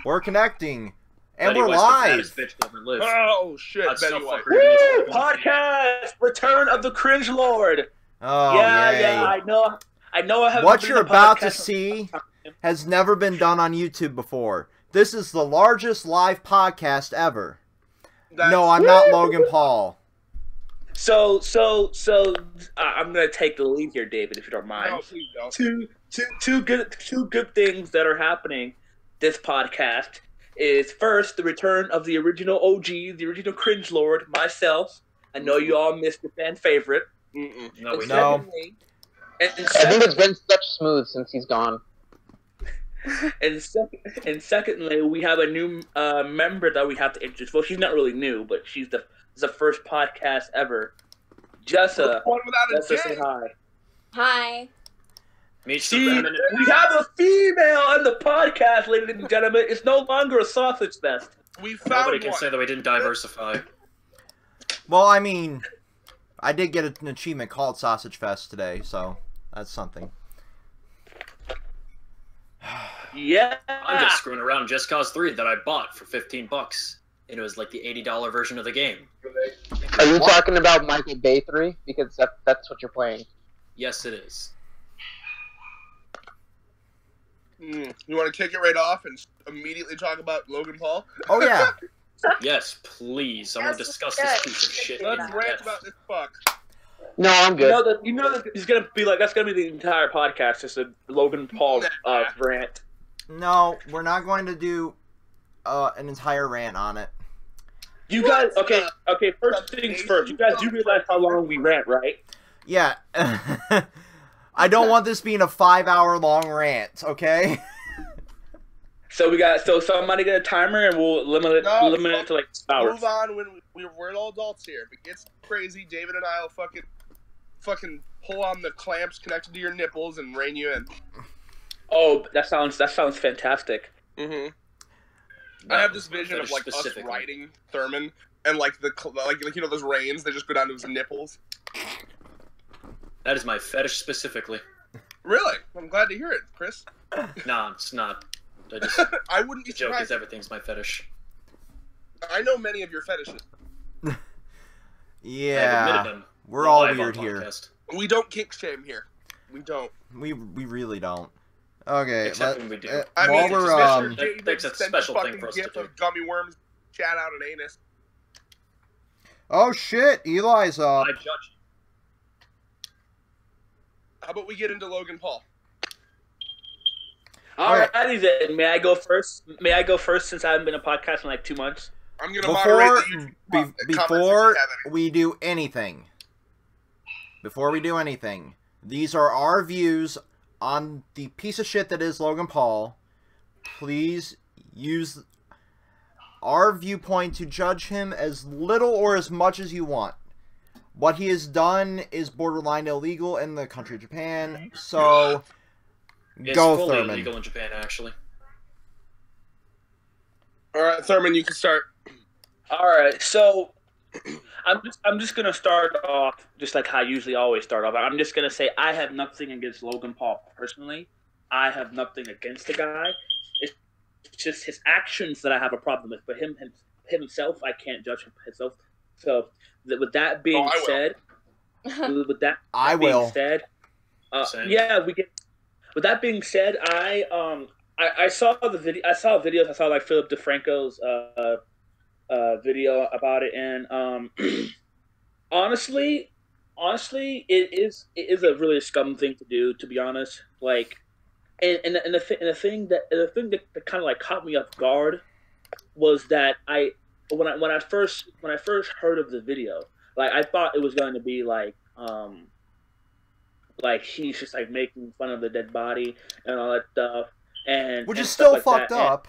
We're connecting. And Betty we're White's the live. baddest bitch to ever live. Oh shit, I'd Betty still White. fuck her even if Woo! she wasn't Podcast! Return of the Cringe Lord! Oh, yeah, yay. yeah, I know I haven't What been you're in a about to podcast see has never been done on YouTube before. This is the largest live podcast ever. No, I'm not Logan Paul. So, I'm gonna take the lead here, David, if you don't mind. No, please don't. Two good things that are happening this podcast is first the return of the original OG, the original Cringe Lord, myself. I know you all missed the fan favorite. No, we No. didn't. And I think it's been such smooth since he's gone. and secondly, we have a new member that we have to introduce. Well, she's not really new, but she's the first podcast ever. Jessa, One without a Jessa, say J. hi. Hi. Meet See, the feminine. we have a female on the podcast, ladies and gentlemen. It's no longer a sausage fest. We found Nobody can one. say that we didn't diversify. Well, I mean, I did get an achievement called Sausage Fest today, so that's something. Yeah. I'm just screwing around in Just Cause 3 that I bought for $15. And it was like the $80 version of the game. Are you talking about Michael Bay 3? Because that's what you're playing. Yes, it is. You want to kick it right off and immediately talk about Logan Paul? Oh, yeah. Yes, please. I want to discuss this piece of shit. Let's in rant depth. about this fuck. No, I'm good. You know that it's gonna be like that's gonna be the entire podcast, just a Logan Paul rant. No, we're not going to do an entire rant on it. You guys, okay. First things first. You guys do realize how long we rant, right? Yeah. I don't want this being a 5-hour-long rant, okay? So somebody get a timer and we'll limit it to like hours. Move on when we're all adults here. If it gets crazy, David and I will fucking pull on the clamps connected to your nipples and rein you in. Oh, that sounds fantastic. Mm-hmm. I have this vision of like us riding Thurman and like you know those reins, they just go down to his nipples. That is my fetish specifically. Really? I'm glad to hear it, Chris. Nah, it's not. I wouldn't be The joke is surprised. everything's my fetish. I know many of your fetishes. I have Yeah. admitted them We're all live on weird here. podcast. We don't kink shame here. We don't. We really don't. Okay, Except when we do. I while mean, we're That's a special thing for us to gift do. of gummy worms, chat out an anus. oh shit, Eli's up. I judge you. How about we get into Logan Paul? Alrighty then. May I go first? Since I haven't been a podcast in like 2 months. I'm gonna moderate the YouTube Before comments if you have any. we do anything, these are our views on the piece of shit that is Logan Paul. Please use our viewpoint to judge him as little or as much as you want. What he has done is borderline illegal in the country of Japan, so It's go fully Thurman. illegal in Japan, actually. All right, Thurman, you can start. All right, so I'm just gonna start off just like how I usually always start off. I'm just gonna say I have nothing against Logan Paul personally. I have nothing against the guy. It's just his actions that I have a problem with. But himself, I can't judge himself. So with that being said, with that I being will. said, Same. yeah, we get. With that being said, I saw the video. I saw videos. I saw like Philip DeFranco's video about it, and honestly, it is a really scum thing to do. To be honest, like, and the thing that kind of like caught me off guard was that when I first heard of the video, like I thought it was going to be like he's just like making fun of the dead body and all that stuff, and Which and is stuff still like fucked that. up.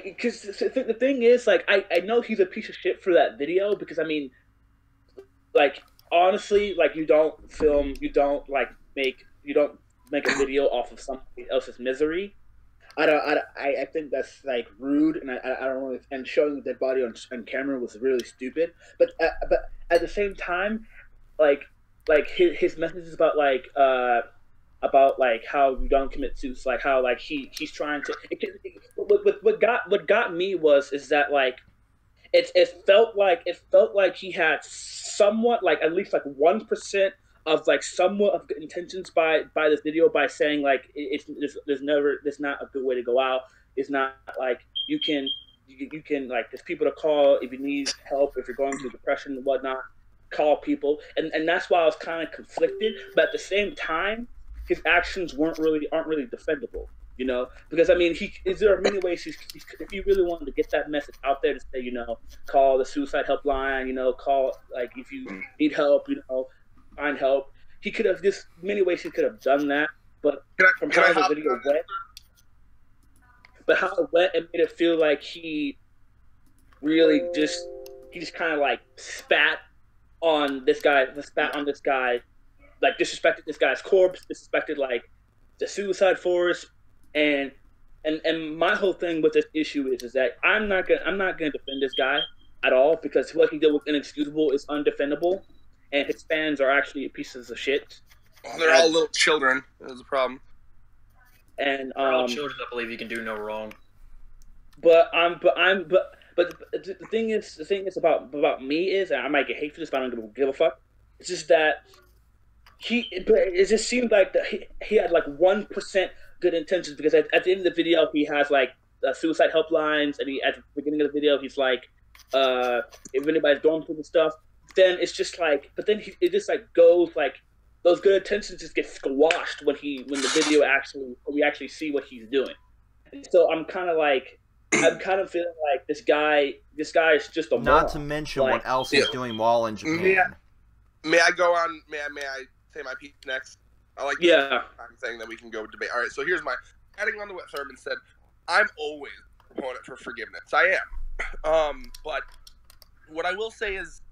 Because the thing is, like, I know he's a piece of shit for that video because I mean, like, honestly, like, you don't make a video off of somebody else's misery. I think that's like rude, and I don't really, and showing the dead body on camera was really stupid. But at the same time, like his messages about about like how you don't commit suicide, like how like he's trying to. What got me is that like it felt like he had somewhat like at least like 1% of like somewhat of good intentions by this video by saying like there's not a good way to go out. It's not like you can like there's people to call if you need help, if you're going through depression and whatnot, call people, and that's why I was kind of conflicted, but at the same time his actions aren't really defendable, you know, because I mean there are many ways if he really wanted to get that message out there to say, you know, call the suicide helpline, you know, call like if you need help, you know, find help. He could have just many ways he could have done that, but from how the video went, it made it feel like he just kind of like spat on this guy, like disrespected this guy's corpse, disrespected like the suicide force, and my whole thing with this issue is that I'm not gonna defend this guy at all because what he did was inexcusable, is undefendable, and his fans are actually pieces of shit. Oh, they're all little children. That's a problem. And they're all children that believe you can do no wrong. But the thing is about me is, and I might get hate for this, but I don't give a fuck. It's just that it just seemed like that he had like 1% good intentions, because at the end of the video he has like suicide helplines, and at the beginning of the video he's like, if anybody's going through the stuff, then it's just like, but then it just like goes like those good intentions just get squashed when the video we actually see what he's doing. So I'm kind of feeling like this guy is just a Not moron. to mention like, what else he's doing while in Japan. May I go on? May I say my piece next? I like this kind of thing that we can go debate. All right, so here's my adding on to what Thurman said. I'm always a proponent for forgiveness. I am. But what I will say is,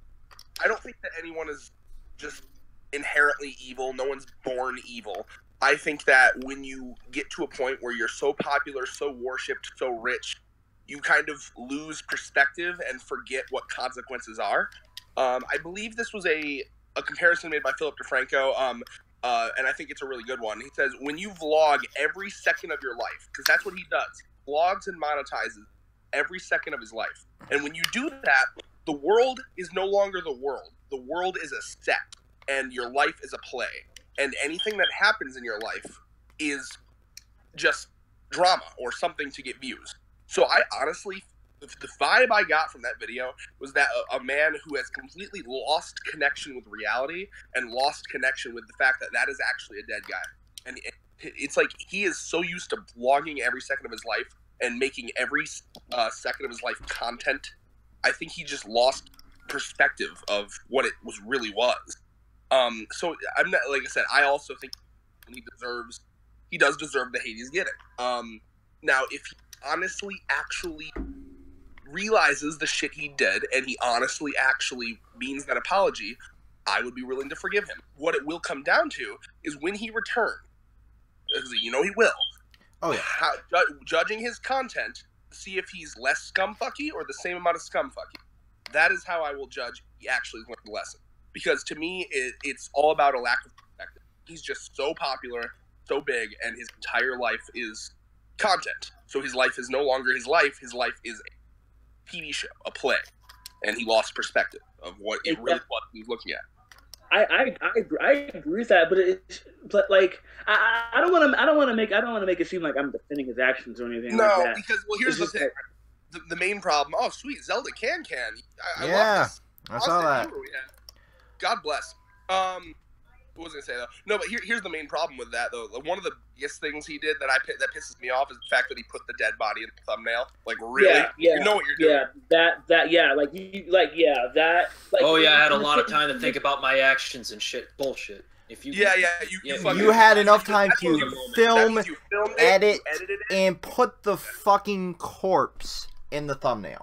I don't think that anyone is just inherently evil. No one's born evil. I think that when you get to a point where you're so popular, so worshipped, so rich, you kind of lose perspective and forget what consequences are. I believe this was a comparison made by Philip DeFranco, and I think it's a really good one. He says, when you vlog every second of your life, because that's what he does, he vlogs and monetizes every second of his life. And when you do that, the world is no longer the world. The world is a set, and your life is a play. And anything that happens in your life is just drama or something to get views. So I honestly, the vibe I got from that video was that a man who has completely lost connection with reality and lost connection with the fact that that is actually a dead guy. And it's like he is so used to vlogging every second of his life and making every second of his life content. I think he just lost perspective of what it really was. So I'm not, like I said, I also think he does deserve the hate he's getting. Now, if he honestly actually realizes the shit he did, and he honestly actually means that apology, I would be willing to forgive him. What it will come down to is when he returns, you know he will. Oh yeah. Judging his content, see if he's less scumfucky or the same amount of scumfucky. That is how I will judge he actually learned the lesson. Because to me, it's all about a lack of perspective. He's just so popular, so big, and his entire life is content. So his life is no longer his life. His life is a TV show, a play, and he lost perspective of what it really was he was looking at. I agree with that, but like I don't want to make it seem like I'm defending his actions or anything like that. No, because here's the thing. The main problem. Oh, sweet, Zelda can. I yeah, love this. I saw that. God bless. What was I gonna say though? No, but here's the main problem with that though. One of the biggest things he did that pisses me off is the fact that he put the dead body in the thumbnail. Like really? Yeah. You know what you're doing. I had a lot of time to think about my actions and shit. Bullshit. If you you had enough time to film, edit, and put the fucking corpse in the thumbnail.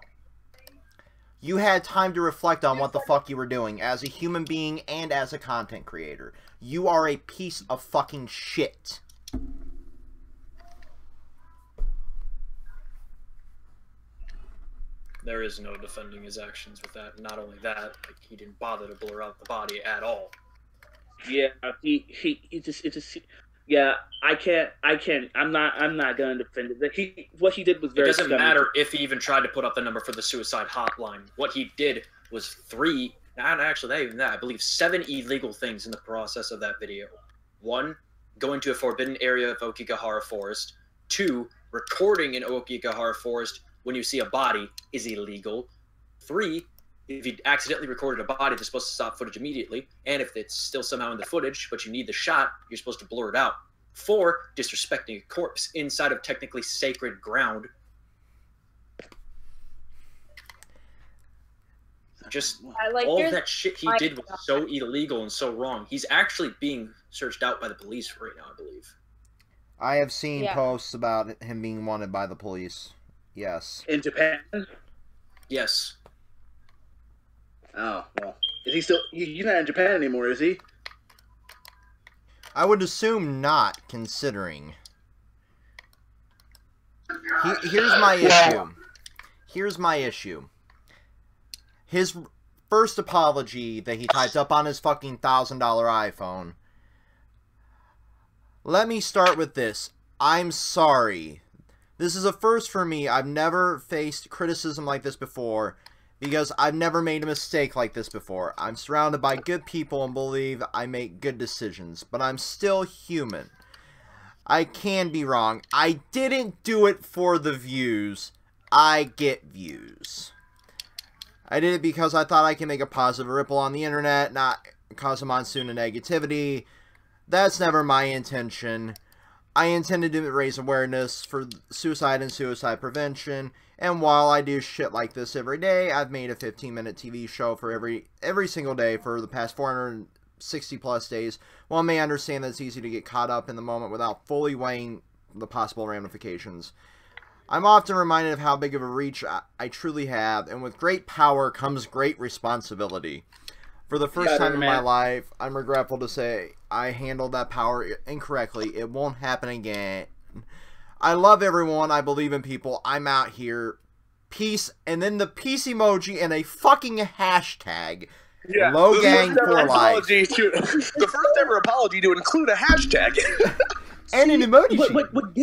You had time to reflect on what the fuck you were doing as a human being and as a content creator. You are a piece of fucking shit. There is no defending his actions with that. Not only that, like he didn't bother to blur out the body at all. Yeah, he just Yeah, I can't. I'm not going to defend it. What he did was very. It doesn't scummy. matter if he even tried to put up the number for the suicide hotline. What he did was 3, not actually not even that, I believe 7 illegal things in the process of that video. 1, going to a forbidden area of Aokigahara Forest. 2, recording in Aokigahara Forest when you see a body is illegal. 3, if you accidentally recorded a body, they're supposed to stop footage immediately. And if it's still somehow in the footage, but you need the shot, you're supposed to blur it out. 4, disrespecting a corpse inside of technically sacred ground. Just all that shit he did was so illegal and so wrong. He's actually being searched out by the police right now, I believe. I have seen posts about him being wanted by the police. Yes. In Japan? Yes. Oh, well. Is he still... He's not in Japan anymore, is he? I would assume not, considering. Here's my issue. Here's my issue. His first apology that he typed up on his fucking $1,000 iPhone. Let me start with this. I'm sorry. This is a first for me. I've never faced criticism like this before, because I've never made a mistake like this before. I'm surrounded by good people and believe I make good decisions, but I'm still human. I can be wrong. I didn't do it for the views. I get views. I did it because I thought I can make a positive ripple on the internet, not cause a monsoon of negativity. That's never my intention. I intended to raise awareness for suicide and suicide prevention, and while I do shit like this every day, I've made a 15-minute TV show for every single day for the past 460 plus days. While I may understand that it's easy to get caught up in the moment without fully weighing the possible ramifications, I'm often reminded of how big of a reach I truly have, and with great power comes great responsibility. For the first time in my life, I'm regretful to say I handled that power incorrectly. It won't happen again. I love everyone. I believe in people. I'm out here. Peace. And then the peace emoji and a fucking hashtag. Yeah. Logang for life. The first ever apology to include a hashtag. And an emoji. What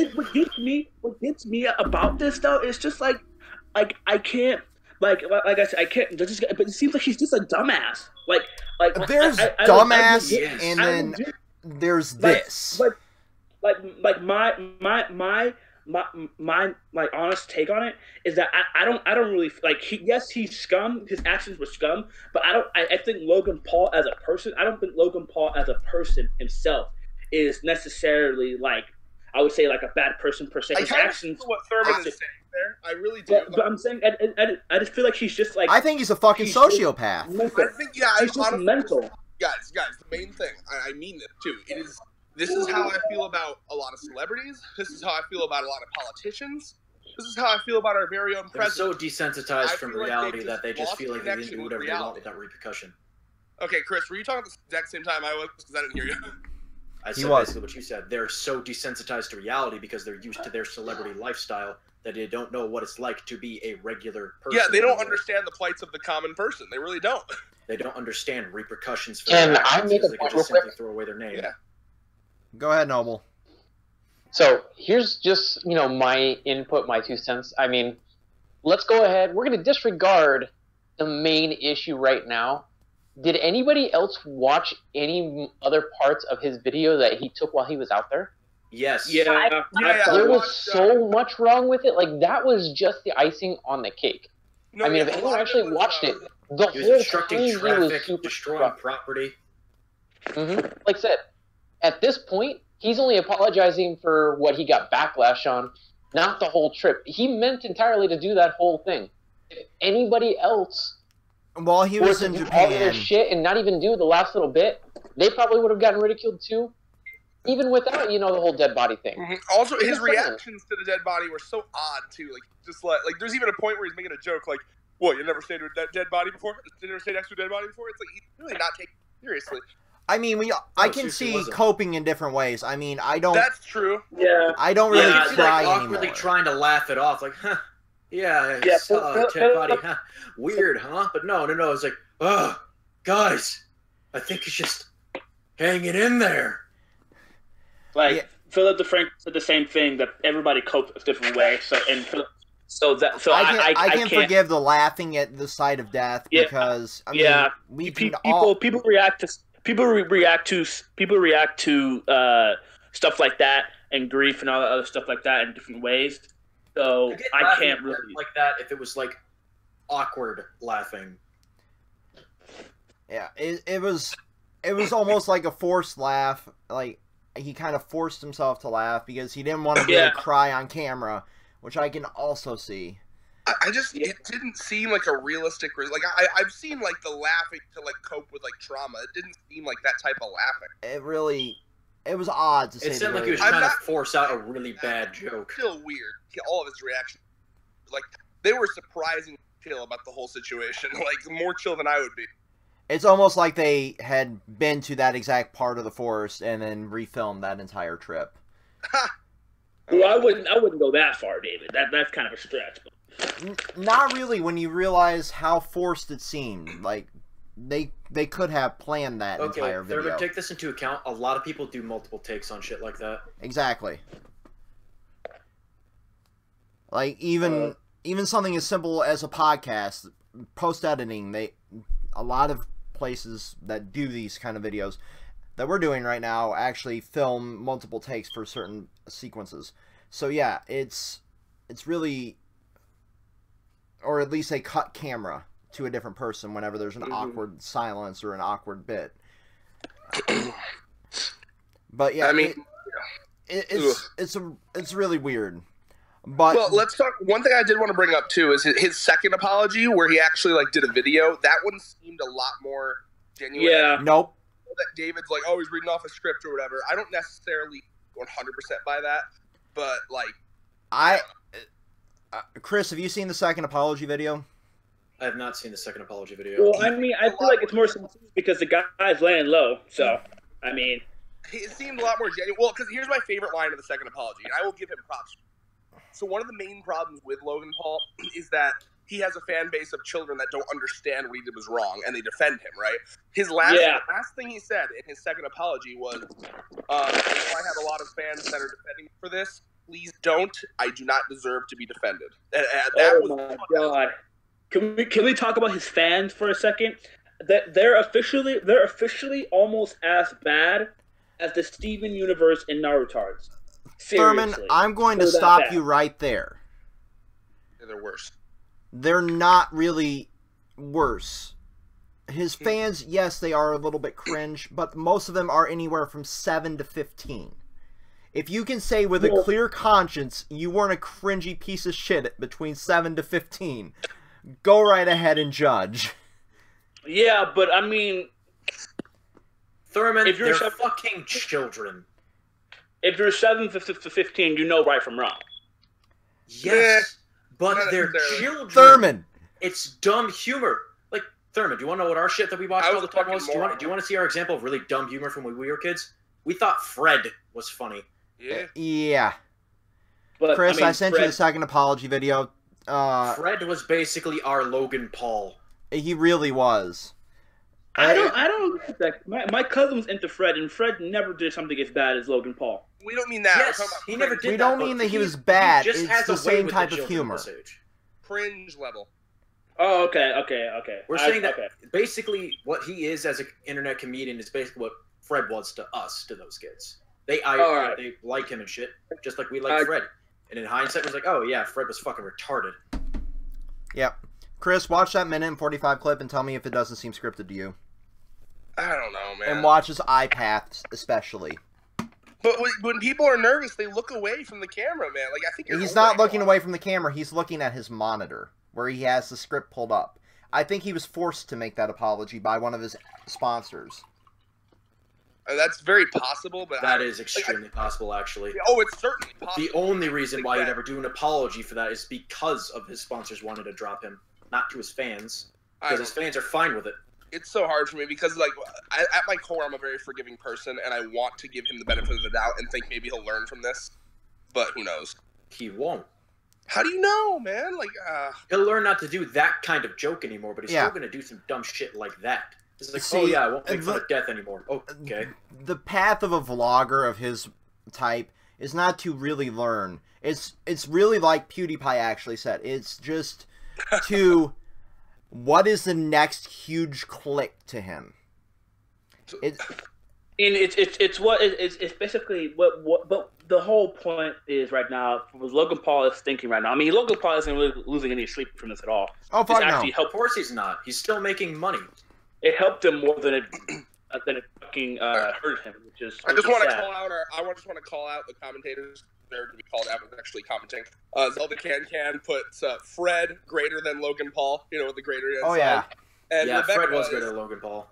gets me about this though is just like I can't like I said I can't but it seems like he's just a dumbass. Like there's dumbass and then there's this. Like my honest take on it is that I don't really like he's scum. His actions were scum, but I think Logan Paul as a person. I don't think Logan Paul as a person himself is necessarily like I would say like a bad person per se. His actions. What Thurman is saying there, I really do. But I'm saying I just feel like he's just like. I think he's a fucking sociopath. I think he's just mental. Guys, the main thing. I mean this too. This is how I feel about a lot of celebrities. This is how I feel about a lot of politicians. This is how I feel about our very own president. They're so desensitized from reality that they just feel like they can do whatever they want without repercussion. Okay, Chris, were you talking at the exact same time I was? Because I didn't hear you. I said basically what you said. They're so desensitized to reality because they're used to their celebrity lifestyle that they don't know what it's like to be a regular person. Yeah, they don't understand the plights of the common person. They really don't. They don't understand repercussions for their actions because they can just simply throw away their name. Yeah. Go ahead, Noble. So here's just, my input, my 2 cents. I mean, let's go ahead. We're going to disregard the main issue right now. Did anybody else watch any other parts of his video that he took while he was out there? Yes. Yeah. There was so much wrong with it. Like, that was just the icing on the cake. No, I mean, if anyone actually watched it, the whole time he was super destroying property. Like I said, at this point, he's only apologizing for what he got backlash on, not the whole trip. He meant entirely to do that whole thing. If anybody else while he was in Japan, all their shit and not even do the last little bit, they probably would have gotten ridiculed too, even without the whole dead body thing. Also, his reactions to the dead body were so odd too. Like, just like there's even a point where he's making a joke like, "What? You never stayed with a dead body before? You never stayed next to a dead body before?" It's like he's really not taking it seriously. I mean, I can see coping in different ways. I mean, I don't. That's true. Yeah. I don't really cry like awkwardly trying to laugh it off, like, huh? Yeah, dead body, huh? Weird, huh? But no. It's like, oh, guys, I think he's just hanging in there. Like Yeah. Philip DeFranco said the same thing, that everybody copes a different way. I can't forgive the laughing at the sight of death because I mean we can people react to stuff like that and grief and all that other stuff like that in different ways. So I can't really like that if it was like awkward laughing. Yeah, it was almost like a forced laugh. Like he kind of forced himself to laugh because he didn't want to really cry on camera, which I can also see. It didn't seem like a realistic. Like I've seen like the laughing to like cope with like trauma. It didn't seem like that type of laughing. It was odd to say. It sounded like he was trying to force out a really bad joke. Still weird. All of his reactions, like they were surprisingly chill about the whole situation. Like more chill than I would be. It's almost like they had been to that exact part of the forest and then refilmed that entire trip. Well, I wouldn't go that far, David. That's kind of a stretch. Not really when you realize how forced it seemed. Like they could have planned that entire video. Thurman, take this into account. A lot of people do multiple takes on shit like that. Exactly. Like even something as simple as a podcast, post editing, a lot of places that do these kind of videos that we're doing right now actually film multiple takes for certain sequences. So yeah, it's really, or at least they cut camera to a different person whenever there's an awkward silence or an awkward bit. But yeah, I mean, it's really weird. But well, let's talk. One thing I did want to bring up too is his second apology, where he actually like did a video. That one seemed a lot more genuine. Yeah. Nope. That David's like, oh, he's reading off a script or whatever. I don't necessarily 100% buy that, but like, Chris, have you seen the second apology video? I have not seen the second apology video. Well, I mean, I feel like it's more sincere because the guy's laying low. So, I mean, it seemed a lot more genuine. Well, because here's my favorite line of the second apology, and I will give him props. So one of the main problems with Logan Paul is that he has a fan base of children that don't understand what he did was wrong, and they defend him, right? His last thing he said in his second apology was, I have a lot of fans that are defending me for this. Please don't. I do not deserve to be defended. My God. Can we talk about his fans for a second? That they're officially almost as bad as the Steven Universe in Naruto's. Thurman, I'm going to stop you right there. They're worse. They're not really worse. His fans, yes, they are a little bit cringe, but most of them are anywhere from 7 to 15. If you can say with a clear conscience you weren't a cringy piece of shit between 7 to 15, go right ahead and judge. Yeah, but I mean, Thurman, if you're fucking children. If you're 7 to 15, you know right from wrong. Yes, but they're children. Thurman! It's dumb humor. Like, Thurman, do you want to know what our shit that we watched all the time was? Do you want to see our example of really dumb humor from when we were kids? We thought Fred was funny. Yeah. But, Chris, I sent you the second apology video. Fred was basically our Logan Paul. He really was. I don't like that. My cousin was into Fred, and Fred never did something as bad as Logan Paul. We don't mean that. Yes, he never did. We don't mean that he was bad. It's the same type of humor. Cringe level. Oh, okay. We're saying that basically what he is as an internet comedian is basically what Fred was to us, to those kids. They like him and shit, just like we like Fred. And in hindsight, it was like, oh yeah, Fred was fucking retarded. Yep. Chris, watch that minute and 45 clip and tell me if it doesn't seem scripted to you. I don't know, man. And watch his eye paths, especially. But when people are nervous, they look away from the camera, man. Like, I think he's not looking away from the camera. He's looking at his monitor, where he has the script pulled up. I think he was forced to make that apology by one of his sponsors. That's very possible, but that is extremely possible, actually. Oh, it's certainly possible. The only reason why he'd ever do an apology for that is because of his sponsors wanted to drop him, not to his fans, because his fans are fine with it. It's so hard for me because, like, at my core, I'm a very forgiving person, and I want to give him the benefit of the doubt and think maybe he'll learn from this. But who knows? He won't. How do you know, man? Like, he'll learn not to do that kind of joke anymore, but he's still going to do some dumb shit like that. It's like, oh yeah, I won't make fun of death anymore. Okay. The path of a vlogger of his type is not to really learn. It's really like PewDiePie actually said. It's just to what is the next huge click to him. It's basically what the whole point is right now. Was Logan Paul is thinking right now. I mean, Logan Paul isn't really losing any sleep from this at all. Oh, fuck no. Of course he's not. He's still making money. It helped him more than it fucking hurt him. I just want to call out the commentators. They're to be called out was actually commenting. Zelda Can puts Fred greater than Logan Paul. You know what the greater is. Oh yeah. And yeah, Rebecca Fred was greater than Logan Paul.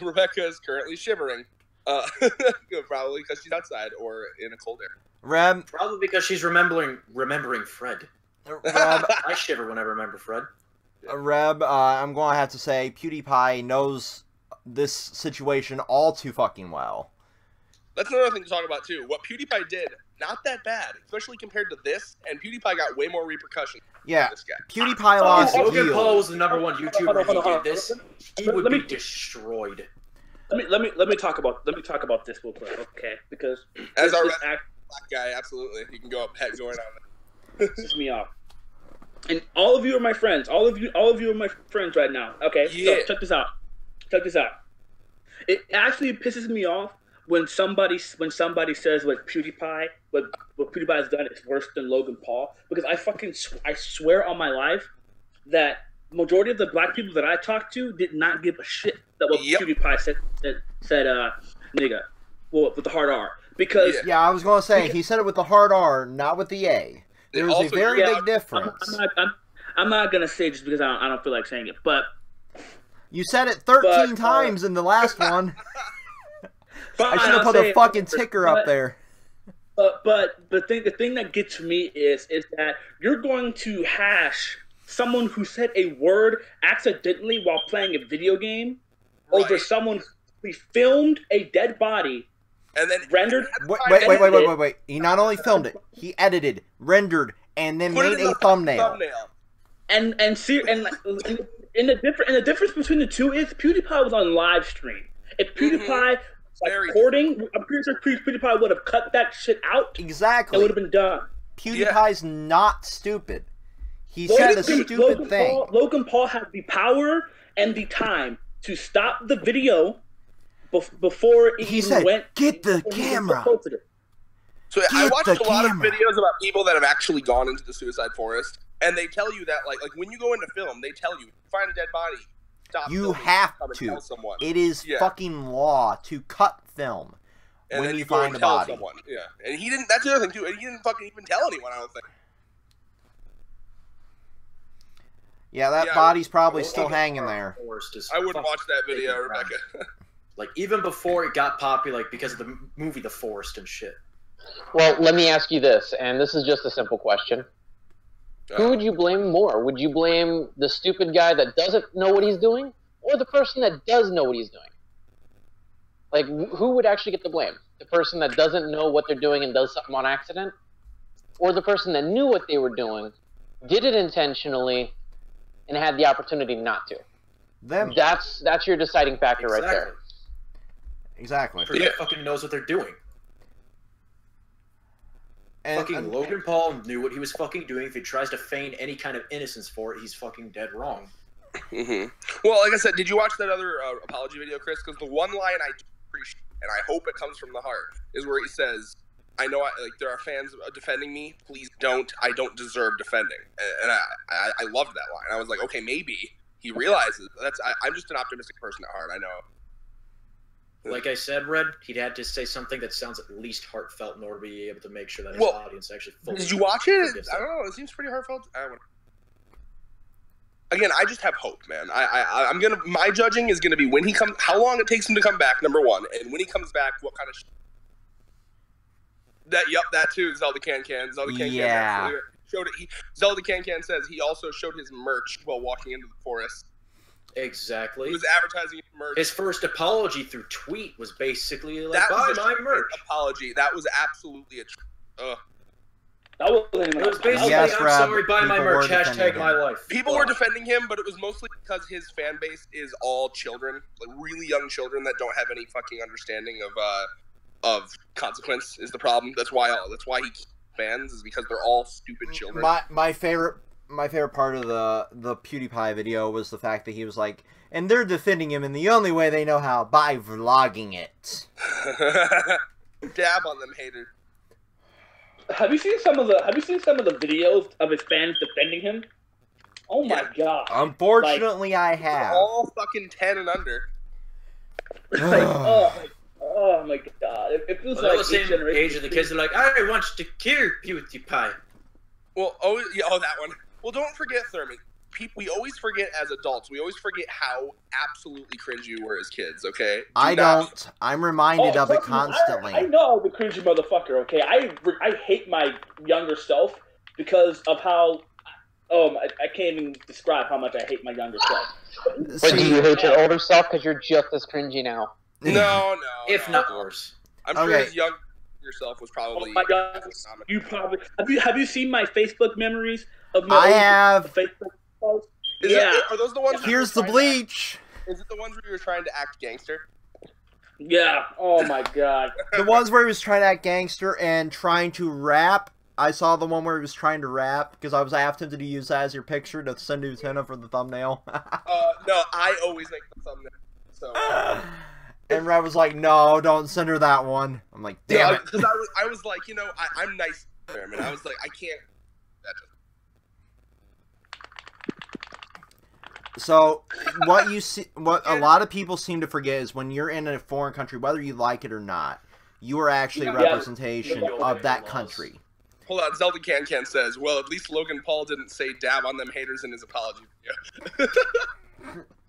Rebecca is currently shivering. Probably because she's outside or in a cold air. Reb. Probably because she's remembering Fred. Reb. I shiver when I remember Fred. Reb, I'm going to have to say PewDiePie knows this situation all too fucking well. That's another thing to talk about too. What PewDiePie did, not that bad, especially compared to this. And PewDiePie got way more repercussions. Yeah, this guy. PewDiePie lost. Logan Paul was the #1 YouTuber. If he did this, he would be destroyed. Let me talk about this real quick, okay? Because as our black guy, absolutely, he can go up head going on. Pisses me off. And all of you are my friends. All of you are my friends right now. Okay, yeah. So check this out. It actually pisses me off when somebody says what PewDiePie has done is worse than Logan Paul, because I swear on my life that majority of the black people that I talked to did not give a shit that what PewDiePie said nigga, well, with the hard R, because I was going to say he said it with the hard R, not with the A. There's a very big difference. I'm not gonna say it just because I don't feel like saying it, but you said it 13 times in the last one. I should have put a fucking ticker up there. But the thing that gets me is that you're going to hash someone who said a word accidentally while playing a video game over someone who filmed a dead body and then rendered. Wait. He not only filmed it, he edited, rendered, and then made a thumbnail. And the difference between the two is PewDiePie was on live stream. If PewDiePie recording, I'm pretty sure PewDiePie would have cut that shit out. Exactly. It would have been done. PewDiePie's not stupid. He said a stupid thing. Logan Paul had the power and the time to stop the video before it went. "Get the camera." So I watched a lot of videos about people that have actually gone into the suicide forest, and they tell you that like when you go into film, they tell you find a dead body. Stop. You have to. It is fucking law to cut film and when then you find a body. Someone. Yeah, and he didn't. That's the other thing too. And he didn't fucking even tell anyone. I don't think. Yeah, that body's probably still hanging there. I wouldn't watch that video, Rebecca. Like even before it got popular, like because of the movie The Forest and shit. Well, let me ask you this, and this is just a simple question. Who would you blame more? Would you blame the stupid guy that doesn't know what he's doing, or the person that does know what he's doing? Like, who would actually get the blame? The person that doesn't know what they're doing and does something on accident? Or the person that knew what they were doing, did it intentionally, and had the opportunity not to? Them. That's your deciding factor right there. Exactly. Who fucking knows what they're doing? And Logan Paul knew what he was fucking doing. If he tries to feign any kind of innocence for it, he's fucking dead wrong. Well, like I said, did you watch that other apology video, Chris? Because the one line I appreciate, and I hope it comes from the heart, is where he says, "I know, there are fans defending me. Please don't. I don't deserve defending." And I loved that line. I was like, okay, maybe he realizes I'm just an optimistic person at heart. I know. Like I said, Red, he'd had to say something that sounds at least heartfelt in order to be able to make sure that his audience actually fully. Did you watch it? I don't know. It seems pretty heartfelt. Again, I just have hope, man. I'm gonna. My judging is gonna be when he comes. How long it takes him to come back, number one, and when he comes back, what kind of. That too. Zelda Can. Zelda Can. Yeah. Showed it. Zelda Can says he also showed his merch while walking into the forest. Exactly. He was advertising merch. His first apology through tweet was basically like, "Buy my merch." Apology. That was absolutely That was basically, yes, "I'm Rob, sorry, buy my merch." Hashtag my life. People were defending him, but it was mostly because his fan base is all children, like really young children that don't have any fucking understanding of consequence is the problem. That's why he keeps fans, is because they're all stupid children. My favorite part of the PewDiePie video was the fact that he was like, and they're defending him in the only way they know how, by vlogging it. Dab on them, haters. Have you seen some of the videos of his fans defending him? Oh my god! Unfortunately, I have. They're all fucking 10 and under. Like, oh my god! It feels like the same age of the kids are like, I want to kill PewDiePie. Well, that one. Well, don't forget, Thurman. We always forget as adults. We always forget how absolutely cringy you were as kids. Okay. I don't. I'm reminded of it constantly. I know I'm a cringy motherfucker. Okay. I hate my younger self because of how. I can't even describe how much I hate my younger self. But do you hate your older self because you're just as cringy now? No. If not worse. I'm sure his younger self was probably. Oh my god! You probably have you seen my Facebook memories of my? I have. Facebook posts? Are those the ones? Here's the bleach. Is it the ones where you were trying to act gangster? Yeah. Oh my god. The ones where he was trying to act gangster and trying to rap. I saw the one where he was trying to rap because I was half tempted to use that as your picture to send to Tina for the thumbnail. No, I always make the thumbnail. So. And Red was like, "No, don't send her that one." I'm like, "Damn it!" Because I was like, I'm nice to him, and I was like, I can't. So what a lot of people seem to forget is when you're in a foreign country, whether you like it or not, you are actually a representation of that country. Hold on, Zelda Can says, well, at least Logan Paul didn't say dab on them haters in his apology video.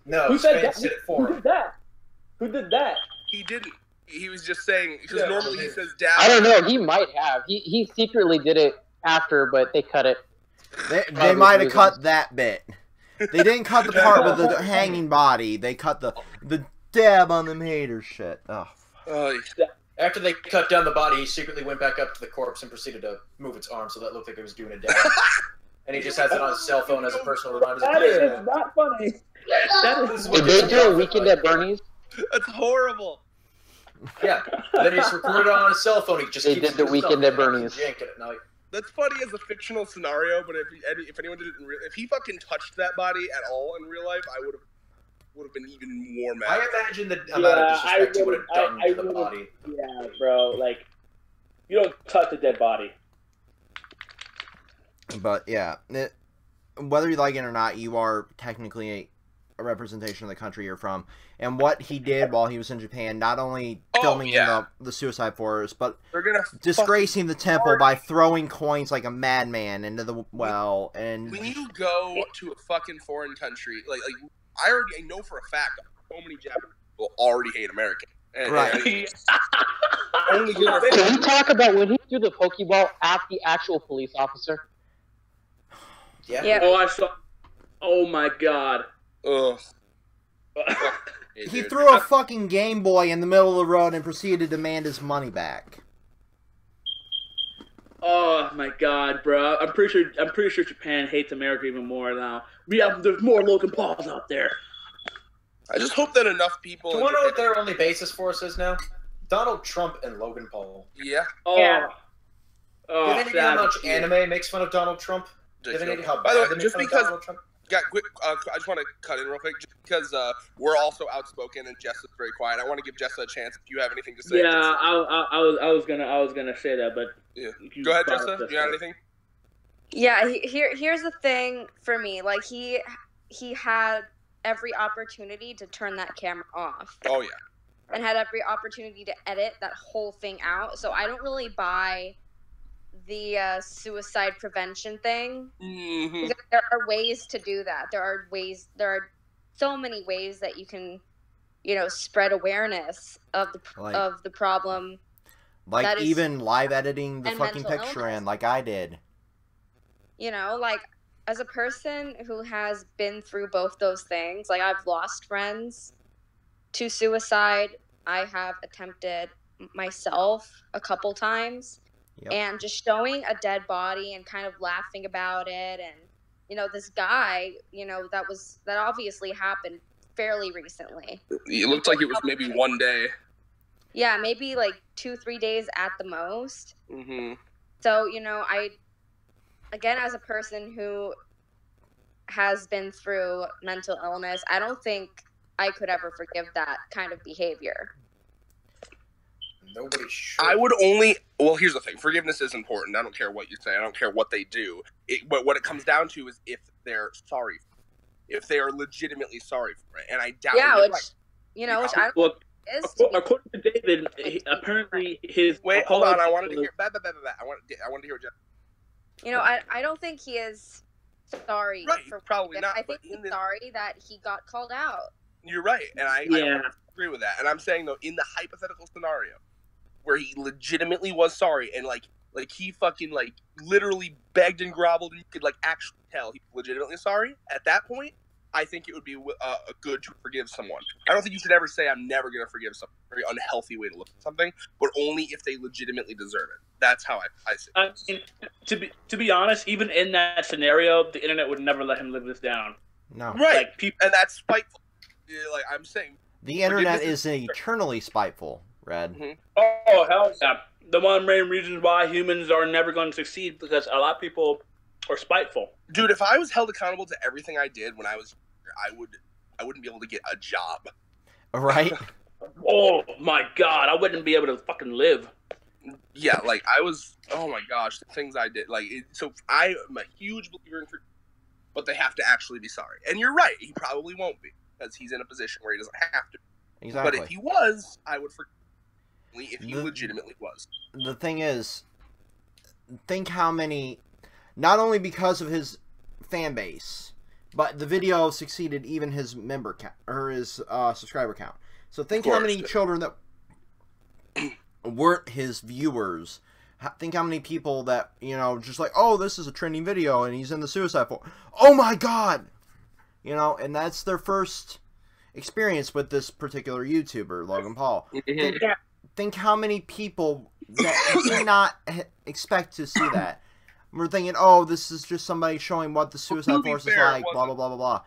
No, who said that? Did it for Who him. did that? Who did that? He didn't. He was just saying, because normally he says dab. I don't know. He might have. He secretly did it after, but they cut it. They might have cut that bit. They didn't cut the part with the hanging body. They cut the dab on them haters shit. Oh. After they cut down the body, he secretly went back up to the corpse and proceeded to move its arm so that looked like it was doing a dab. And he just has it on his cell phone as a personal reminder. That is not funny. Did they do a weekend at Bernie's? That's horrible. Yeah. And then he just recorded it on his cell phone. He just They keeps did the weekend at Bernie's. At night. That's funny as a fictional scenario, but if anyone did it in real, if he fucking touched that body at all in real life, I would have been even more mad. I imagine the amount of disrespect he would have done to the body. Yeah, bro. Like, you don't touch a dead body. But yeah, whether you like it or not, you are technically a representation of the country you're from. And what he did while he was in Japan, not only filming in the suicide forest, but disgracing the temple by throwing coins like a madman into the well. And when you go to a fucking foreign country, like I know for a fact so many Japanese people already hate Americans. Right. Can we talk about when he threw the Pokeball at the actual police officer? Yeah. Oh, I saw. Oh my god. Ugh. He threw a fucking Game Boy in the middle of the road and proceeded to demand his money back. Oh my god, bro! I'm pretty sure Japan hates America even more now. There's more Logan Pauls out there. I just hope that enough people. Do you want to know what their only basis for us is now? Donald Trump and Logan Paul. Yeah. Oh. Yeah. Oh, Did any how much anime makes fun of Donald Trump? Did any how By the way, bad just because. Donald Trump? Yeah, quick. I just want to cut in real quick, just because we're also outspoken and Jess is very quiet. I want to give Jess a chance. If you have anything to say, yeah, I was gonna say that, but yeah. Go ahead, Jessa. Do you have anything? Yeah, here's the thing for me. Like he had every opportunity to turn that camera off. Oh yeah. And had every opportunity to edit that whole thing out. So I don't really buy the suicide prevention thing. Mm-hmm. Because there are ways to do that. There are so many ways that you can, spread awareness of the problem. Like even live editing the fucking picture illness. in, like I did. Like as a person who has been through both those things, like I've lost friends to suicide. I have attempted myself a couple times. Yep. And just showing a dead body and kind of laughing about it, and this guy, that obviously happened fairly recently. It looked like it was maybe one day. Yeah, maybe like 2-3 days at the most. Mm-hmm. So, you know, again, as a person who has been through mental illness, I don't think I could ever forgive that kind of behavior. Nobody should. I would only. Well, here's the thing: forgiveness is important. I don't care what you say. I don't care what they do. But what it comes down to is if they're sorry, if they are legitimately sorry for it. And I doubt. Yeah, which right. you know, which I Well, is according to David, apparently his Wait, hold on. I apology wanted to was- hear. I wanted to hear what Jeff. you know, I don't think he is sorry. Right, for probably not. I But think he's sorry that he got called out. you're right, and I Yeah. agree with that. And I'm saying though, in the hypothetical scenario where he legitimately was sorry, and like he fucking like literally begged and groveled, and you could like actually tell he was legitimately sorry. At that point, I think it would be good to forgive someone. I don't think you should ever say I'm never going to forgive someone. Very unhealthy way to look at something, but only if they legitimately deserve it. That's how I see it. I mean, to be honest, even in that scenario, the internet would never let him live this down. No. Right, Like people, and that's spiteful. Yeah, like I'm saying, The internet Forgiveness is eternally spiteful, Red. Mhm. oh hell yeah! The one main reason why humans are never going to succeed because a lot of people are spiteful. dude, if I was held accountable to everything I did when I was younger, I wouldn't be able to get a job. Right? Oh my god, I wouldn't be able to fucking live. Yeah, like I was. Oh my gosh, the things I did. So I am a huge believer in forgiveness, but they have to actually be sorry. And you're right, he probably won't be because he's in a position where he doesn't have to. Exactly. But if he was, I would forgive him if he The- legitimately was. The thing is, think how many, not only because of his fan base, but the video succeeded even his member count, or his subscriber count. So think how many children that weren't his viewers. Think how many people that, you know, just like, oh, this is a trending video and he's in the suicide force. Oh my god! You know, and that's their first experience with this particular YouTuber, Logan Paul. Think how many people that did not expect to see that. We're thinking, oh, this is just somebody showing what the suicide force is like, blah, blah, blah, blah, blah.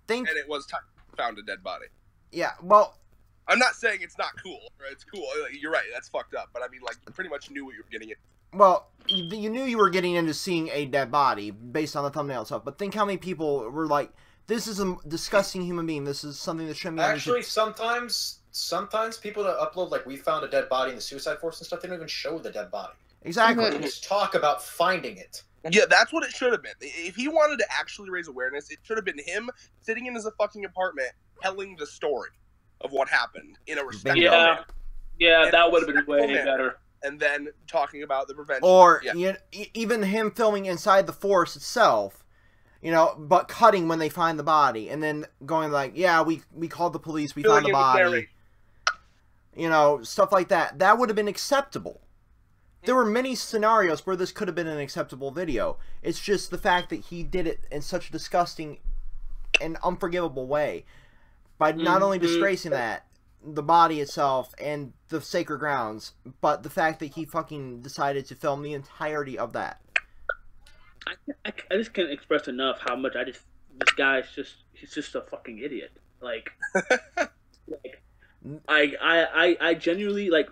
And it was time found a dead body. Yeah, well, I'm not saying it's not cool. Or it's cool. You're right. That's fucked up. But I mean, like, you pretty much knew what you were getting into. well, you knew you were getting into seeing a dead body based on the thumbnail and stuff, but think how many people were like, this is a disgusting human being. This is something that shouldn't be on Actually, YouTube. sometimes people that upload, like, we found a dead body in the suicide force and stuff, they don't even show the dead body. Exactly. They just talk about finding it. Yeah, that's what it should have been. If he wanted to actually raise awareness, it should have been him sitting in his fucking apartment telling the story of what happened in a respectful Bingo. manner. Yeah, And that would have been respectful way manner. better. And then talking about the prevention. Or yeah. you know, even him filming inside the forest itself, you know, but cutting when they find the body, and then going like, yeah, we called the police, we Filling found the in with body. narration. You know, stuff like that. That would have been acceptable. There were many scenarios where this could have been an acceptable video. It's just the fact that he did it in such a disgusting and unforgivable way. By not only disgracing that, the body itself, and the sacred grounds, but the fact that he fucking decided to film the entirety of that. I just can't express enough how much this guy's he's just a fucking idiot. Like, I genuinely, like,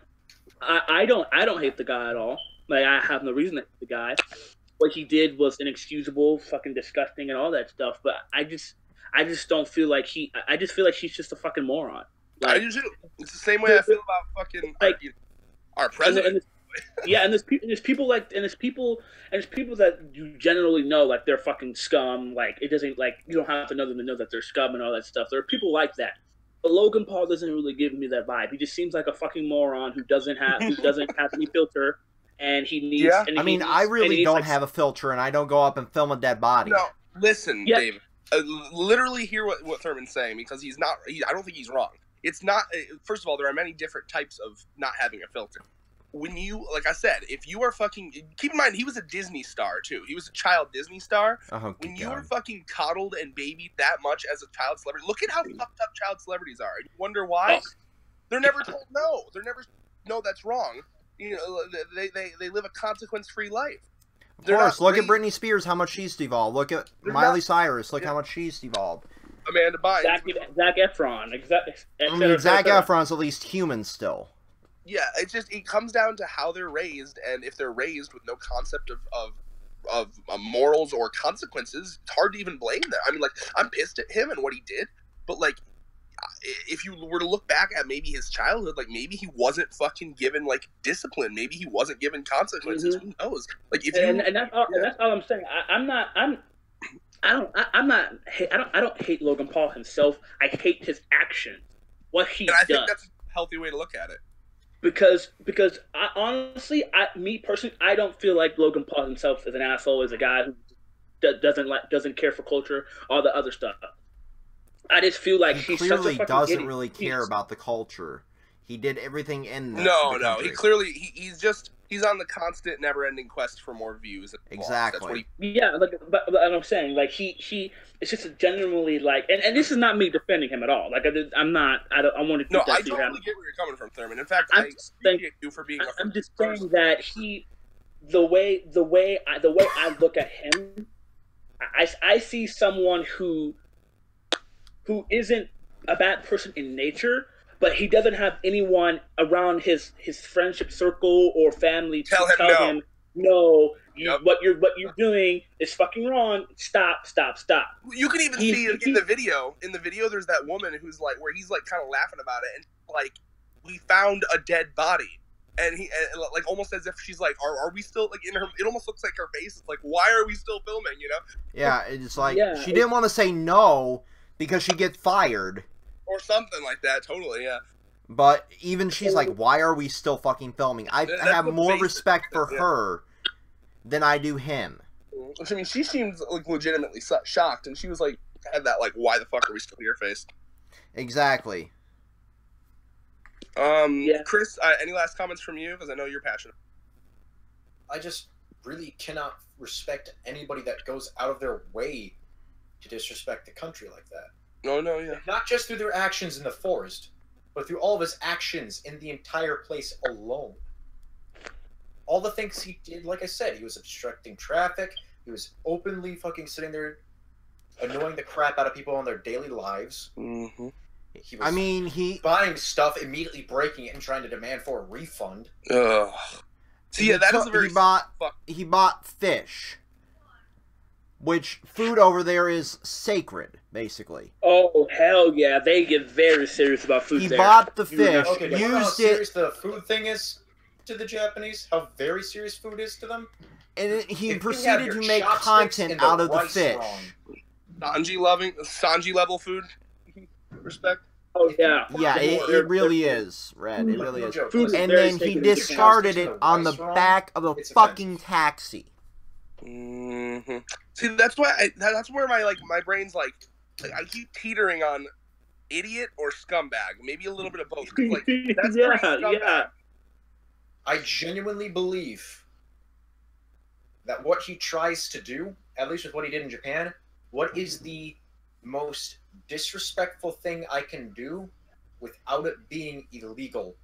I don't hate the guy at all. Like, I have no reason to hate the guy. What he did was inexcusable, fucking disgusting, and all that stuff. But I just don't feel like I just feel like he's just a fucking moron. Like, I do too. It's the same way I feel about fucking like, our president. And there's people that you generally know, like, they're fucking scum. Like, it doesn't, like, you don't have to know them to know that they're scum and all that stuff. There are people like that. But Logan Paul doesn't really give me that vibe. He just seems like a fucking moron who doesn't have any filter, and he needs. Yeah. And I mean, I really don't have a filter, and I don't go up and film a dead body. No, listen, Yeah. Dave. Literally hear what Thurman's saying, because he's not. I don't think he's wrong. It's not. First of all, there are many different types of not having a filter. When you, like I said, if you are fucking, keep in mind he was a Disney star too. He was a child Disney star. Oh, When you God. were fucking coddled and babied that much as a child celebrity, look at how fucked up child celebrities are. And you wonder why? They're never told no. They're never no. That's wrong. You know, they live a consequence-free life. Of They're course, not look at raised- Britney Spears, how much she's devolved. Look at They're Miley not- Cyrus, look Yeah. how much she's devolved. Amanda Bynes. Zac Efron. I mean, Zac Efron's at least human still. Yeah, it comes down to how they're raised, and if they're raised with no concept of morals or consequences, it's hard to even blame them. I mean, like, I'm pissed at him and what he did, but like, if you were to look back at maybe his childhood, like maybe he wasn't fucking given like discipline, maybe he wasn't given consequences. Who knows? Like, if and that's all I'm saying. I don't hate Logan Paul himself. I hate his action, what he does. I think that's a healthy way to look at it. Because I honestly, me personally, I don't feel like Logan Paul himself is an asshole, is a guy who doesn't care for culture, all the other stuff. I just feel like he he's clearly such a doesn't idiot. really care about the culture. He did everything in the He clearly he's on the constant, never-ending quest for more views. Exactly. But I'm saying, like, he it's just genuinely like, and this is not me defending him at all. Like, I want to. No, I totally get where you're coming from, Thurman. In fact, I appreciate you for being. I'm just saying that the way I look at him, I see someone who isn't a bad person in nature, but he doesn't have anyone around his friendship circle or family to tell him no. What you're doing is fucking wrong. Stop. You can even see in the video. In the video, there's that woman who's like, where he's like kind of laughing about it, and like, we found a dead body, and like almost as if she's like, are we still like in her? It almost looks like her face is like, why are we still filming? You know? Yeah, it's like she didn't want to say no because she'd get fired. Or something like that, totally, yeah. But even she's like, why are we still fucking filming? I have more respect for her than I do him. I mean, she seemed like legitimately shocked, and she was like, had that like, why the fuck are we still here face? Exactly. Chris, any last comments from you? Because I know you're passionate. I just really cannot respect anybody that goes out of their way to disrespect the country like that. No, yeah. Not just through their actions in the forest, but through all of his actions in the entire place alone. All the things he did, like I said, he was obstructing traffic, he was openly fucking sitting there annoying the crap out of people in their daily lives. Mm-hmm. He was buying stuff, immediately breaking it, and trying to demand for a refund. Ugh. See, yeah, that is a very... He bought fish. Which, food over there is sacred, basically. Oh, hell yeah. They get very serious about food there. He bought the fish, okay, do you know how serious the food thing is to the Japanese? How very serious food is to them? And he proceeded to make content out of the fish. Sanji level food. Respect. Oh, yeah. Yeah, it really is, Red. It really is. And then he discarded it on the back of a fucking taxi. Mm-hmm. See, that's why that's where my brain's like I keep teetering on idiot or scumbag, maybe a little bit of both. Like, that's yeah. I genuinely believe that what he tries to do, at least with what he did in Japan, what is the most disrespectful thing I can do without it being illegal?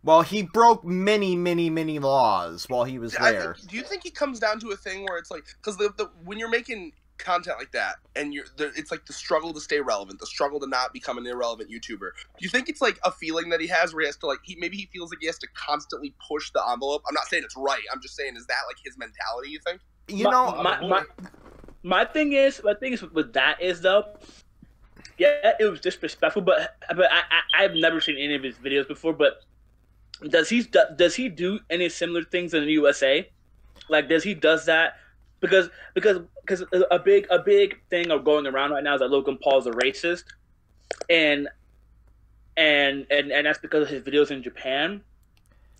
Well, he broke many, many, many laws while he was there. Do you think it comes down to a thing where it's like, because when you're making content like that, and it's like the struggle to stay relevant, the struggle to not become an irrelevant YouTuber. Do you think it's like a feeling that he has where he has to maybe he feels like he has to constantly push the envelope? I'm not saying it's right. I'm just saying, is that like his mentality? You think? My thing is with that is though. Yeah, it was disrespectful, but I've never seen any of his videos before, but. Does he do any similar things in the USA? Like, does that? Because a big thing of going around right now is that Logan Paul is a racist, and that's because of his videos in Japan.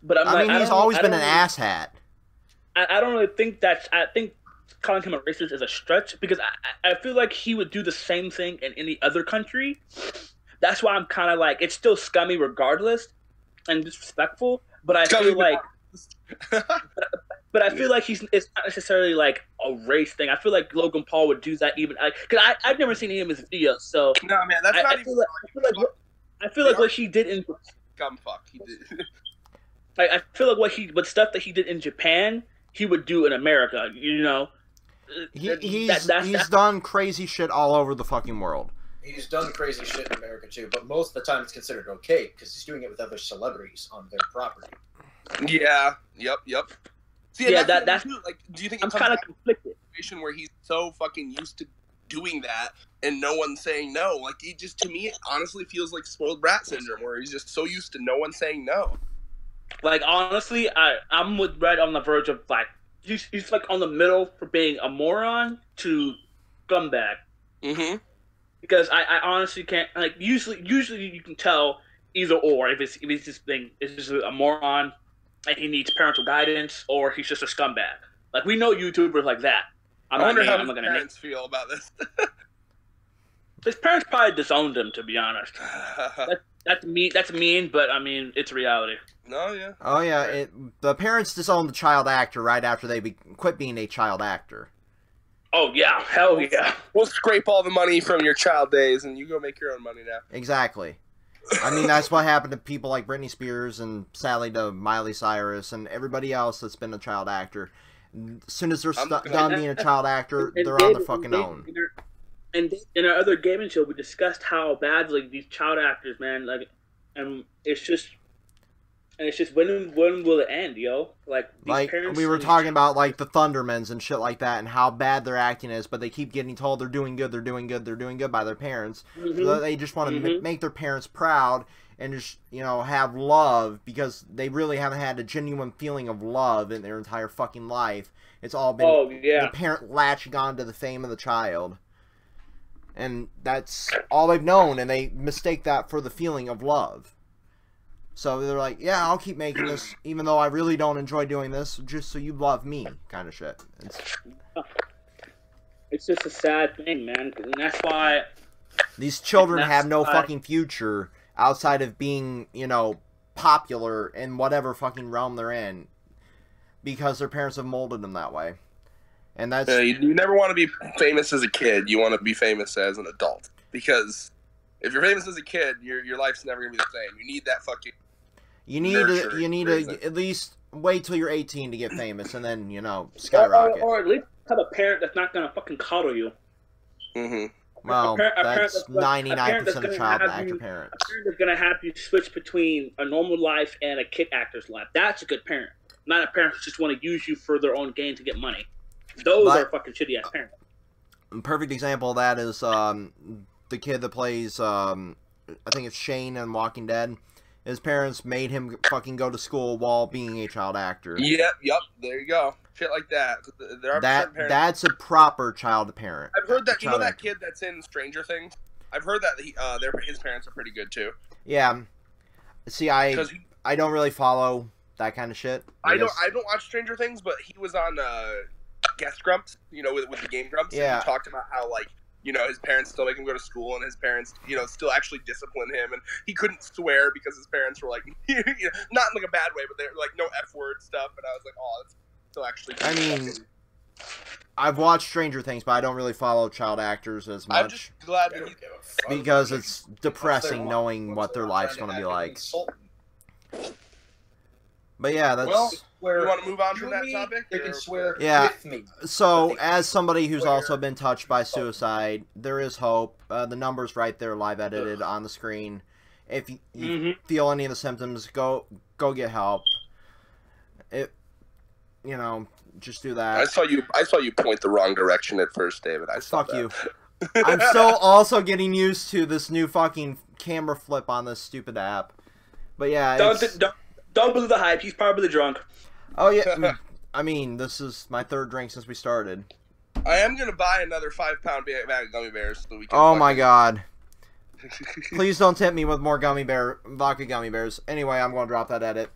But he's always been an asshat. I don't really think that. I think calling him a racist is a stretch because I feel like he would do the same thing in any other country. That's why I'm kind of like, it's still scummy regardless. And disrespectful, but I feel like, it's not necessarily like a race thing. I feel like Logan Paul would do that even because I've never seen any of his videos. So no, man, that's not even. I feel like what he did in scumfuck. He did. Like I feel like what stuff that he did in Japan, he would do in America. You know, he's done crazy shit all over the fucking world. he's done crazy shit in America too, but most of the time it's considered okay because he's doing it with other celebrities on their property. Yeah. Yep. See, Yeah, that's like. Do you think I'm kind of conflicted? Situation where he's so fucking used to doing that and no one's saying no? Like, he just, to me, it honestly feels like spoiled brat syndrome, where he's just so used to no one saying no. Like, honestly, I'm with Red on the verge of, like, he's like on the middle for being a moron to scumbag. Mm-hmm. Because I honestly can't, like, usually you can tell either or if it's this thing is just a moron and he needs parental guidance, or he's just a scumbag. Like, we know YouTubers like that. I wonder how his parents feel about this. His parents probably disowned him, to be honest. That's mean, but I mean, it's reality. No, yeah. Oh yeah, the parents disowned the child actor right after they quit being a child actor. Oh yeah, hell yeah. We'll scrape all the money from your child days, and you go make your own money now. Exactly. I mean, that's what happened to people like Britney Spears and sadly to Miley Cyrus and everybody else that's been a child actor. As soon as they're done being a child actor, they're on their fucking own. And in our other gaming show, we discussed how bad like these child actors, man, like, and it's just when will it end, yo? Like we were talking about like the Thundermans and shit like that, and how bad their acting is, but they keep getting told they're doing good by their parents. So they just want to make their parents proud and just, you know, have love, because they really haven't had a genuine feeling of love in their entire fucking life. It's all been the parent latching on to the fame of the child. And that's all they've known, and they mistake that for the feeling of love. So they're like, yeah, I'll keep making this, even though I really don't enjoy doing this, just so you love me, kind of shit. It's just a sad thing, man. And that's why... These children have no fucking future outside of being, you know, popular in whatever fucking realm they're in. Because their parents have molded them that way. And that's... you never want to be famous as a kid. You want to be famous as an adult. Because if you're famous as a kid, your life's never going to be the same. You need that fucking... You need to at least wait till you're 18 to get famous, and then, you know, skyrocket. Or at least have a parent that's not going to fucking coddle you. Mm-hmm. Well, that's 99% of child actor parents. A parent that's going to have you switch between a normal life and a kid actor's life. That's a good parent. Not a parent who just want to use you for their own gain to get money. Those are fucking shitty-ass parents. A perfect example of that is the kid that plays, I think it's Shane in Walking Dead. His parents made him fucking go to school while being a child actor. Yep, there you go. Shit like that. There are that's a proper child parent. I've heard that. You know that kid that's in Stranger Things? I've heard that his parents are pretty good too. Yeah. See, I don't really follow that kind of shit. I don't watch Stranger Things, but he was on Guest Grumps, you know, with the Game Grumps. Yeah. And he talked about how, like, you know, his parents still make him go to school, and his parents, you know, still actually discipline him, and he couldn't swear because his parents were like, you know, not in like a bad way, but they're like no F-word stuff, and I was like, oh, that's still actually. I mean, I've watched Stranger Things, but I don't really follow child actors as much. I'm just glad that because it's depressing knowing what their life's going to be like. But yeah, that's... You want to move on from that topic? They can swear with me. So, as somebody who's also been touched by suicide, there is hope. The number's right there, live edited on the screen. If you feel any of the symptoms, go get help. You know, just do that. I saw you point the wrong direction at first, David. Fuck you. I'm still also getting used to this new fucking camera flip on this stupid app. But yeah, don't believe the hype. He's probably drunk. Oh yeah, I mean, this is my third drink since we started. I am gonna buy another 5-pound bag of gummy bears so we can. Oh my god! Please don't tempt me with more vodka gummy bears. Anyway, I'm gonna drop that edit.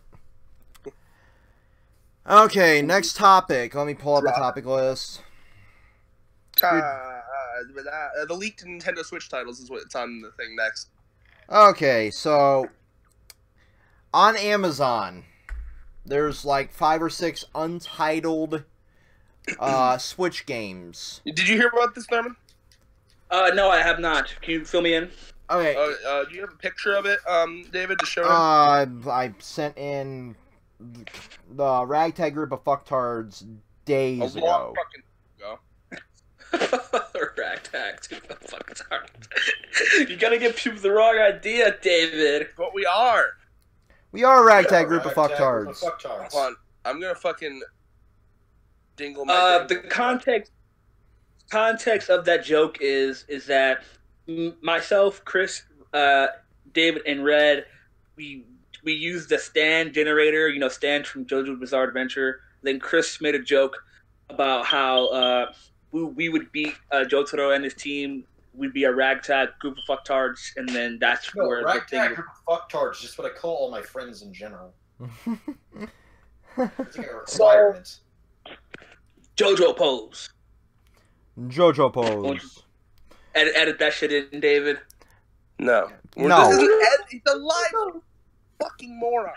Okay, next topic. Let me pull up the topic list. The leaked Nintendo Switch titles is what's on the thing next. Okay, so on Amazon, there's like 5 or 6 untitled Switch games. Did you hear about this, Thurman? No, I have not. Can you fill me in? Okay. Do you have a picture of it, David, to show him? I sent in the ragtag group of fucktards days ago. Long fucking ago. Ragtag. ragtag to fucktards. You gotta give people the wrong idea, David. But we are. We are a ragtag group of fucktards. Hold on. I'm gonna fucking dingle my the context of that joke is that myself, Chris, David, and Red, we used the stand generator, stand from JoJo's Bizarre Adventure. Then Chris made a joke about how we would beat Jotaro and his team. We'd be a ragtag group of fucktards, and then that's where ragtag group of fucktards is just what I call all my friends in general. It's like a requirement. JoJo pose. JoJo pose. Edit that shit in, David. No. No. He's a live fucking moron.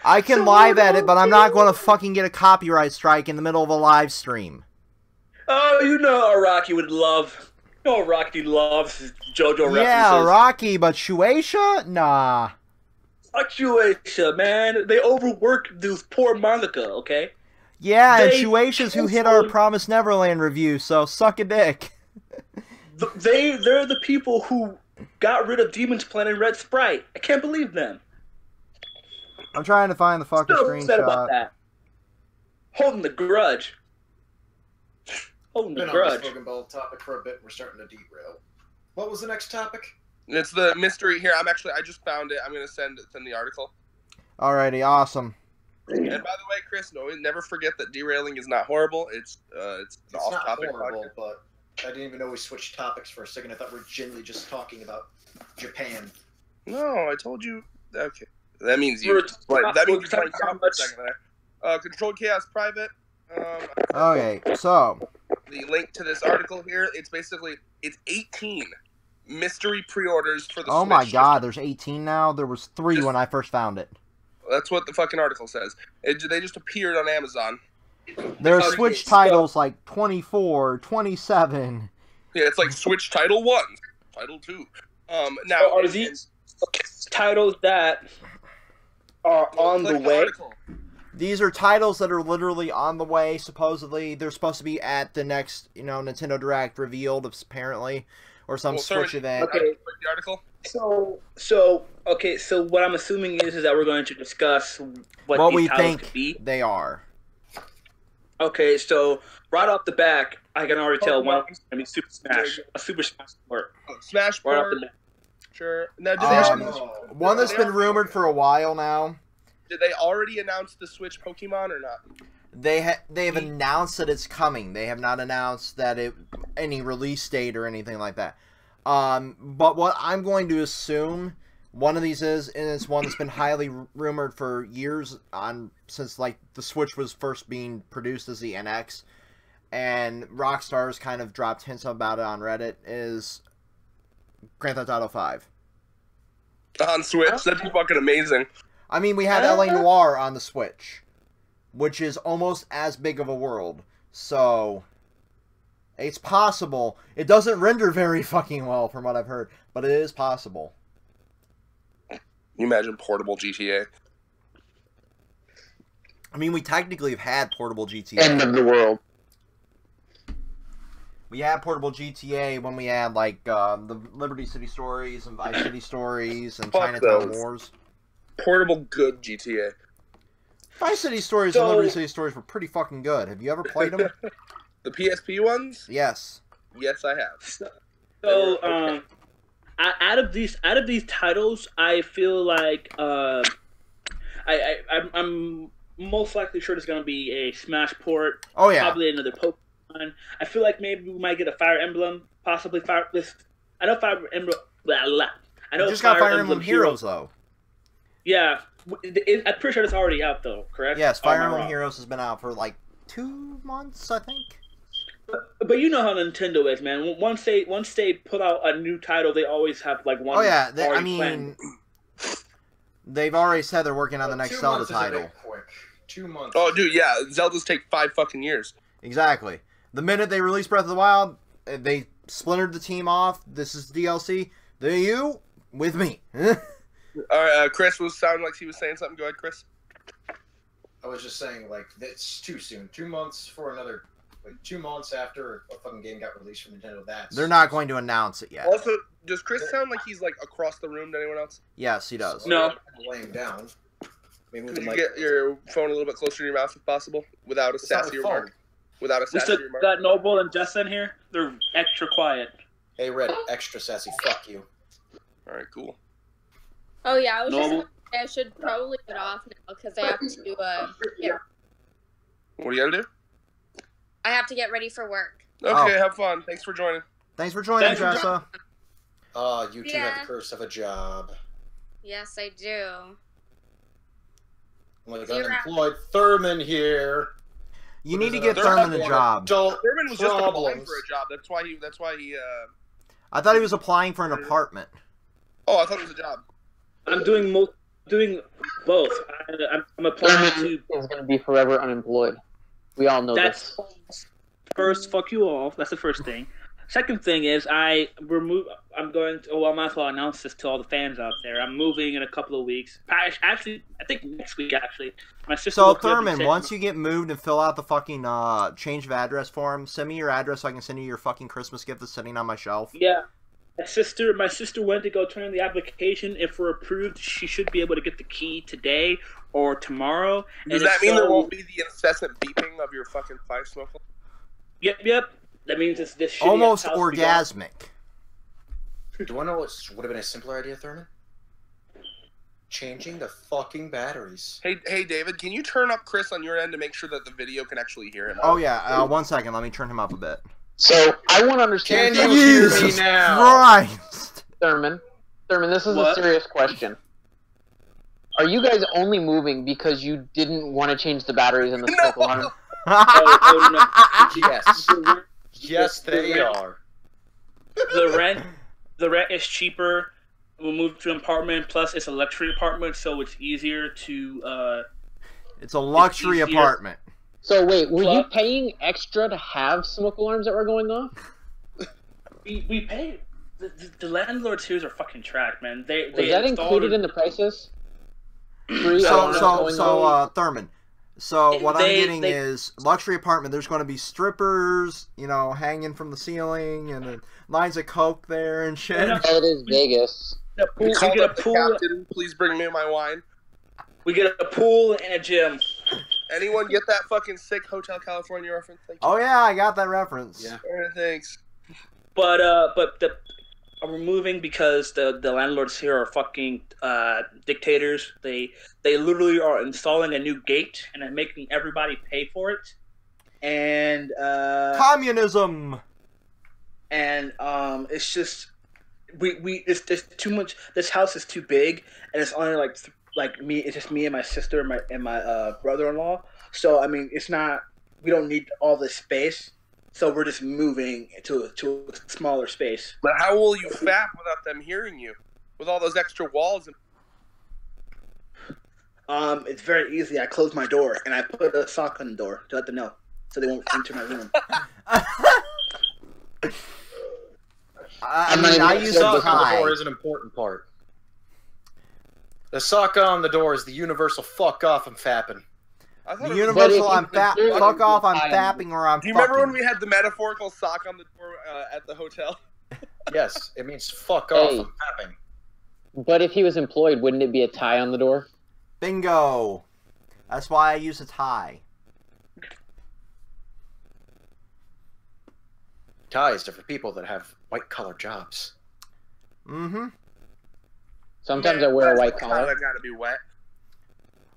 I can live edit, but I'm not going to fucking get a copyright strike in the middle of a live stream. Oh, Rocky would love. Rocky loves JoJo references. Yeah, Rocky, but Shueisha? Nah. Fuck Shueisha, man. They overworked this poor mangaka, okay? Yeah, and Shueisha's who hit our Promised Neverland review, so suck a dick. They're the people who got rid of Demon's Plan and Red Sprite. I can't believe them. I'm trying to find the fucking Still upset about screenshot. that. Holding the grudge. Holding the Been on grudge. this Logan Paul topic for a bit. We're starting to derail. What was the next topic? It's the mystery here. I just found it. I'm gonna send the article. Alrighty, awesome. And by the way, Chris, never forget that derailing is not horrible. It's It's off not topic. horrible, but I didn't even know we switched topics for a second. I thought we were genuinely just talking about Japan. No, I told you. Okay, that means you. That means you played for a second there. Controlled Chaos Private. Okay, so The link to this article here. It's 18 mystery pre-orders for the oh Switch. my god, there's 18 now? There was 3 when I first found it. That's what the fucking article says. They just appeared on Amazon. There are Switch titles like 24, 27. Yeah, it's like Switch Title 1, Title 2. Now, Are these titles that are on the way? These are titles that are literally on the way, supposedly. They're supposed to be at the next, Nintendo Direct revealed, apparently. Or some Switch event. Okay. The article? So what I'm assuming is that we're going to discuss what these we titles think could be. they are. Okay, so right off the back, I can already tell one. I mean, Super Smash, a Super Smash port. Smash Right off port. the bat. Sure. Now, One that's been rumored for a while now. Did they already announce the Switch Pokemon or not? They have announced that it's coming. They have not announced that any release date or anything like that. But what I'm going to assume one of these is, and it's one that's been highly rumored for years since like the Switch was first being produced as the NX, and Rockstar's kind of dropped hints about it on Reddit, is Grand Theft Auto 5. On Switch? That'd be fucking amazing. I mean, we have LA Noire on the Switch, which is almost as big of a world, so it's possible. It doesn't render very fucking well from what I've heard, but it is possible. You imagine portable GTA? I mean, we technically have had portable GTA. End of the world. We had portable GTA when we had, like, the Liberty City Stories and Vice City Stories and Fuck Chinatown those. Wars. Portable good GTA. Vice City Stories and Liberty City Stories were pretty fucking good. Have you ever played them? The PSP ones? Yes. Yes, I have. So, out of these titles, I feel like I'm most likely sure there's gonna be a Smash port. Oh yeah. Probably another Pokemon. I feel like maybe we might get a Fire Emblem, possibly Fire. I know Fire Emblem. Blah, blah. I know You just got Fire Emblem Heroes though. Yeah, I'm pretty sure it's already out though. Correct? Yes, Or am Fire I Emblem wrong? Heroes has been out for like 2 months, I think. But you know how Nintendo is, man. Once they put out a new title, they always have like one. Oh yeah, already planned. they've already said they're working on the next 2 Zelda months is a bit title. quick. 2 months. Oh, dude, yeah. Zeldas take 5 fucking years. Exactly. The minute they released Breath of the Wild, they splintered the team off. This is DLC. There you with me. All right, Chris was sounding like he was saying something. Go ahead, Chris. I was just saying, like, it's too soon. 2 months for another Like 2 months after a fucking game got released from Nintendo, They're not going to announce it yet. Also, does Chris sound like he's like across the room to anyone else? Yes, he does. No. Laying down. Maybe Could you get your phone a little bit closer to your mouth if possible, without a sassy remark? Without a We sassy still remark. got Noble and Jess in here. They're extra quiet. Hey, Red, extra sassy. Fuck you. All right, cool. Oh yeah, I was just Noble. gonna say I should probably get off now because I have to get What do you gotta do? I have to get ready for work. Okay, have fun. Thanks for joining. Thanks for joining, Thanks for Jessa. You two Yeah. have the curse of a job. Yes, I do. I'm like You're unemployed Thurman here. You need to There's get a- Thurman a job. Thurman was just applying Problems. for a job. That's why he. I thought he was applying for an apartment. Oh, I thought it was a job. I'm doing both. I'm applying to. Is going to be forever unemployed. We all know That's this. first. Fuck you all. That's the first thing. Second thing is I'm going to. Well, I might as well announce this to all the fans out there. I'm moving in a couple of weeks. Actually, I think next week. Actually, my sister. So woke me up and Thurman, said- once you get moved and fill out the fucking change of address form, send me your address so I can send you your fucking Christmas gift that's sitting on my shelf. Yeah. My sister went to go turn in the application. If we're approved, she should be able to get the key today or tomorrow. Does And that if mean so- there won't be the incessant beeping of your fucking pipe smoke? Yep. That means it's this shitty Almost house we got. orgasmic. Do you want to know what would have been a simpler idea, Thurman? Changing the fucking batteries. Hey, David, can you turn up Chris on your end to make sure that the video can actually hear him? Oh yeah, 1 second. Let me turn him up a bit. So I want to understand, Can you hear me Jesus now? Christ! Thurman. Thurman, this is What? a serious question. Are you guys only moving because you didn't want to change the batteries in the smoke alarm? Yes. Yes, they are. The rent is cheaper. We'll move to an apartment. Plus, it's a luxury apartment, so it's easier to. It's a luxury It's easier. apartment. So wait, were you What? paying extra to have smoke alarms that were going off? We pay. The landlords here are fucking trash, man. They Was that included in the prices? Free So, alarms going off? Thurman. So what I'm They- getting they- is luxury apartment. There's going to be strippers, hanging from the ceiling, and then lines of coke there and shit. Yeah. Oh, it is Vegas. The pool, We we called get a up the pool. captain. Please bring me my wine. We get a pool and a gym. Anyone get that fucking sick Hotel California reference? Thank you. Oh yeah, I got that reference. Yeah. All right, thanks. But we're moving because the landlords here are fucking dictators. They literally are installing a new gate and are making everybody pay for it. And Communism. it's just it's too much. This house is too big, and it's only like me. It's just me and my sister and my brother-in-law. So I mean, it's not. We don't need all this space. So we're just moving to a smaller space. But how will you fap without them hearing you? With all those extra walls and It's very easy. I close my door and I put a sock on the door to let them know, so they won't enter my room. I I'm mean, not I even use sure a Sock on the tie. door is an important part. The sock on the door is the universal fuck off I'm fapping. I thought The it was- universal But if I'm you fap. consider Fuck off. I'm time- fapping or I'm Do you fucking. remember when we had the metaphorical sock on the door at the hotel? Yes, it means fuck off Hey. I'm fapping. But if he was employed, wouldn't it be a tie on the door? Bingo. That's why I use a tie. Ties are for people that have white collar jobs. Mm-hmm. Sometimes I wear a white It's collar. gotta be wet.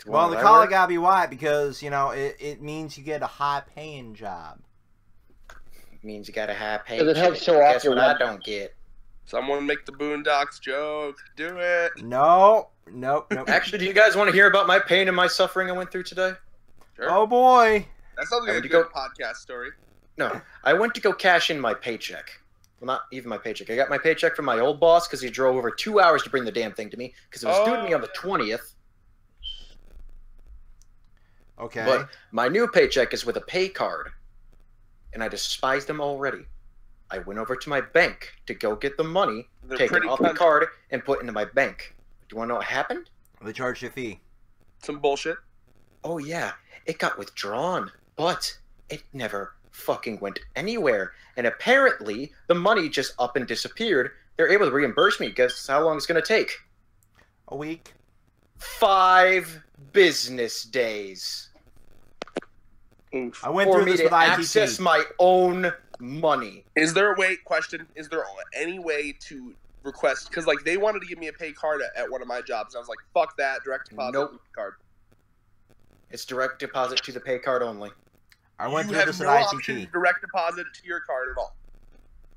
Well, the collar gotta be white because, it means you get a high-paying job. means you gotta have pay. 'Cause it helps show off Guess your what I web- don't get. Someone make the Boondocks joke. Do it. No. Nope. Actually, do you guys want to hear about my pain and my suffering I went through today? Sure. Oh, boy. That sounds like I'm a gonna good podcast story. No, I went to go cash in my paycheck. Well, not even my paycheck. I got my paycheck from my old boss because he drove over 2 hours to bring the damn thing to me because it was due to me on the 20th. Okay. But my new paycheck is with a pay card, and I despised them already. I went over to my bank to go get the money, They're take it pretty off the cunt. card, and put it into my bank. Do you want to know what happened? They charged you a fee. Some bullshit. Oh yeah, it got withdrawn, but it never fucking went anywhere. And apparently, the money just up and disappeared. They're able to reimburse me. Guess how long it's going to take? A week. 5 business days. I went for through me this to with ITT. access my own money. Is there a way? Question: Is there any way to request? Because like they wanted to give me a pay card at one of my jobs, and I was like, "Fuck that! Direct deposit Nope. card." It's direct deposit to the pay card only. I went You through have this no at option ITT. to direct deposit to your card at all.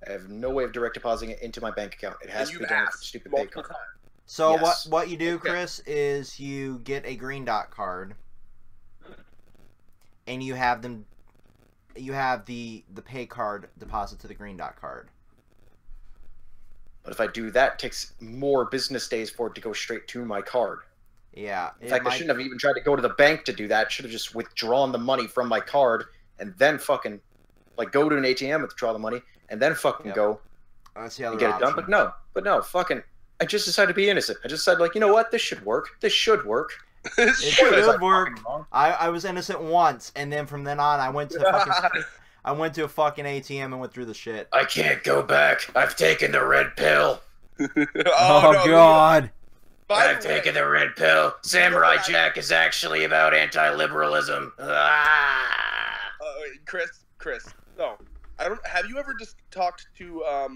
I have no way of direct depositing it into my bank account. It has And to be you've done with asked the stupid pay multiple card. times. So Yes. what you do, Okay. Chris, is you get a green dot card, and you have the pay card deposit to the green dot card. But if I do that, it takes more business days for it to go straight to my card. Yeah. In fact, I shouldn't have even tried to go to the bank to do that. I should have just withdrawn the money from my card and then fucking, like, go to an ATM, withdraw the money, and then fucking Yep. go That's the and other get it done. option. But no, fucking, I just decided to be innocent. I just said, like, you know what? This should work. This should work. It Sure, should was I work. fucking wrong? I was innocent once, and then from then on, I went to a fucking ATM and went through the shit. I can't go back. I've taken the red pill. Oh, no, God! By I've the way, taken the red pill. Samurai Jack is actually about anti-liberalism. Ah. Chris. No, I don't. Have you ever just talked to I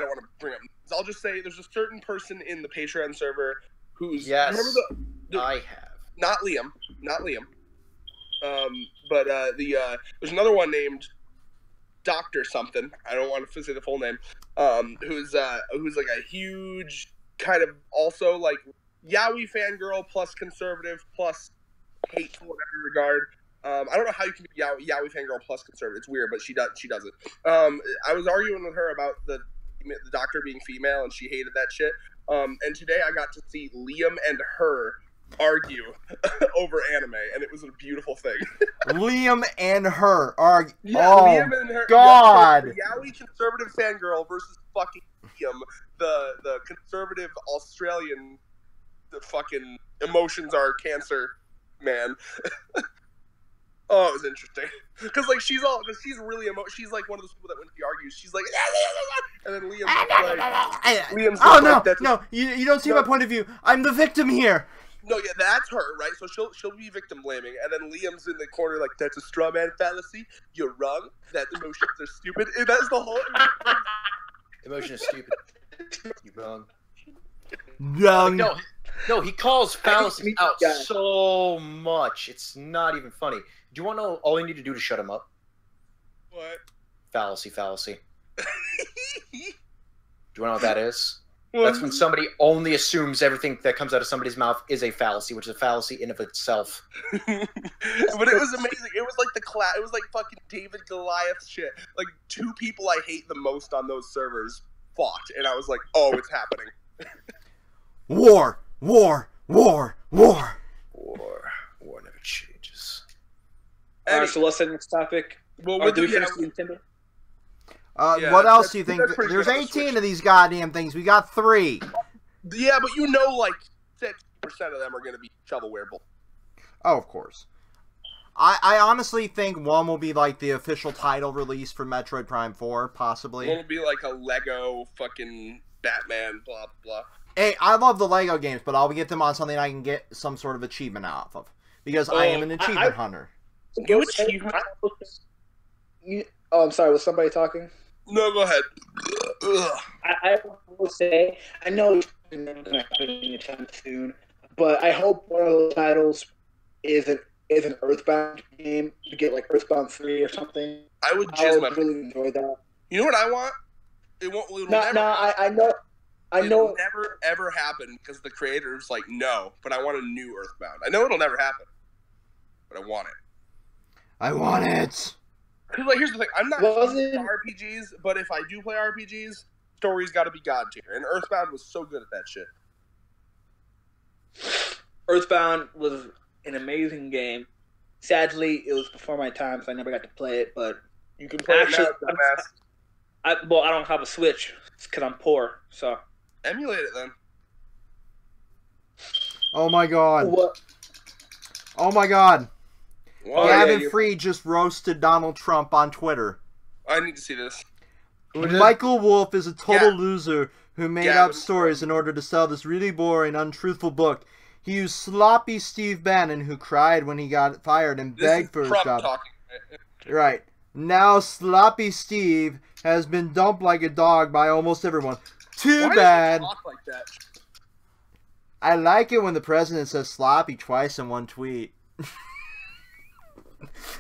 don't want to bring up. I'll just say there's a certain person in the Patreon server who's Yes, remember the I have. not Liam. But there's another one named Doctor something. I don't want to say the full name. Who's like a huge kind of also like Yowie fangirl plus conservative plus hateful in every regard. I don't know how you can be Yowie fangirl plus conservative. It's weird, but she does it. I was arguing with her about the doctor being female, and she hated that shit. And today I got to see Liam and her argue over anime, and it was a beautiful thing. Liam and her argue. Yeah, Oh, Liam and her. God. The Yowie conservative fangirl versus fucking Liam, the conservative Australian. The fucking emotions are cancer, man. Oh, it was interesting. Because, like, she's really she's, like, one of those people that when she argues, she's like, and then Liam's oh, like, no, that's no, you don't see my point of view. I'm the victim here. No, yeah, that's her, right? So she'll be victim blaming, and then Liam's in the corner like, that's a straw man fallacy. You're wrong. That emotions are stupid. And that's the whole. Emotion is stupid. You wrong. Young. No, he calls fallacies meet out this guy. so much. It's not even funny. Do you want to know all you need to do to shut him up? What? Fallacy. Do you know what that is? That's when somebody only assumes everything that comes out of somebody's mouth is a fallacy, which is a fallacy in of itself. But it was amazing. It was like it was like fucking David Goliath shit. Like 2 people I hate the most on those servers fought, and I was like, oh, it's happening. War War never changes. All right, so let's say next topic. Well, Do we finish Nintendo? Yeah, what else that's- do you think? that's pretty There's good on the 18 Switch. of these goddamn things. We got 3. Yeah, but you know, like 60% of them are going to be shovelwareable. Oh, of course. I honestly think one will be like the official title release for Metroid Prime 4, possibly. One will be like a Lego fucking Batman, blah blah. Hey, I love the Lego games, but I'll get them on something I can get some sort of achievement off of. Because I am an achievement hunter. You achievement? Oh, I'm sorry. Was somebody talking? No, go ahead. Ugh. I will say, I know it's never going to happen anytime soon, but I hope one of those titles is an Earthbound game. You get like Earthbound 3 or something. I would I jizz would my. really enjoy that. You know what I want? It won't. It'll No, never. I know. It'll never ever happen because the creator's like no. But I want a new Earthbound. I know it'll never happen, but I want it. I want it! Because like, here's the thing: I'm not Wasn't- into RPGs, but if I do play RPGs, story's got to be god tier. And Earthbound was so good at that shit. Earthbound was an amazing game. Sadly, it was before my time, so I never got to play it. But You can play actually, it now, dumbass. I don't have a Switch because I'm poor. So Emulate it then. Oh my god. what? Oh my god. Well, Gavin yeah, Free just roasted Donald Trump on Twitter. I need to see this. Michael Wolff is a total loser who made Gavin up stories in order to sell this really boring, untruthful book. He used sloppy Steve Bannon, who cried when he got fired and begged for his job. Talking. Right. Now sloppy Steve has been dumped like a dog by almost everyone. Too Why bad. Does he talk like that? I like it when the president says sloppy twice in one tweet.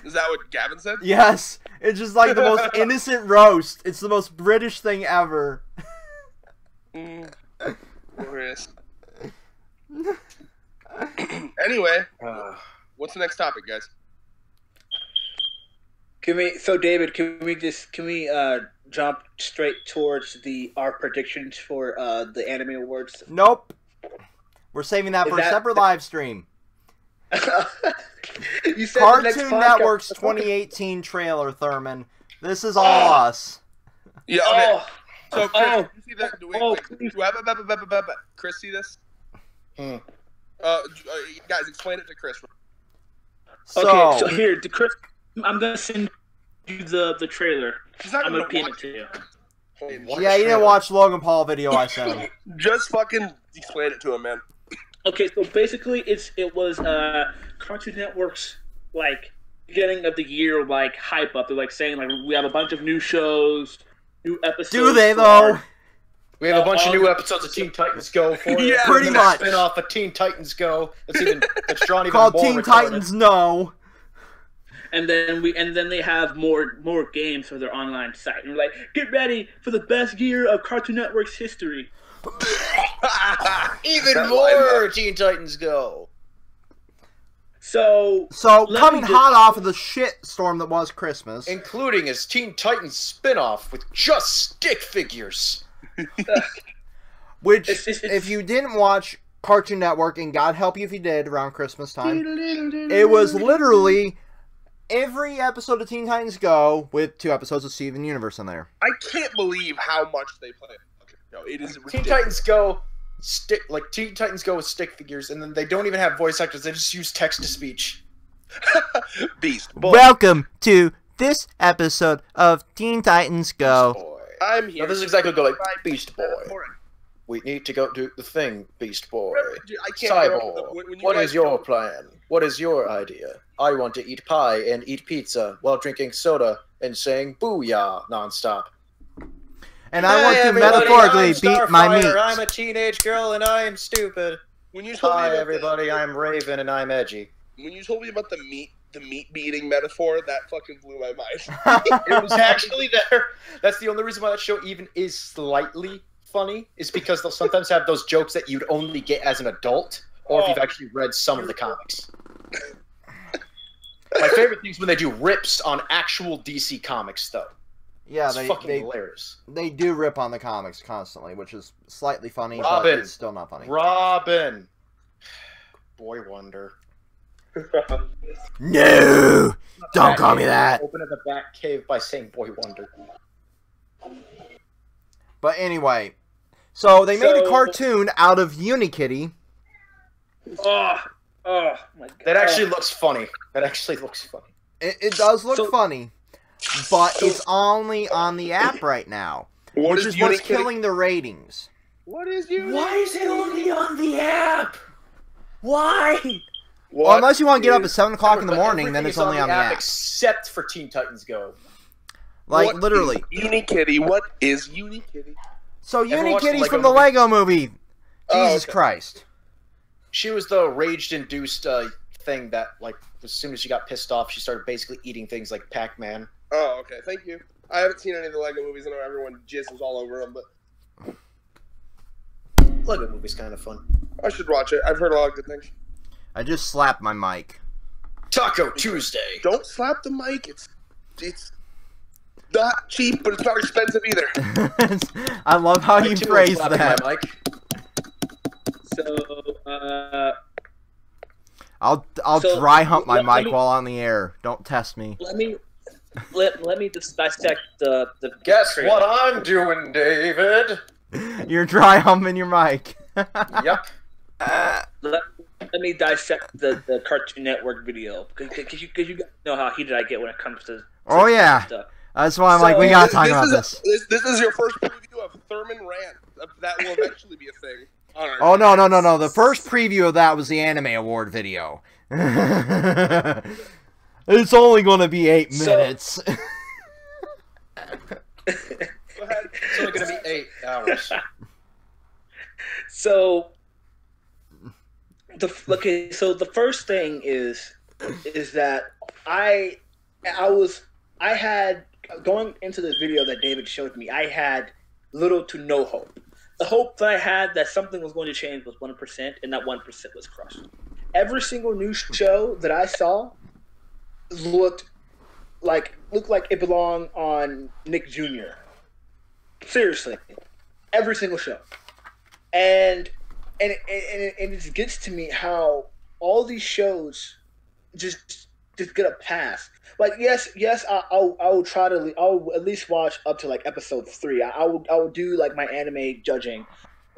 Is that what Gavin said? Yes. It's just like the most innocent roast. It's the most British thing ever. Glorious. Anyway, what's the next topic, guys? David, can we jump straight towards our predictions for the Anime Awards? Nope. We're saving that for a separate live stream. You said Cartoon Network's 2018 trailer, Thurman. This is all us. Yeah. Okay. So, Chris, do you see that? Do Chris see this? Guys, explain it to Chris. So here, Chris, I'm gonna send you the trailer. I'm gonna pin it to you. Yeah, you didn't watch Logan Paul video I sent him. Just fucking explain it to him, man. Okay, so basically, it was Cartoon Network's like beginning of the year like hype up. They're like saying like we have a bunch of new shows, new episodes. Do they though? We have a bunch of new episodes of Teen Titans Go for you. Yeah, pretty much. Spin off of Teen Titans Go. That's drawn even Called more Teen retarded. Titans No. And then they have more games for their online site. And we're like, get ready for the best year of Cartoon Network's history. Even more Teen Titans Go. So coming hot off of the shit storm that was Christmas, Including his Teen Titans spin-off with just stick figures. which, it's- if you didn't watch Cartoon Network, and God help you if you did around Christmas time, it was literally every episode of Teen Titans Go with 2 episodes of Steven Universe in there. I can't believe how much they play. No, it is Teen ridiculous. Titans Go Teen Titans Go with stick figures, and then they don't even have voice actors. They just use text to speech. Beast. Welcome to this episode of Teen Titans Go. Beast Boy. I'm here. Now, this is exactly go like Beast Boy. Boy. We need to go do the thing, Beast Boy. Dude, I can't remember Cyborg, when you what guys is your go- plan? What is your idea? I want to eat pie and eat pizza while drinking soda and saying booyah nonstop. And I want to metaphorically beat my meat. I'm a teenage girl and I'm stupid. When you told me Hi about everybody, I'm Raven and I'm edgy. when you told me about the meat beating metaphor, that fucking blew my mind. It was actually there. That's the only reason why that show even is slightly funny, is because they'll sometimes have those jokes that you'd only get as an adult, or if you've actually read some of the comics. My favorite thing is when they do rips on actual DC comics, though. Yeah, It's fucking hilarious. they do rip on the comics constantly, which is slightly funny, Robin. but it's still not funny. Robin. Boy Wonder. No! Don't call me that! Open at the Bat Cave by saying Boy Wonder. But anyway, so they made a So- cartoon out of Unikitty. Oh my god. That actually looks funny. That actually looks funny. It does look So- funny, but it's only on the app right now, What which is is what's Unikitty? killing the ratings. What is you? Why is it only on the app? Why? Well, unless you want to get up at 7 o'clock in the morning, then Everything it's is only on the app. except for Teen Titans Go. Like, What literally. is Unikitty? What is Unikitty? So Ever watch the Unikitty's Lego from the movie? Lego movie. Oh, Jesus okay. Christ. She was the rage-induced thing that, like, as soon as she got pissed off, she started basically eating things like Pac-Man. Oh, okay. Thank you. I haven't seen any of the Lego movies. I know everyone jizzes all over them, but Lego movie's kind of fun. I should watch it. I've heard a lot of good things. I just slapped my mic. Taco Tuesday. Don't slap the mic. It's not cheap, but it's not expensive either. I love how you too, phrase slapping that. my mic. So I'll So, dry hump my let mic me- while on the air. Don't test me. let me just dissect the Guess trailer. what I'm doing, David? You're dry humping your mic. Yep. Let let me dissect the Cartoon Network video because you know how heated I get when it comes to Oh yeah, stuff. that's why I'm like, we gotta talk about this. This is your first preview of Thurman Rant. That will eventually be a thing. Oh no! The first preview of that was the Anime Award video. It's only gonna be 8 minutes. It's only gonna be 8 hours. So the first thing is that I had going into this video that David showed me, I had little to no hope. The hope that I had that something was going to change was 1%, and that 1% was crushed. Every single new show that I saw looked like it belonged on Nick Jr. Seriously, every single show, and it just gets to me how all these shows just get a pass. Like yes, I'll at least watch up to like episode 3. I will do like my anime judging,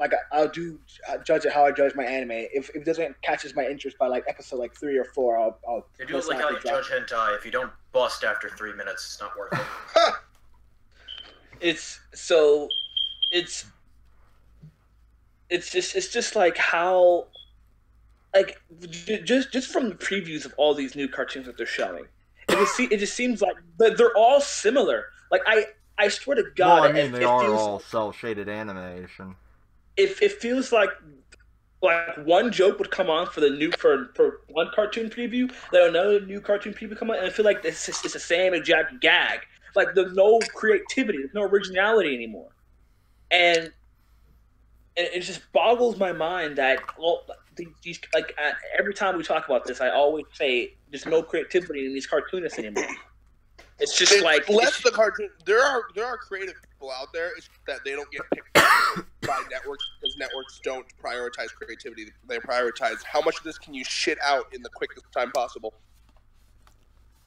like I'll judge it how I judge my anime. If it doesn't catches my interest by like episode like 3 or 4, I'll You do it like how you judge hentai. If you don't bust after 3 minutes, it's not worth it. It's just like how, like just from the previews of all these new cartoons that they're showing, it just seems like they're all similar. Like I swear to God, Well, I mean, they are all cel-shaded animation. It feels like one joke would come on for one cartoon preview, then another new cartoon preview come on, and I feel like it's the same exact gag. Like there's no creativity, there's no originality anymore, and it just boggles my mind that these every time we talk about this, I always say there's no creativity in these cartoonists anymore. It's just the cartoon. There are creative people out there. It's that they don't get picked by networks because networks don't prioritize creativity. They prioritize how much of this can you shit out in the quickest time possible.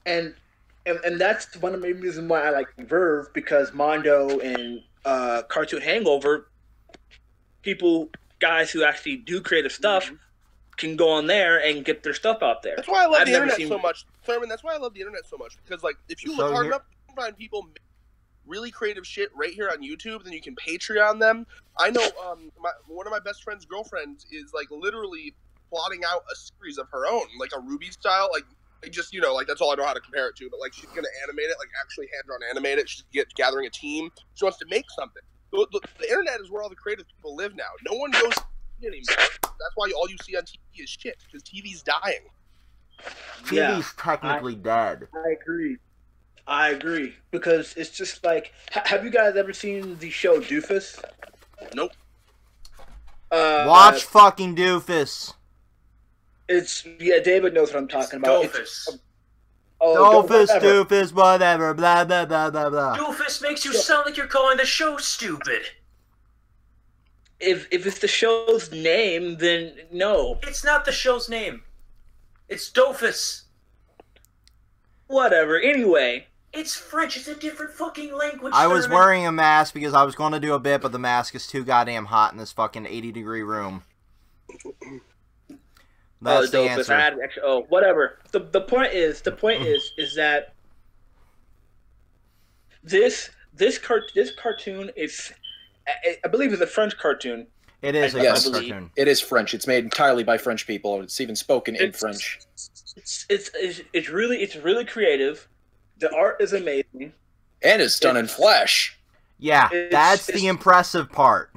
And that's one of the reasons why I like Verve, because Mondo and Cartoon Hangover, guys who actually do creative stuff, can go on there and get their stuff out there. That's why I love the internet so much, Thurman. That's why I love the internet so much, because like if you look hard enough, you can find people make really creative shit right here on YouTube. Then you can Patreon them. I know one of my best friend's girlfriends is like literally plotting out a series of her own, like a Ruby style, like just like that's all I know how to compare it to. But like she's gonna animate it, like actually hand-drawn animate it. She's gathering a team. She wants to make something. The internet is where all the creative people live now. No one goes anymore. That's why all you see on TV is shit, because TV's dying. TV's technically dead. I agree. Because it's just like, have you guys ever seen the show Doofus? Nope. Watch fucking Doofus. David knows what I'm talking about. Doofus. Doofus, whatever, blah, blah, blah, blah, blah. Doofus makes you sound like you're calling the show stupid. If it's the show's name, then no. It's not the show's name. It's Doofus. Whatever, anyway. It's French, it's a different fucking language. I was wearing a mask because I was going to do a bit, but the mask is too goddamn hot in this fucking 80-degree room. That's the answer. Whatever. The point is that this cartoon is, I believe, it's a French cartoon. It is a French cartoon. It is French. It's made entirely by French people. It's even spoken in French. It's really creative. The art is amazing, and it's done in Flash. Yeah, that's the impressive part.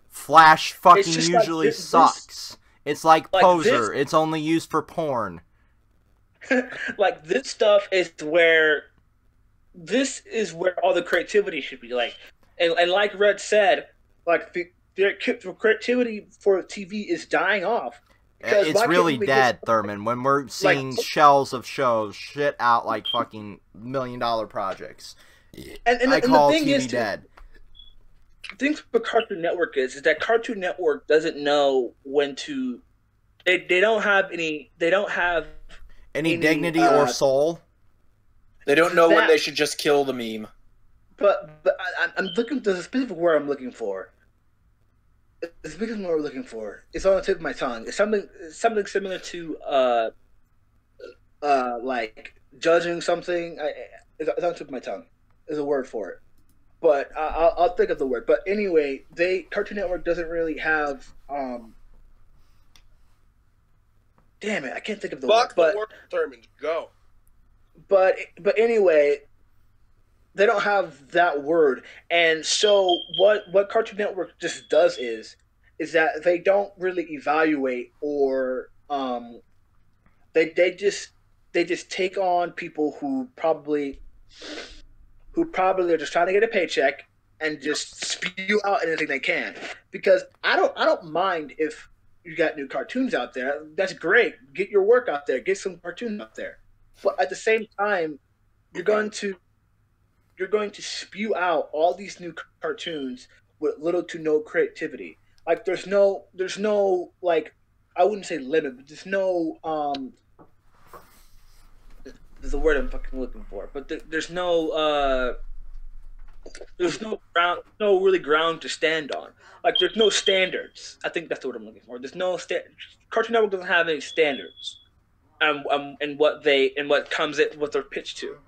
Flash fucking usually sucks. It's like Poser. It's only used for porn. Like this stuff is where all the creativity should be. Like, and like Red said, like the creativity for TV is dying off. It's really dead, Thurman. When we're seeing shells of shows shit out like fucking $1 million projects, I call TV dead. The thing for Cartoon Network is that Cartoon Network doesn't know when to. They don't have any dignity or soul. They don't know when they should just kill the meme. But I'm looking. There's a specific word I'm looking for. It's because what we're looking for. It's on the tip of my tongue. It's something similar to like judging something. It's on the tip of my tongue. There's a word for it, but I'll think of the word. But anyway, Cartoon Network doesn't really have. Damn it, I can't think of the word. But word determined. Go. But anyway, they don't have that word, and so what Cartoon Network just does is that they don't really evaluate or they just take on people who probably are just trying to get a paycheck and just spew out anything they can. Because I don't mind if you got new cartoons out there. That's great. Get your work out there. Get some cartoons out there. But at the same time, you're going to spew out all these new cartoons with little to no creativity. Like there's no like, I wouldn't say limit, but there's no there's a word I'm fucking looking for. But there's no really ground to stand on. Like there's no standards. I think that's the word I'm looking for. There's no Cartoon Network doesn't have any standards. And what they're pitched to,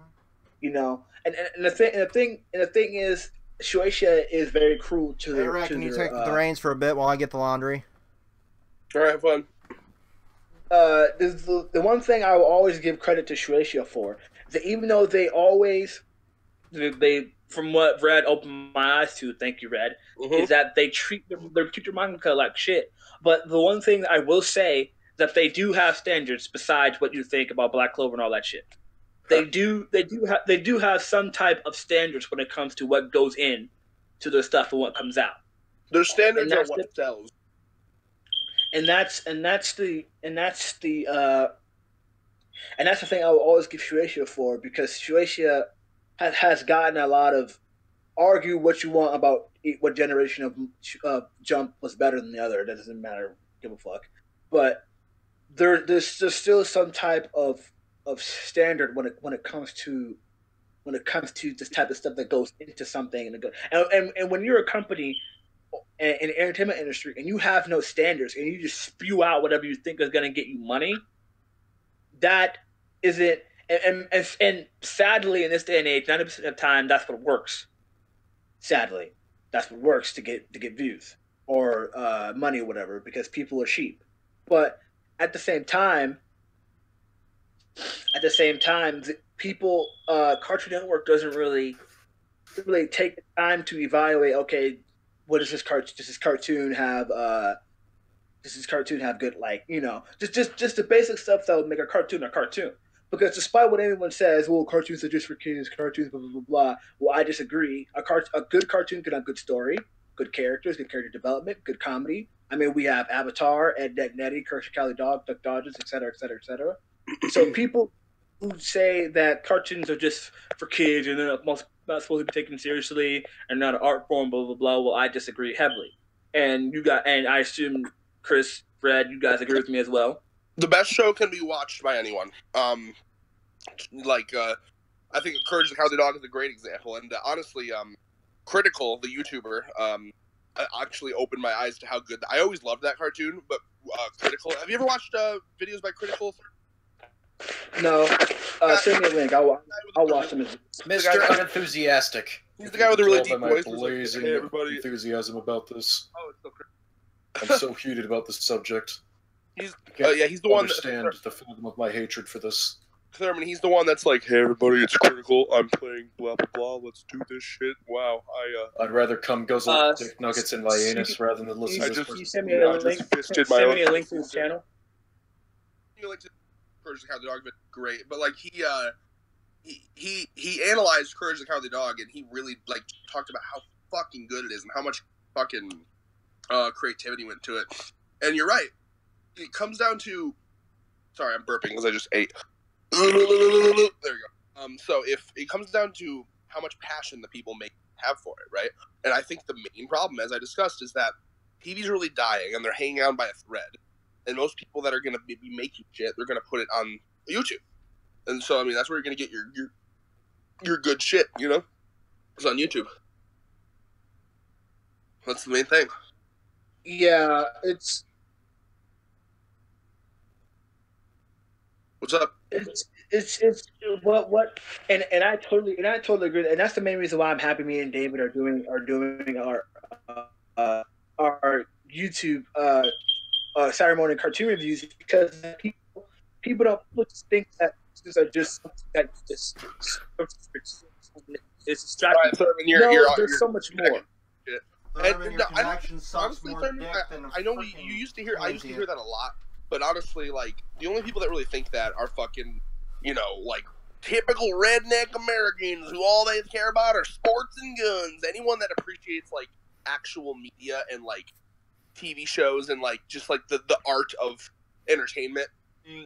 you know. And the thing is, Shueisha is very cruel to their. Hey, Ray, can you take the reins for a bit while I get the laundry? All right, have fun. The one thing I will always give credit to Shueisha for is that even though they from what Red opened my eyes to, thank you, Red, is that they treat their manga like shit. But the one thing I will say that they do have standards besides what you think about Black Clover and all that shit. They do have some type of standards when it comes to what goes in to their stuff and what comes out. Their standards are what sells. And that's the thing I will always give Shueisha for, because Shueisha has gotten a lot of argue what you want about what generation of Jump was better than the other. That doesn't matter. Give a fuck. But there's still some type of standard when it comes to this type of stuff that goes into something and when you're a company in the entertainment industry and you have no standards and you just spew out whatever you think is going to get you money, that isn't and sadly in this day and age 90% of the time that's what works. Sadly, that's what works to get views or money or whatever, because people are sheep. But at the same time, people, Cartoon Network doesn't really take the time to evaluate. Okay, what does this cartoon have? Does this cartoon have good, like, you know, just the basic stuff that would make a cartoon a cartoon? Because despite what anyone says, well, cartoons are just for kids, cartoons, blah blah blah blah. Well, I disagree. A good cartoon can have good story, good characters, good character development, good comedy. I mean, we have Avatar, Ed, Ed, Nettie, Courage the Cowardly Dog, Duck Dodgers, etc., etc., etc. So people who say that cartoons are just for kids and they're not supposed to be taken seriously and not an art form, blah blah blah. Well, I disagree heavily, and I assume Chris, Fred, you guys agree with me as well. The best show can be watched by anyone. I think Courage the Cowardly Dog is a great example, and honestly, Critical, the YouTuber, actually opened my eyes to how good. I always loved that cartoon, but Critical. Have you ever watched videos by Critical? No. Send me a link. I'll watch them. Mr. Unenthusiastic. He's the guy with the really deep voice. Blazing hey, everybody. enthusiasm about this. Oh, it's so crazy. I'm so heated about this subject. He's the one. Understand the fathom of my hatred for this. Thurman, he's the one that's like, hey everybody, it's Critical. I'm playing blah blah blah. Let's do this shit. Wow, I'd rather come guzzle dick nuggets in my anus rather than listen to this. Can you send me a link? Send me a link to his channel. You like to Courage the Cowardly Dog, but great. But like he analyzed Courage the Cowardly Dog, and he really like talked about how fucking good it is and how much fucking creativity went to it. And you're right. It comes down to. Sorry, I'm burping because I just ate. There you go. So if it comes down to how much passion the people have for it, right? And I think the main problem, as I discussed, is that TV's really dying and they're hanging on by a thread. And most people that are going to be making shit, they're going to put it on YouTube. And so, I mean, that's where you're going to get your good shit, you know? It's on YouTube. That's the main thing. Yeah, it's What's up? it's what and I totally agree, and that's the main reason why I'm happy me and David are doing our YouTube Saturday morning cartoon reviews, because people don't just think that these are just something that just it's distracting. Right, Thurman, there's so much more. Thurman, your connection sucks honestly, more Thurman, dick than a I know freaking you used to hear. I used to Olympian. hear that a lot, but honestly, like the only people that really think that are fucking, like typical redneck Americans who all they care about are sports and guns. Anyone that appreciates like actual media and like TV shows and like just like the art of entertainment,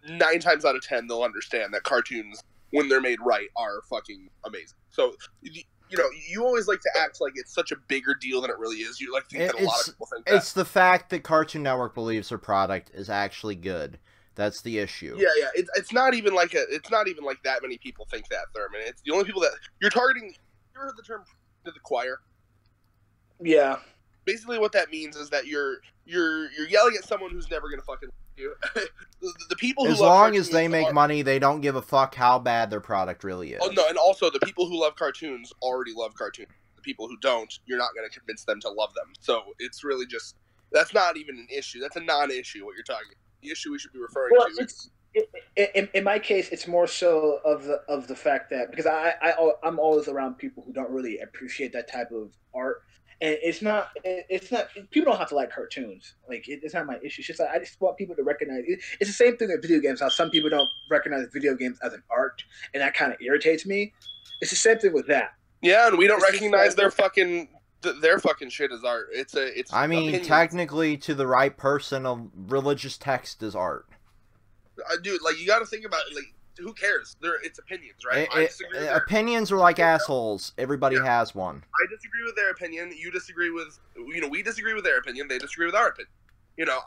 9 times out of 10 they'll understand that cartoons, when they're made right, are fucking amazing. So you always like to act like it's such a bigger deal than it really is. You like to think that a lot of people think that. It's the fact that Cartoon Network believes their product is actually good. That's the issue. Yeah. It's not even like that many people think that, Thurman. It's the only people that you're targeting. You heard the term to the choir? Yeah. Basically, what that means is that you're yelling at someone who's never gonna fucking like you. the people who as love long as cartoons they make money, they don't give a fuck how bad their product really is. Oh no, and also the people who love cartoons already love cartoons. The people who don't, you're not gonna convince them to love them. So it's really just that's not even an issue. That's a non-issue. What you're talking about. The issue we should be referring to. In my case, it's more so of the fact that because I'm always around people who don't really appreciate that type of art, and it's not people don't have to like cartoons. Like it's not my issue. It's just I just want people to recognize it's the same thing with video games. How some people don't recognize video games as an art, and that kind of irritates me. It's the same thing with that. Yeah, and we don't recognize their fucking shit as art. It's I mean, opinions. Technically, to the right person, a religious text is art. Dude, like you got to think about it, like who cares? It's opinions, right? I disagree with opinions are like assholes. Everybody has one. I disagree with their opinion. You disagree with we disagree with their opinion. They disagree with our opinion.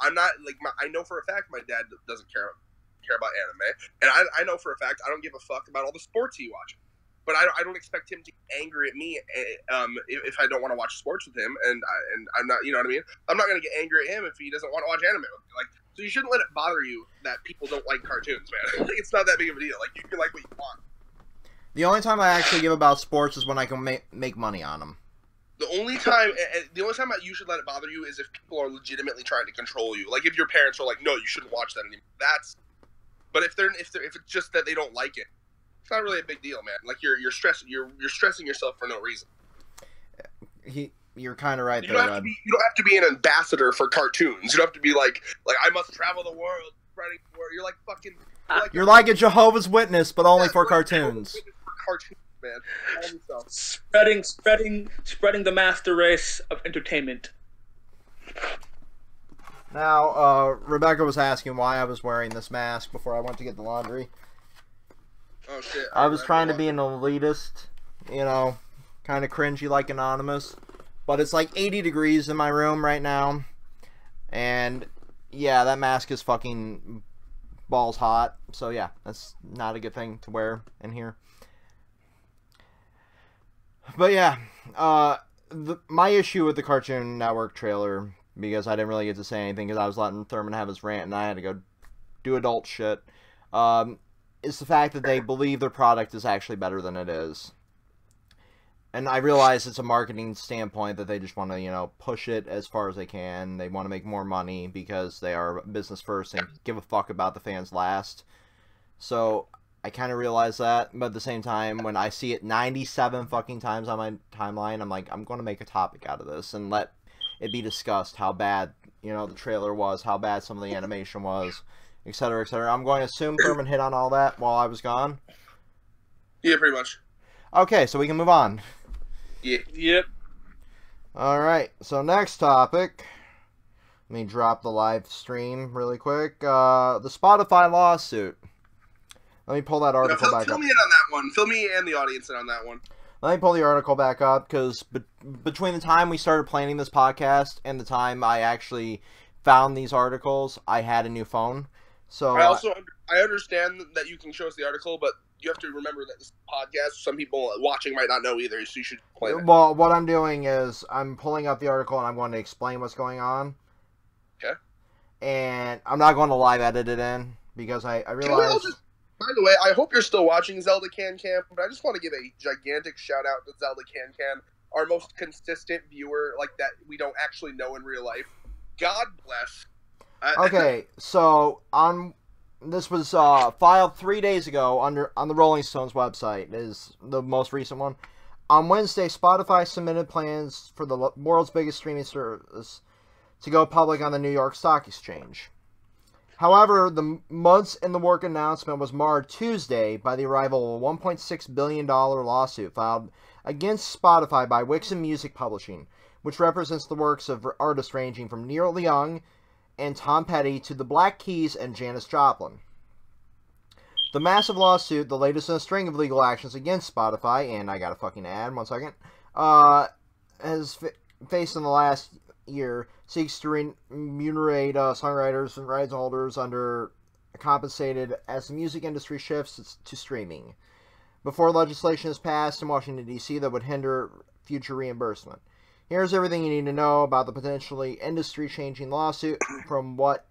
I'm not like I know for a fact my dad doesn't care about anime, and I know for a fact I don't give a fuck about all the sports he watches. But I don't expect him to get angry at me if I don't want to watch sports with him, and I'm not, you know what I mean? I'm not gonna get angry at him if he doesn't want to watch anime with me. Like, so you shouldn't let it bother you that people don't like cartoons, man. It's not that big of a deal. Like, you can like what you want. The only time I actually give about sports is when I can make money on them. The only time that you should let it bother you is if people are legitimately trying to control you. Like if your parents are like, no, you shouldn't watch that anymore. But if it's just that they don't like it. It's not really a big deal, man. Like you're stressing yourself for no reason. You're kind of right there. You don't have to be an ambassador for cartoons. You don't have to be like I must travel the world, spreading the word. You're like fucking. You're like a Jehovah's Witness, but only for cartoons. For cartoons, man. Spreading the master race of entertainment. Now, Rebecca was asking why I was wearing this mask before I went to get the laundry. Oh shit! I was trying to be an elitist, kind of cringy like Anonymous, but it's like 80 degrees in my room right now, and yeah, that mask is fucking balls hot, so yeah, that's not a good thing to wear in here. But yeah, my issue with the Cartoon Network trailer, because I didn't really get to say anything because I was letting Thurman have his rant and I had to go do adult shit, is the fact that they believe their product is actually better than it is. And I realize it's a marketing standpoint that they just want to, push it as far as they can. They want to make more money because they are business first and give a fuck about the fans last. So I kind of realize that, but at the same time, when I see it 97 fucking times on my timeline, I'm like, I'm going to make a topic out of this and let it be discussed how bad, the trailer was, how bad some of the animation was, etc., etc. I'm going to assume Thurman hit on all that while I was gone. Yeah, pretty much. Okay, so we can move on. Yeah. Yep. Alright, so next topic. Let me drop the live stream really quick. The Spotify lawsuit. Let me pull that article back up. Fill me in on that one. Fill me and the audience in on that one. Let me pull the article back up, because between the time we started planning this podcast and the time I actually found these articles, I had a new phone. So I understand that you can show us the article, but you have to remember that this podcast, some people watching might not know either, so you should explain it. Well, what I'm doing is I'm pulling up the article and I'm going to explain what's going on, Okay. And I'm not going to live edit it in because I realize. By the way, I hope you're still watching Zelda Can Can, but I just want to give a gigantic shout out to Zelda Can Can, our most consistent viewer, like that we don't actually know in real life. God bless. Okay, so this was filed 3 days ago on the Rolling Stones website. Is the most recent one. On Wednesday, Spotify submitted plans for the world's biggest streaming service to go public on the New York Stock Exchange. However, the months in the work announcement was marred Tuesday by the arrival of a $1.6 billion lawsuit filed against Spotify by Wixen Music Publishing, which represents the works of artists ranging from Neil Young and Tom Petty to the Black Keys and Janis Joplin. The massive lawsuit, the latest in a string of legal actions against Spotify, and I gotta fucking add, 1 second, has faced in the last year, seeks to remunerate songwriters and rights holders under compensated as the music industry shifts to streaming, before legislation is passed in Washington, D.C. that would hinder future reimbursement. Here's everything you need to know about the potentially industry-changing lawsuit, from what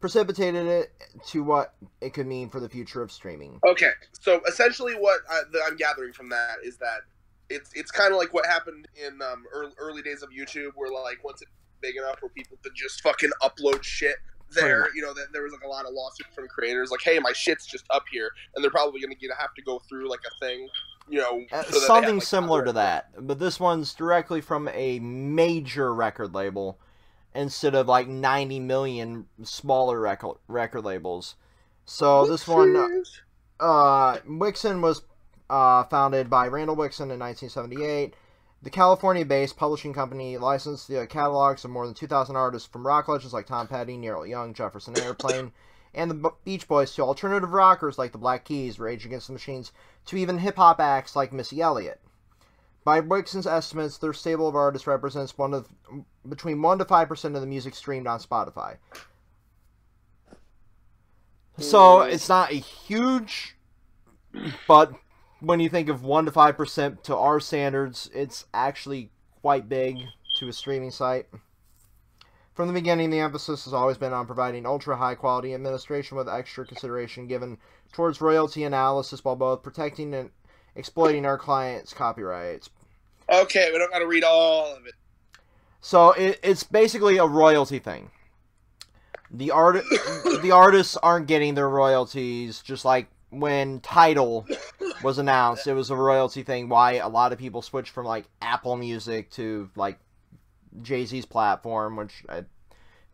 precipitated it to what it could mean for the future of streaming. Okay, so essentially what I'm gathering from that is that it's kind of like what happened in early days of YouTube, where like once it's big enough where people could just fucking upload shit there, you know, that there was like a lot of lawsuits from creators, like, hey, my shit's just up here, and they're probably going to have to go through like a thing, you know, so something similar to that, but this one's directly from a major record label instead of like 90 million smaller record labels. So this one, Wixen was founded by Randall Wixen in 1978. The California-based publishing company licensed the catalogs of more than 2,000 artists, from rock legends like Tom Petty, Neil Young, Jefferson Airplane, and the Beach Boys, to alternative rockers like the Black Keys, Rage Against the Machines, to even hip-hop acts like Missy Elliott. By Wixen's estimates, their stable of artists represents between 1 to 5% of the music streamed on Spotify. So it's not a huge, but when you think of 1 to 5% to our standards, it's actually quite big to a streaming site. From the beginning, the emphasis has always been on providing ultra-high quality administration with extra consideration given towards royalty analysis, while both protecting and exploiting our clients' copyrights. Okay, we don't got to read all of it. So it's basically a royalty thing. The artists aren't getting their royalties, just like when Tidal was announced, it was a royalty thing. Why a lot of people switched from like Apple Music to like Jay-Z's platform, which I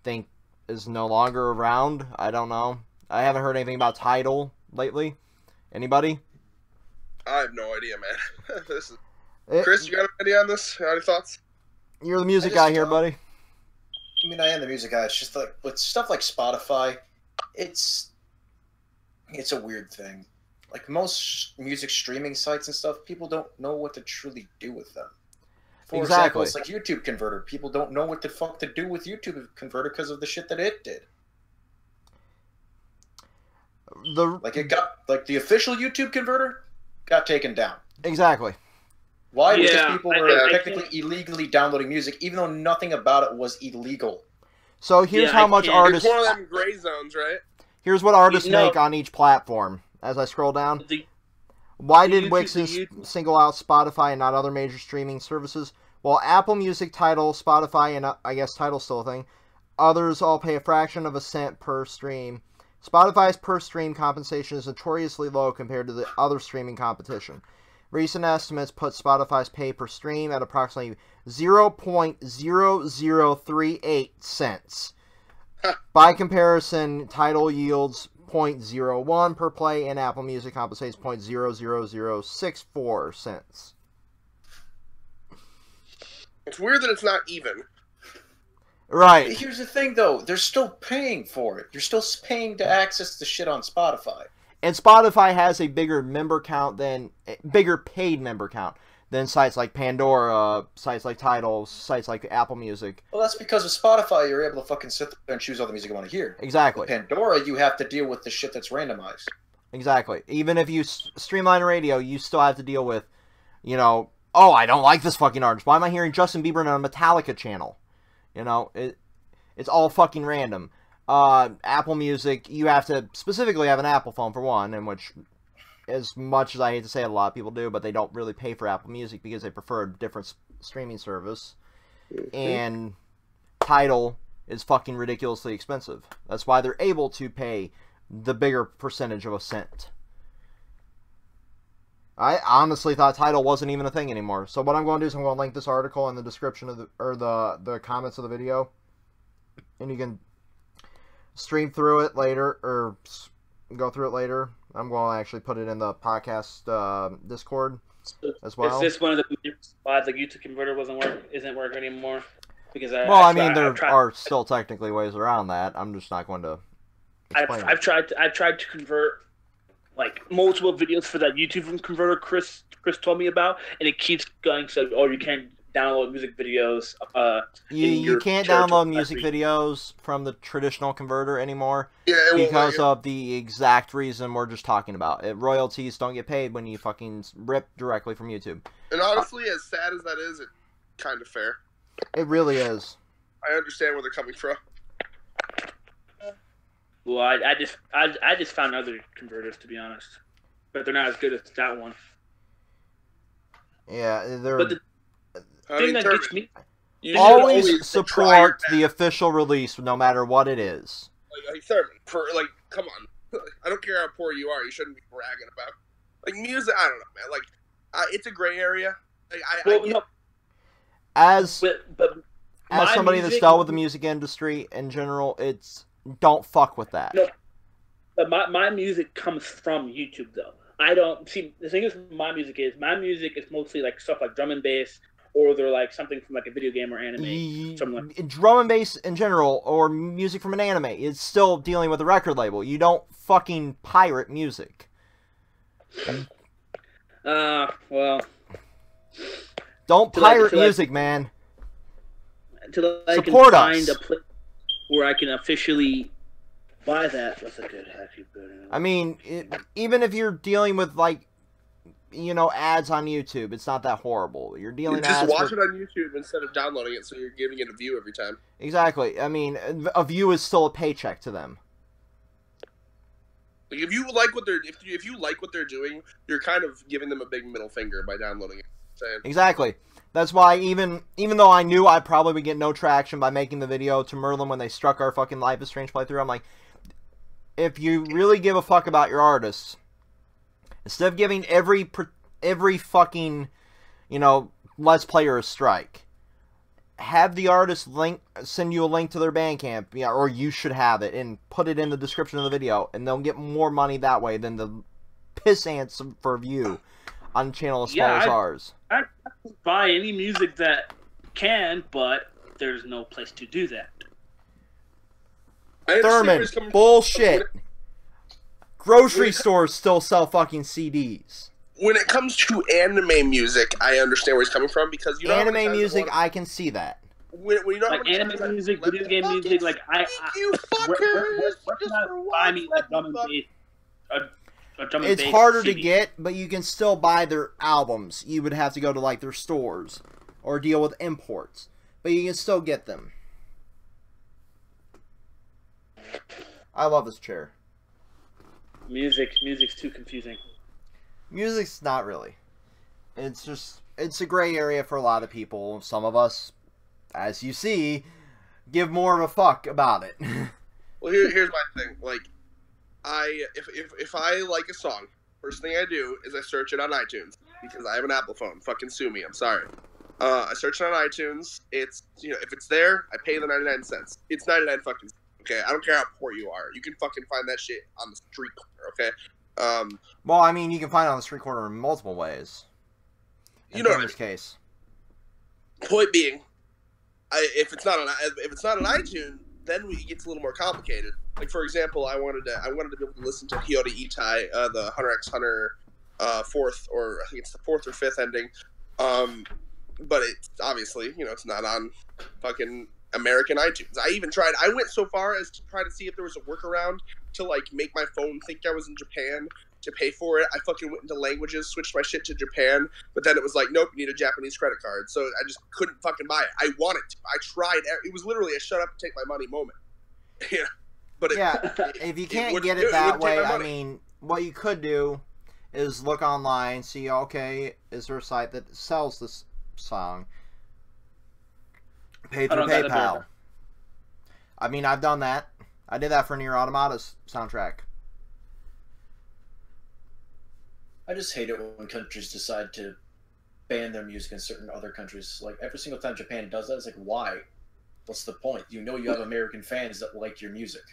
think is no longer around. I don't know. I haven't heard anything about Tidal lately. Anybody? I have no idea, man. Chris, you got an idea on this? Any thoughts? You're the music guy here, buddy. I mean, I am the music guy. It's just like with stuff like Spotify, it's a weird thing. Like most music streaming sites and stuff, people don't know what to truly do with them. For example, it's like YouTube Converter. People don't know what the fuck to do with YouTube Converter because of the shit that it did. The official YouTube Converter got taken down. Exactly. Why? Because people were technically illegally downloading music, even though nothing about it was illegal. So here's how much artists... It's one of them gray zones, right? Here's what artists make on each platform. As I scroll down, why did Wixen single out Spotify and not other major streaming services? Well, Apple Music, Tidal, Spotify, and I guess Tidal's still a thing. Others all pay a fraction of a cent per stream. Spotify's per stream compensation is notoriously low compared to the other streaming competition. Recent estimates put Spotify's pay per stream at approximately 0.0038 cents. By comparison, Tidal yields 0.01 per play, and Apple Music compensates 0.00064 cents. It's weird that it's not even. Right. But here's the thing, though. They're still paying for it. You're still paying to access the shit on Spotify. And Spotify has a bigger paid member count than sites like Pandora, sites like Tidal, sites like Apple Music. Well, that's because of Spotify, you're able to fucking sit there and choose all the music you want to hear. Exactly. With Pandora, you have to deal with the shit that's randomized. Exactly. Even if you streamline radio, you still have to deal with, you know, oh, I don't like this fucking artist. Why am I hearing Justin Bieber on a Metallica channel? You know, It's all fucking random. Apple Music, you have to specifically have an Apple phone for one, in which, as much as I hate to say it, a lot of people do, but they don't really pay for Apple Music because they prefer a different streaming service. And Tidal is fucking ridiculously expensive. That's why they're able to pay the bigger percentage of a cent. I honestly thought Tidal wasn't even a thing anymore. So what I'm going to do is I'm going to link this article in the description of the comments of the video, and you can stream through it later or go through it later. I'm going to actually put it in the podcast Discord as well. Is this one of the reasons why the YouTube converter isn't working anymore? Because there are still technically ways around that. I'm just not going to. I've tried to convert like multiple videos for that YouTube converter Chris told me about, and it keeps going. So, you can't download music videos. You can't download music videos from the traditional converter anymore because of the exact reason we're just talking about. Royalties don't get paid when you fucking rip directly from YouTube. And honestly, as sad as that is, it's kind of fair. It really is. I understand where they're coming from. Well, I just found other converters, to be honest, but they're not as good as that one. Yeah, they're. But the thing that gets me, always support the official release, no matter what it is. Like Thurman, come on, I don't care how poor you are, you shouldn't be bragging about. Like music, I don't know, man. Like, it's a gray area. Like, as somebody that's dealt with the music industry in general, don't fuck with that. No, but my music comes from YouTube, though. I don't see the thing is my music is mostly like stuff like drum and bass, or they're like something from like a video game or anime. Drum and bass in general, or music from an anime, is still dealing with a record label. You don't fucking pirate music. Well. Don't pirate music, man. Until I Support can us. find a place where I can officially buy that. That's a good happy birthday. I mean, even if you're dealing with, like, ads on YouTube, it's not that horrible. You're dealing just watch it on YouTube instead of downloading it, so you're giving it a view every time. Exactly. I mean, a view is still a paycheck to them. Like, if you like what they're doing, you're kind of giving them a big middle finger by downloading it. Exactly. That's why even though I knew I probably would get no traction by making the video to Merlin when they struck our fucking Life is Strange playthrough, I'm like, if you really give a fuck about your artists, instead of giving every fucking, Let's Player a strike, have the artist send you a link to their Bandcamp, or you should have it, and put it in the description of the video, and they'll get more money that way than the piss ants for view on a channel as small as ours. I buy any music that can, but there's no place to do that. Thurman, bullshit. Grocery stores still sell fucking CDs. When it comes to anime music, I understand where he's coming from, because anime music, I can see that. When like anime music, video game music, like where can I buy me a drum and bass? It's harder to get, but you can still buy their albums. You would have to go to like their stores or deal with imports, but you can still get them. I love this chair. Music's too confusing. Music's not really. It's a gray area for a lot of people. Some of us, as you see, give more of a fuck about it. Well, here's my thing. Like, if I like a song, first thing I do is I search it on iTunes, because I have an Apple phone. Fucking sue me. I'm sorry. I search it on iTunes. It's if it's there, I pay the 99 cents. It's 99 fucking cents. Okay, I don't care how poor you are. You can fucking find that shit on the street corner. Okay. Well, I mean, you can find it on the street corner in multiple ways. In this case. Point being, if it's not on iTunes, then it gets a little more complicated. Like, for example, I wanted to be able to listen to Hyoda Itai, the Hunter x Hunter fourth, or I think it's the fourth or fifth ending. But it's obviously, it's not on fucking American iTunes. I went so far as to try to see if there was a workaround to, like, make my phone think I was in Japan to pay for it. I fucking went into languages, switched my shit to Japan, but then it was like, nope, you need a Japanese credit card. So I just couldn't fucking buy it. I wanted to. I tried. It was literally a shut up and take my money moment. Yeah. But if you can't get it that way, I mean, what you could do is look online, see, okay, is there a site that sells this song? Pay through PayPal. I mean, I've done that. I did that for Nier Automata's soundtrack. I just hate it when countries decide to ban their music in certain other countries. Like, every single time Japan does that, it's like, why? What's the point? You know you have American fans that like your music.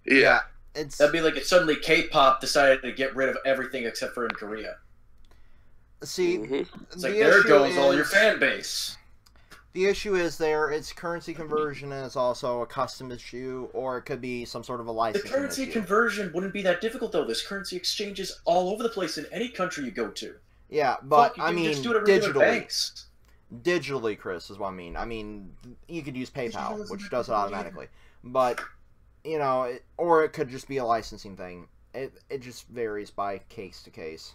Yeah. That'd be like if suddenly K-pop decided to get rid of everything except for in Korea. See, it's like, there goes all your fan base. The issue is it's currency conversion, and it's also a custom issue, or it could be some sort of a license. The currency conversion wouldn't be that difficult, though. There's currency exchanges all over the place in any country you go to. Yeah, but I mean, just do it digitally. Banks. Digitally, Chris, is what I mean. I mean, you could use PayPal, which does it automatically. But, you know, or it could just be a licensing thing. It just varies by case to case.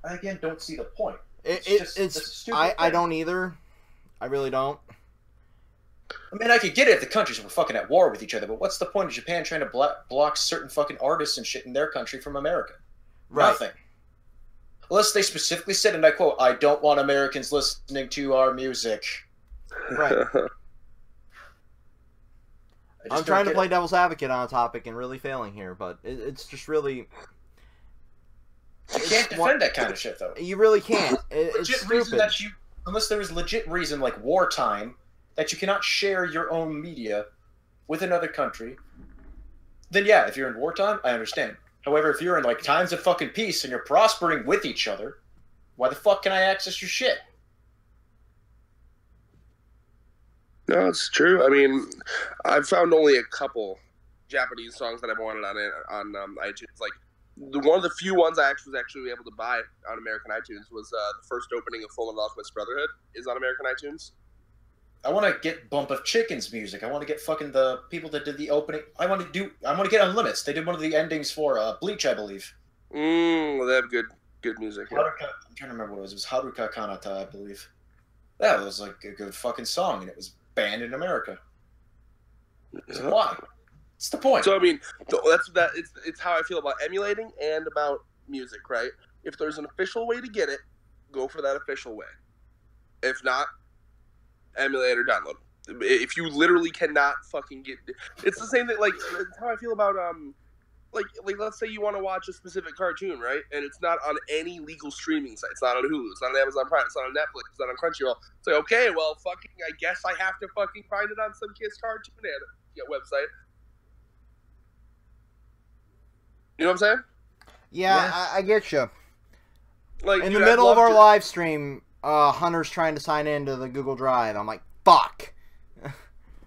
I, again, don't see the point. I don't either. I really don't. I mean, I could get it if the countries were fucking at war with each other, but what's the point of Japan trying to block certain fucking artists and shit in their country from America? Right. Nothing. Unless they specifically said, and I quote, "I don't want Americans listening to our music." Right. I'm trying to play devil's advocate on a topic and really failing here, but it's just really... You can't defend that kind of shit, though. You really can't. It's stupid. Unless there is legit reason, like wartime, that you cannot share your own media with another country, then yeah, if you're in wartime, I understand. However, if you're in, like, times of fucking peace and you're prospering with each other, why the fuck can I access your shit? No, it's true. I mean, I've found only a couple Japanese songs that I've wanted on iTunes. Like, one of the few ones I was actually able to buy on American iTunes was the first opening of Full and Alchemist Brotherhood is on American iTunes. I want to get Bump of Chicken's music. I want to get fucking the people that did the opening. I want to get Unlimits. They did one of the endings for Bleach, I believe. Well, they have good music. Yeah. I'm trying to remember what it was. It was Haruka Kanata, I believe. Yeah, it was like a good fucking song, and it was banned in America. So why? What's the point? So I mean, it's how I feel about emulating and about music, right? If there's an official way to get it, go for that official way. If not, emulate or download. If you literally cannot fucking get, it's the same thing. Like, it's how I feel about like let's say you want to watch a specific cartoon, right? And it's not on any legal streaming site. It's not on Hulu. It's not on Amazon Prime. It's not on Netflix. It's not on Crunchyroll. It's like, okay, well, fucking, I guess I have to fucking find it on some kid's cartoon website. You know what I'm saying? Yeah, yes. I get you. Like, in the middle of our live stream, Hunter's trying to sign into the Google Drive. I'm like, fuck.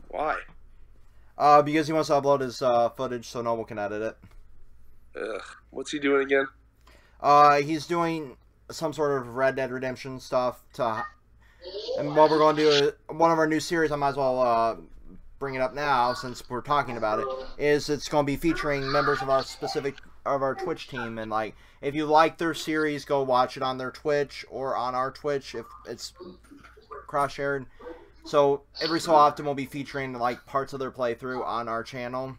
Why? Because he wants to upload his footage so Noble can edit it. Ugh. What's he doing again? He's doing some sort of Red Dead Redemption stuff. And what we're going to do, one of our new series, I might as well bring it up now since we're talking about it, is it's going to be featuring members of our Twitch team. And, like, if you like their series, go watch it on their Twitch or on our Twitch if it's cross-shared. So every so often we'll be featuring, like, parts of their playthrough on our channel.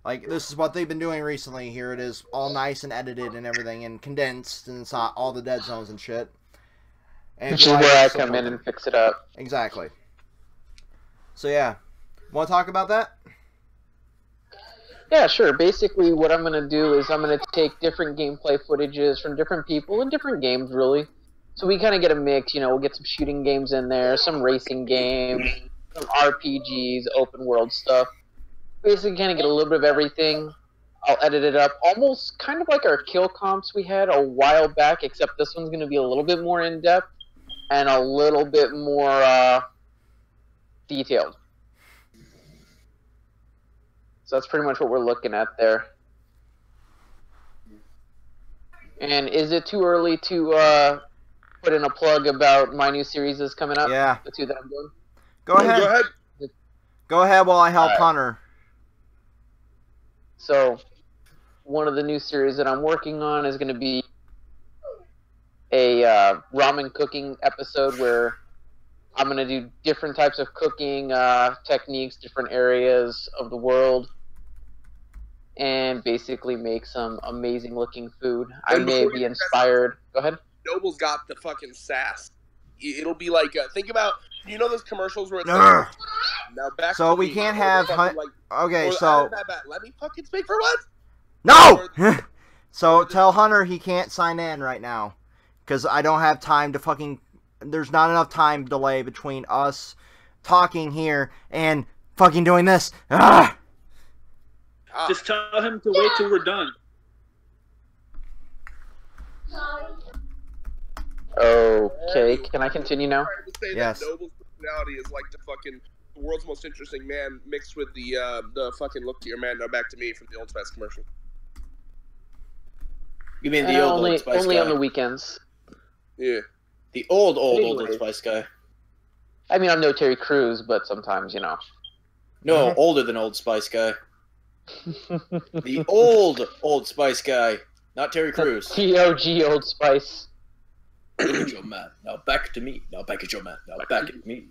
Like, this is what they've been doing recently. Here it is, all nice and edited and everything, and condensed, and it's not all the dead zones and shit. And which is where I come in and fix it up. Exactly. So yeah, want to talk about that? Yeah, sure. Basically, what I'm going to do is I'm going to take different gameplay footages from different people in different games, really. So we kind of get a mix, you know, we'll get some shooting games in there, some racing games, some RPGs, open world stuff. Basically kind of get a little bit of everything. I'll edit it up, almost kind of like our kill comps we had a while back, except this one's going to be a little bit more in-depth and a little bit more detailed. So that's pretty much what we're looking at there. And is it too early to put in a plug about my new series that's coming up? Yeah. The two that I'm doing? Go ahead. Go ahead while I help Hunter. So, one of the new series that I'm working on is going to be a ramen cooking episode where I'm going to do different types of cooking techniques, different areas of the world, and basically make some amazing looking food. I may be inspired. Go ahead. Noble's got the fucking sass. It'll be like, think about, you know those commercials where it's like, now back so to we me, can't or have fucking, like, okay, or so let me fucking speak for once. no. So tell Hunter he can't sign in right now because I don't have time to fucking. There's not enough time delay between us talking here and fucking doing this. Ah! Just tell him to wait till we're done. Okay, can I continue now? Yes. That Noble's personality is like the fucking world's most interesting man mixed with the fucking look to your man. Now back to me from the Old Spice commercial. You mean the old Old Spice only guy? on the weekends. Yeah. The old Anyway. Old Spice guy. I mean, I'm no Terry Crews, but sometimes, you know. No, older than Old Spice guy. The old Spice guy, not Terry Crews. TOG Old Spice. Look at your man. Now back to me. Now back at your man. Now back at me.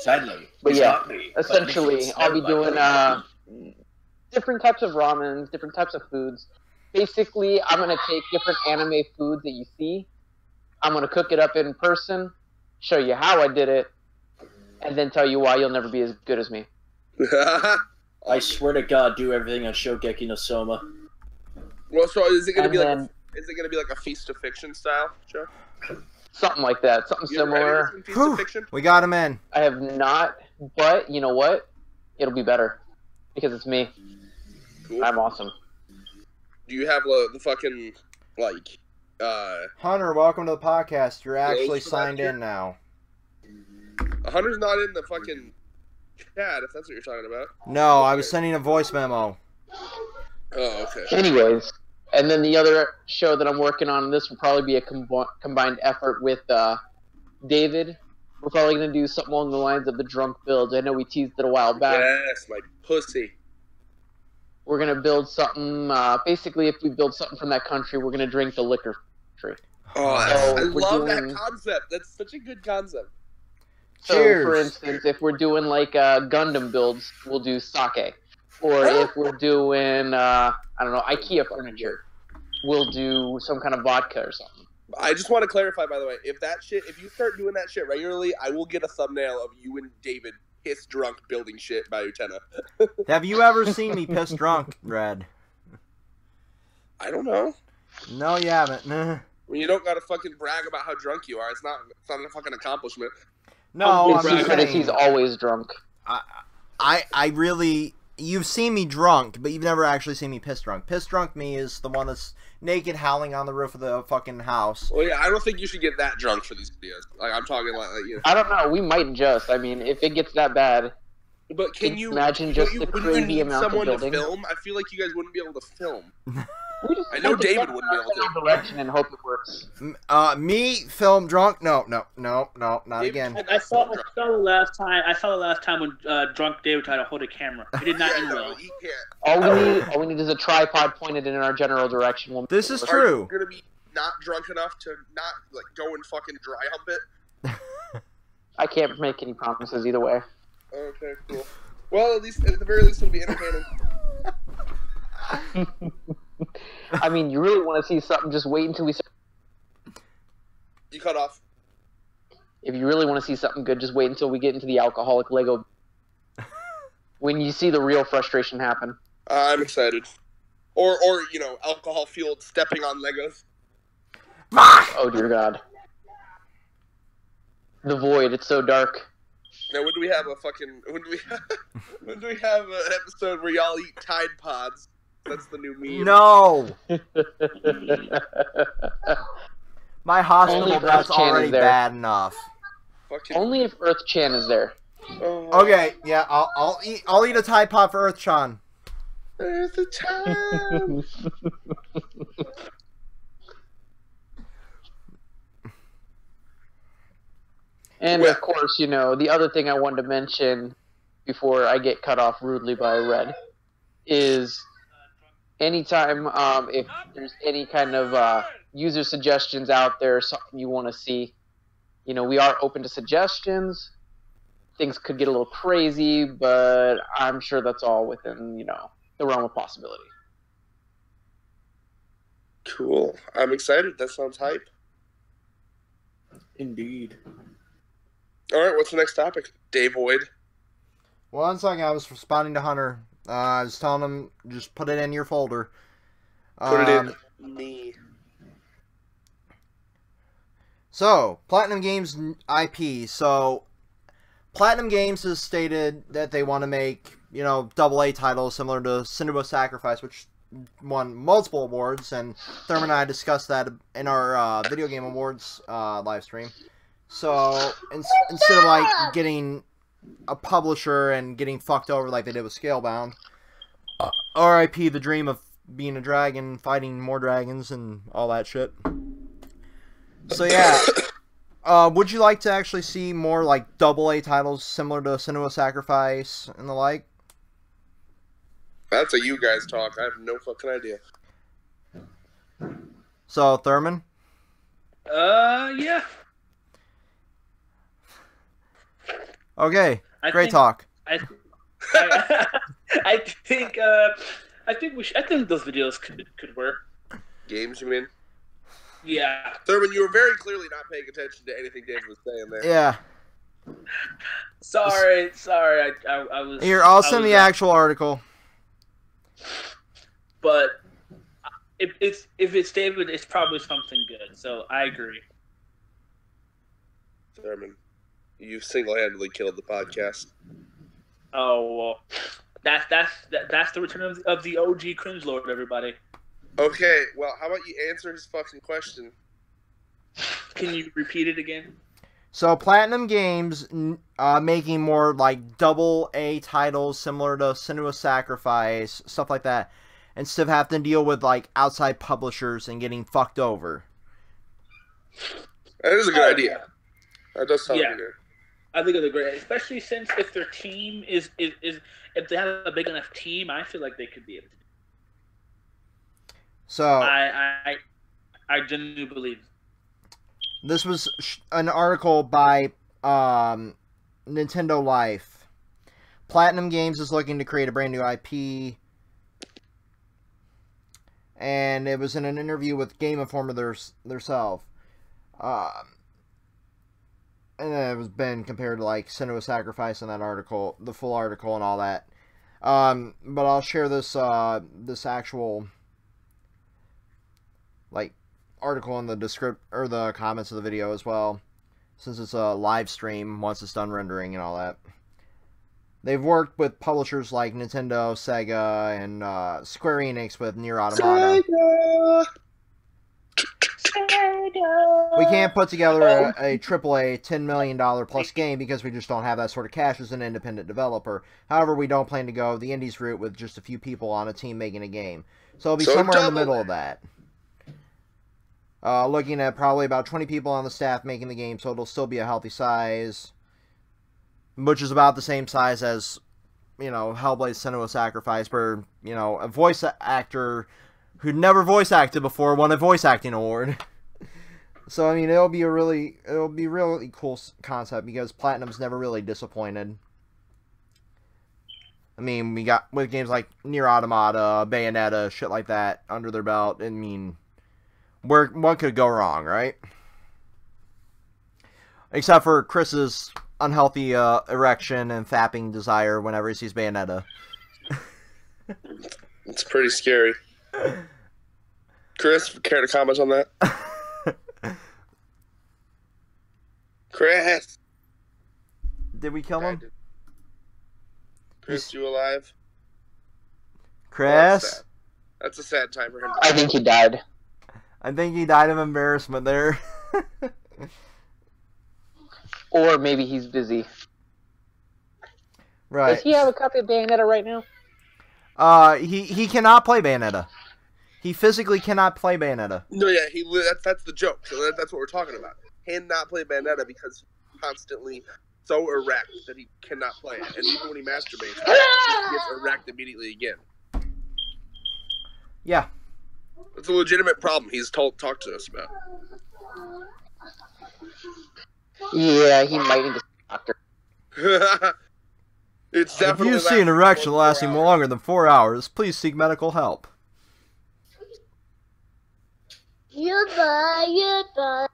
Sadly, But he's yeah, not me, but essentially, he's I'll be smelled doing like different types of ramen, different types of foods. Basically, I'm going to take different anime foods that you see. I'm going to cook it up in person, show you how I did it, and then tell you why you'll never be as good as me. I swear to God, do everything on Shogeki no Soma. Well, so is it gonna And be then- like? Is it gonna be like a Feast of Fiction style show? Something like that, something You ever read similar. anything Feast Whew. of Fiction? We got him in. I have not, but you know what? It'll be better because it's me. Cool. I'm awesome. Do you have the fucking like? Hunter, welcome to the podcast. You're actually for that signed shit? in now. Hunter's not in the fucking chat if that's what you're talking about. No, I was sending a voice memo. Oh, okay. Anyways, and then the other show that I'm working on, this will probably be a combined effort with David. We're probably going to do something along the lines of the drunk builds. I know we teased it a while back. Yes, my pussy. We're going to build something, basically if we build something from that country, we're going to drink the liquor tree. Oh, So I we're love doing- that concept. That's such a good concept. So, Cheers. for instance, if we're doing like Gundam builds, we'll do sake. Or if we're doing, I don't know, IKEA furniture, we'll do some kind of vodka or something. I just want to clarify, by the way, if you start doing that shit regularly, I will get a thumbnail of you and David piss drunk building shit by Utena. Have you ever seen me pissed drunk, Red? I don't know. No, you haven't. Nah. When you don't gotta fucking brag about how drunk you are, it's not a fucking accomplishment. No, His I'm just secret is he's saying. always drunk. I really. You've seen me drunk, but you've never actually seen me pissed drunk. Pissed drunk me is the one that's naked howling on the roof of the fucking house. Well, yeah, I don't think you should get that drunk for these videos. Like, I'm talking like you know. I don't know, we might just. I mean, if it gets that bad, But can you imagine just you, the when you crazy need amount of someone to building? film? I feel like you guys wouldn't be able to film. we just I know have to David set wouldn't be able to. our direction and hope it works. Me film drunk? No, not David- again. I saw the last time when drunk David tried to hold a camera. He did not Yeah, end no, well. he can't. All we need is a tripod pointed in our general direction. We'll This is Are true. you gonna be not drunk enough to not like go and fucking dry hump it? I can't make any promises either way. Okay, cool. Well, at the very least, it'll be entertaining. I mean, you really want to see something, just wait until we... You cut off. If you really want to see something good, just wait until we get into the alcoholic Lego. When you see the real frustration happen. I'm excited. Or you know, alcohol fueled stepping on Legos. Oh dear God. The void, it's so dark. Now, when do we have when do we have an episode where y'all eat Tide Pods? That's the new meme. No! My Only hospital if bed's Earth Chan is already there. bad enough. Fucking, Only if Earth Chan is there. oh, Okay, yeah, I'll eat a Tide Pod for Earth Chan. There's the time. And Well- of course, you know, the other thing I wanted to mention before I get cut off rudely by Red is anytime if there's any kind of user suggestions out there, something you want to see, we are open to suggestions. Things could get a little crazy, but I'm sure that's all within, the realm of possibility. Cool. I'm excited. That sounds hype. Indeed. All right, what's the next topic? Dave Boyd. One second, I was responding to Hunter. I was telling him, just put it in your folder. Put it in me. So, Platinum Games IP. So, Platinum Games has stated that they want to make, AA titles similar to Cinema Sacrifice, which won multiple awards, and Thurman and I discussed that in our Video Game Awards live stream. So, instead of, like, getting a publisher and getting fucked over like they did with Scalebound, RIP the dream of being a dragon, fighting more dragons, and all that shit. So, yeah. Would you like to actually see more, like, AA titles similar to Cinema Sacrifice and the like? That's a you guys talk. I have no fucking idea. So, Thurman? Yeah. Okay, great talk. I think those videos could work. Games, you mean? Yeah. Thurman, you were very clearly not paying attention to anything Dave was saying there. Yeah. Sorry. I was. Here, I'll send the actual article. But if it's David, it's probably something good. So I agree. Thurman, you've single-handedly killed the podcast. Oh well, that's the return of the OG cringe lord, everybody. Okay, well, how about you answer his fucking question? Can you repeat it again? So, Platinum Games making more, like, AA titles similar to Cinema Sacrifice, stuff like that, instead of having to deal with, like, outside publishers and getting fucked over. That is a good idea. That does sound good. I think it's a great, especially since if their team is if they have a big enough team, I feel like they could be able to. So I genuinely believe. This was an article by Nintendo Life. Platinum Games is looking to create a brand new IP. And it was in an interview with Game Informer themselves. And it was been compared to, like, Cinema Sacrifice in that article, the full article and all that. But I'll share this this actual, like, article in the the comments of the video as well, since it's a live stream once it's done rendering and all that. They've worked with publishers like Nintendo, Sega, and Square Enix with Nier Automata. We can't put together a AAA $10 million plus game because we just don't have that sort of cash as an independent developer. However, we don't plan to go the indies route with just a few people on a team making a game. So it'll be somewhere in the middle of that. Looking at probably about 20 people on the staff making the game, so it'll still be a healthy size. Which is about the same size as, Hellblade Senua's Sacrifice, where, a voice actor who'd never voice acted before won a voice acting award. So, I mean, it'll be really cool concept because Platinum's never really disappointed. I mean, we got, with games like Nier Automata, Bayonetta, shit like that under their belt, I mean, what could go wrong, right? Except for Chris's unhealthy erection and fapping desire whenever he sees Bayonetta. It's pretty scary. Chris, care to comment on that? Chris! Did we kill him? Chris, you alive? Chris? That's a sad time for him. I think he died. I think he died of embarrassment there. Or maybe he's busy. Right. Does he have a copy of Bayonetta right now? He cannot play Bayonetta. He physically cannot play Bayonetta. No, yeah, that's the joke. So that's what we're talking about. Cannot play Bayonetta because he's constantly so erect that he cannot play it. And even when he masturbates, he gets erect immediately again. Yeah. It's a legitimate problem he's talked to us about. Yeah, he might need a doctor. It's If definitely you see an erection lasting more longer than 4 hours, please seek medical help. Goodbye.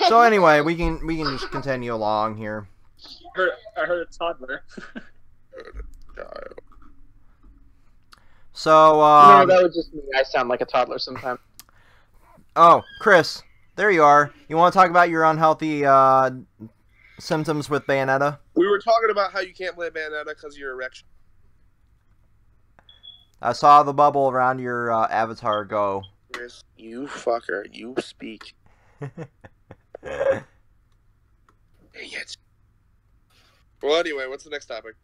So anyway, we can just continue along here. I heard a toddler. So No, that was just me. I sound like a toddler sometimes. oh, Chris, there you are. You want to talk about your unhealthy symptoms with Bayonetta? We were talking about how you can't play Bayonetta because of your erection. I saw the bubble around your avatar go. Chris, you fucker, you speak. Dang it. Well, anyway, what's the next topic?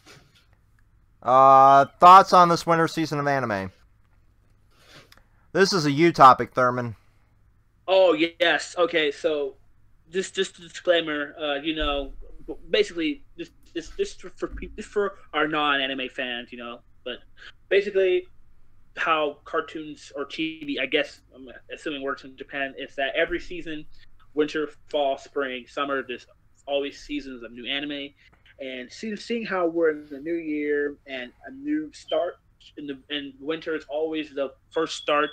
Thoughts on this winter season of anime? This is a you topic, Thurman. Oh yes. Okay. So, just a disclaimer. Basically, this for our non-anime fans. But basically, how cartoons or TV, I guess, I'm assuming works in Japan, is that every season, winter, fall, spring, summer, there's always seasons of new anime. And seeing how we're in the new year and a new start in winter is always the first start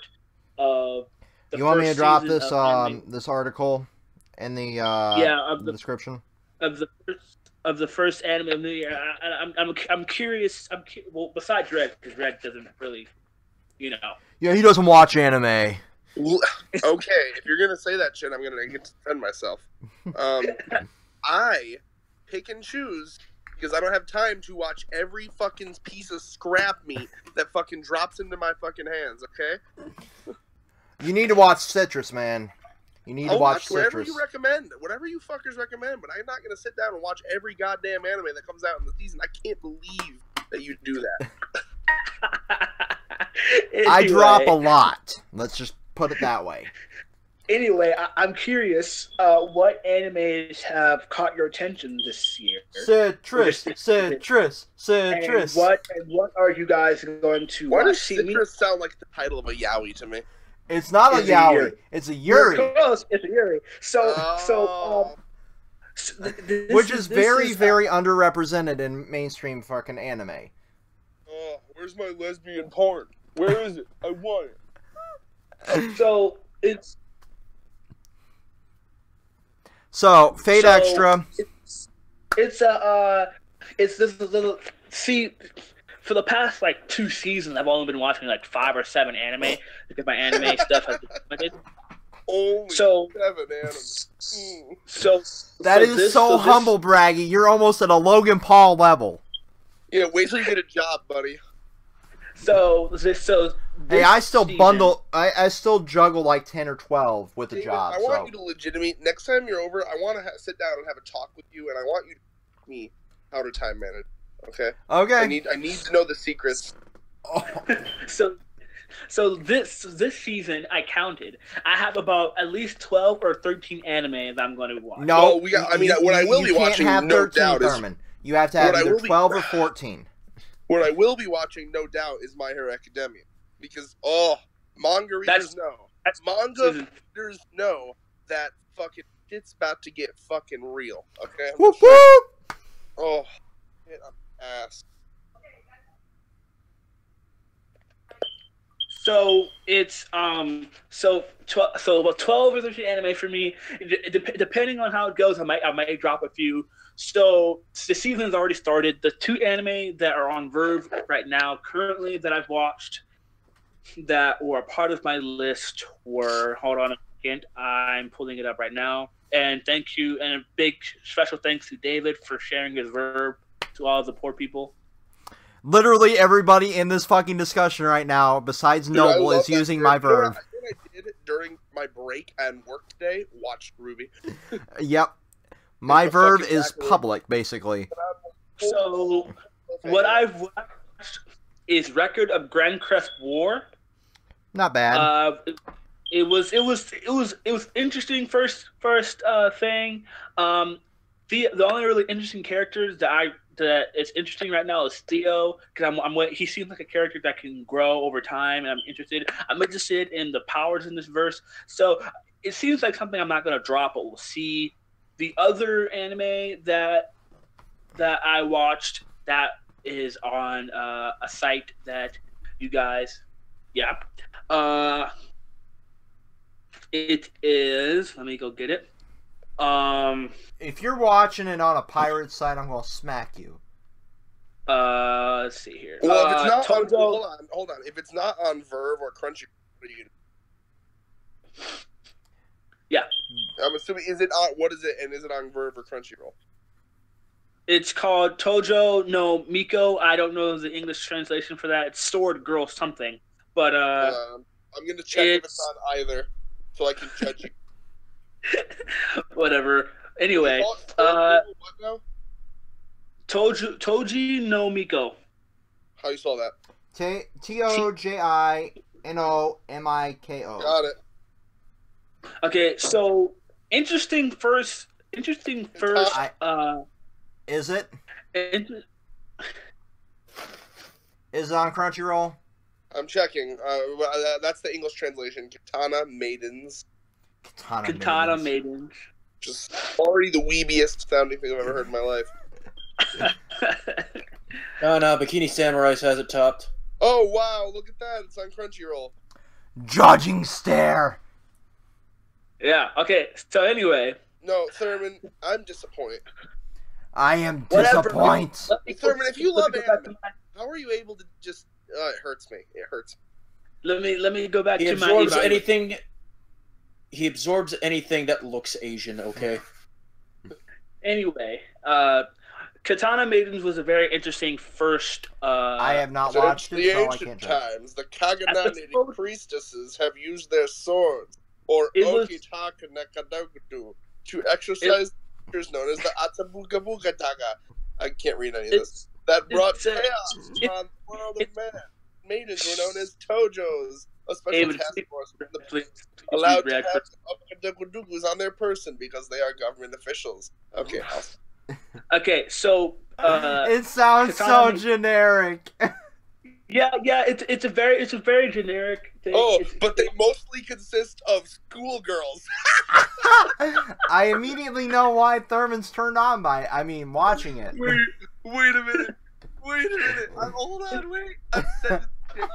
of the You want me to first drop season this of anime. this article in the of the description of the first anime of new year? I'm curious. Well, besides Red, because Red doesn't really, Yeah, he doesn't watch anime. Okay, if you're gonna say that shit, I'm gonna get to defend myself. I pick and choose because I don't have time to watch every fucking piece of scrap meat that fucking drops into my fucking hands. Okay. You need to watch Citrus, man. You need to I'll watch whatever Citrus. you recommend, whatever you fuckers recommend. But I'm not gonna sit down and watch every goddamn anime that comes out in the season. I can't believe that you do that. Anyway, I drop a lot. Let's just put it that way. Anyway, I'm curious. What animes have caught your attention this year? Citrus. And what are you guys going to Why watch? does Citrus sound like the title of a yaoi to me? It's not a It's a yaoi. Yuri. It's a You're Yuri, close. It's a Yuri. which is very underrepresented in mainstream fucking anime. Oh, where's my lesbian porn? Where is it? I want it. So it's So Fate Extra. It's this little. See, for the past like 2 seasons, I've only been watching like 5 or 7 anime because my anime stuff has been limited. Only So 7 animes. So That is so humble braggy. You're almost at a Logan Paul level. Yeah, wait till you get a job, buddy. Hey, I still bundle. I still juggle like 10 or 12 with a David, job. I want you to legitimately, next time you're over, I want to sit down and have a talk with you, and I want you to teach me how to time manage. Okay. Okay. I need to know the secrets. Oh. So this season, I counted. I have about at least 12 or 13 anime that I'm going to watch. No, Well, we got. I mean, what I will be watching, can't have no 13, doubt, Thurman. You have to have what I either will be- 12 or 14. what I will be watching, no doubt, is My Hero Academia, because manga readers know. Manga readers know that fucking shit's about to get fucking real. Okay. Whoop whoop. Oh, shit, I'm ass. So it's about 12 or 13 anime for me. Depending on how it goes, I might drop a few. So the season's already started. The 2 anime that are on Verve right now, currently, that I've watched that were a part of my list were, hold on a second, I'm pulling it up right now. And thank you, and a big special thanks to David for sharing his Verve to all of the poor people. Literally everybody in this fucking discussion right now, besides Noble, is using my Verve. I did during my break and work today. Watched Ruby. Yep. My Verve fucking is backward. public, basically. So what I've watched is Record of Grand Crest War. Not bad. It was interesting first thing. The only really interesting characters that I that is interesting right now is Theo, because he seems like a character that can grow over time, and I'm interested. I'm interested in the powers in this verse, so it seems like something I'm not going to drop, but we'll see. The other anime that I watched that is on a site that you guys, it is. Let me go get it. If you're watching it on a pirate site, I'm gonna smack you. Let's see here. Well, if it's not on, hold on. If it's not on Verve or Crunchyroll, what are you gonna... Yeah. I'm assuming, is it on, what is it, and is it on Verve or Crunchyroll? It's called Tojo no Miko. I don't know the English translation for that. It's Sword Girl something. But I'm gonna check if it's on either, so I can judge you. Whatever. Anyway, Toji no Miko. How you spell that? Tojinomiko. Got it. Okay, so interesting first. Is it? Is it on Crunchyroll? I'm checking. That's the English translation. Katana Maidens. Katana Maidens. Just already the weebiest sounding thing I've ever heard in my life. No, Bikini Samurai has it topped. Oh, wow, look at that. It's on Crunchyroll. Judging stare. Yeah, okay, so anyway. No, Thurman, I'm disappointed. I am disappointed. Thurman, if you love anime, how are you able to just... it hurts me. It hurts me. Let me go back He to absorbs my... anything... He absorbs anything that looks Asian, okay? Anyway, Katana Maidens was a very interesting first... I have not watched it, so I can't judge. Times, the Kaganani priestesses have used their swords, or Okitaka Nakadagudu, to exercise creatures known as the Atabugabuga Daga. I can't read any of this. That brought chaos on the world of man. Maidens were known as Tojos, a special task force allowed to have Okadogudugus on their person because they are government officials. Okay, okay, so it sounds so generic. Yeah, it's a very generic thing. Oh, but they mostly consist of schoolgirls. I immediately know why Thurman's turned on by it. I mean, watching it. Wait a minute. Hold on, wait.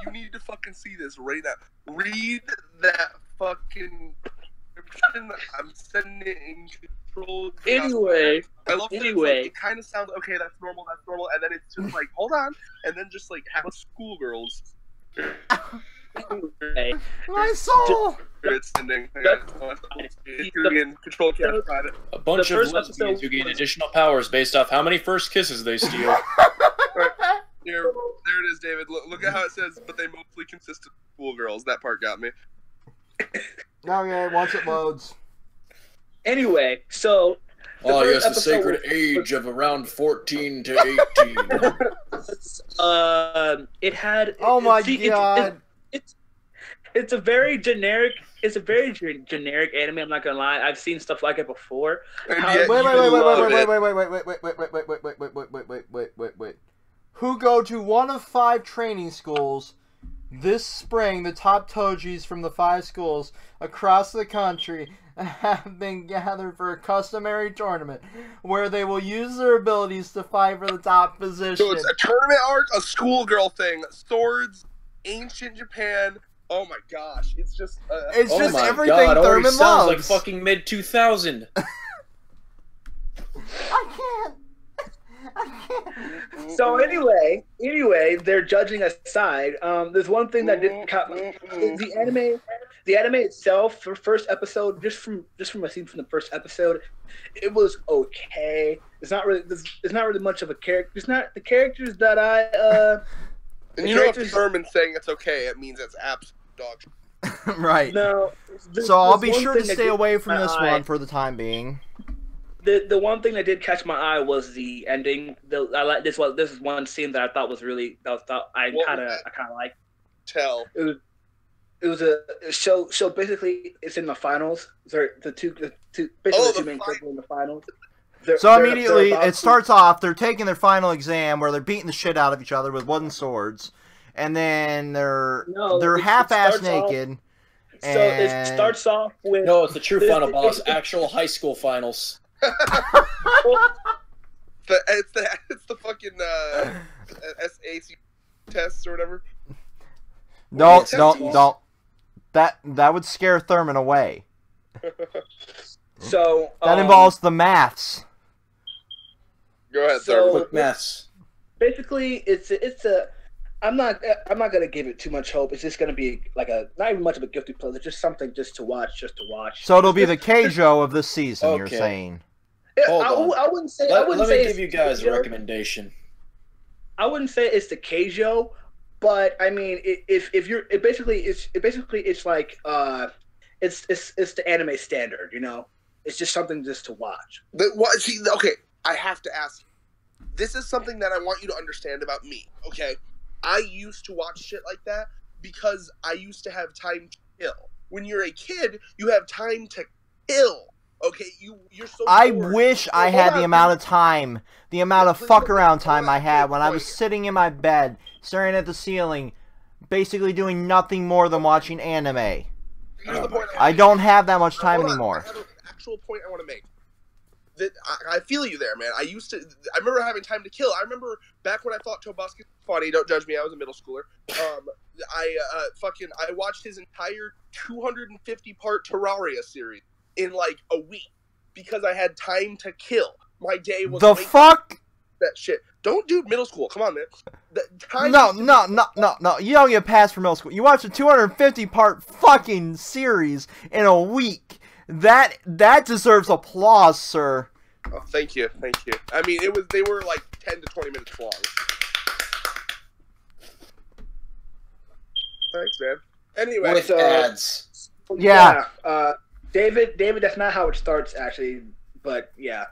You need to fucking see this right now. Read that fucking description. I'm sending it in Kontrolled Khaos. Anyway. I love that it kind of sounds, okay, that's normal, and then it's just like, hold on, and then just like, have a schoolgirls. My soul! It's ending. It's gonna be in Kontrolled Khaos private. A bunch of lesbians who gain additional powers based off how many first kisses they steal. There it is, David. Look at how it says, but they mostly consist of schoolgirls. That part got me. Okay, once it loads. Anyway, so... yes, the sacred age of around 14 to 18. It had... Oh my god. It's a very generic... It's a very generic anime, I'm not gonna lie. I've seen stuff like it before. Wait. Who go to one of 5 training schools this spring. The top Tojis from the 5 schools across the country have been gathered for a customary tournament where they will use their abilities to fight for the top position. So it's a tournament arc, a schoolgirl thing, swords, ancient Japan. Oh my gosh, it's just it's just everything Thurman loves. Sounds like fucking mid-2000. I can't. So anyway, they're judging aside. There's one thing that didn't cut the anime. The anime itself, for first episode, just from a scene from the first episode, it was okay. It's not really much of a character. It's not the characters that I. And you know, if Thurman's saying it's okay, it means it's absolute dog. Right. No. So I'll be sure to stay away from this one for the time being. The one thing that did catch my eye was the ending. I like this. This is one scene that I thought was really I kind of liked. Tell. It was a show. Basically, it's in the finals. The two main characters in the finals. So immediately it starts off. They're taking their final exam where they're beating the shit out of each other with wooden swords, and then they're half-ass naked. So it starts off with it's the true final boss, actual high school finals. It's the fucking SAC tests or whatever. Don't. That would scare Thurman away. So that involves the maths. Go ahead, Thurman. Maths. Basically, it's a. I'm not gonna give it too much hope. It's just gonna be like not even much of a guilty pleasure. Just something just to watch. So it'll be the Keijo of this season. Okay. You're saying? I wouldn't say. Let me give you guys a recommendation. I wouldn't say it's the Keijo, but I mean, if you're, it's like it's the anime standard. You know, it's just something just to watch. Okay, I have to ask. This is something that I want you to understand about me. Okay. I used to watch shit like that because I used to have time to kill. When you're a kid, you have time to kill. Okay, you're so I bored. wish I had the amount of time, the amount of fuck around time I had when I was sitting in my bed, staring at the ceiling, basically doing nothing more than watching anime. I don't have that much time anymore. I have an actual point I want to make. I feel you there, man. I remember having time to kill. I remember back when I thought Tobuscus was funny. Don't judge me. I was a middle schooler. I watched his entire 250-part Terraria series in like a week because I had time to kill. My day was the fuck that shit. Don't do middle school. Come on, man. No. You don't get passed for middle school. You watch a 250-part fucking series in a week. That deserves applause, sir. Oh, thank you. I mean, they were like 10 to 20 minutes long. Thanks, man. Anyway, with ads. Yeah. David, that's not how it starts, actually. But yeah,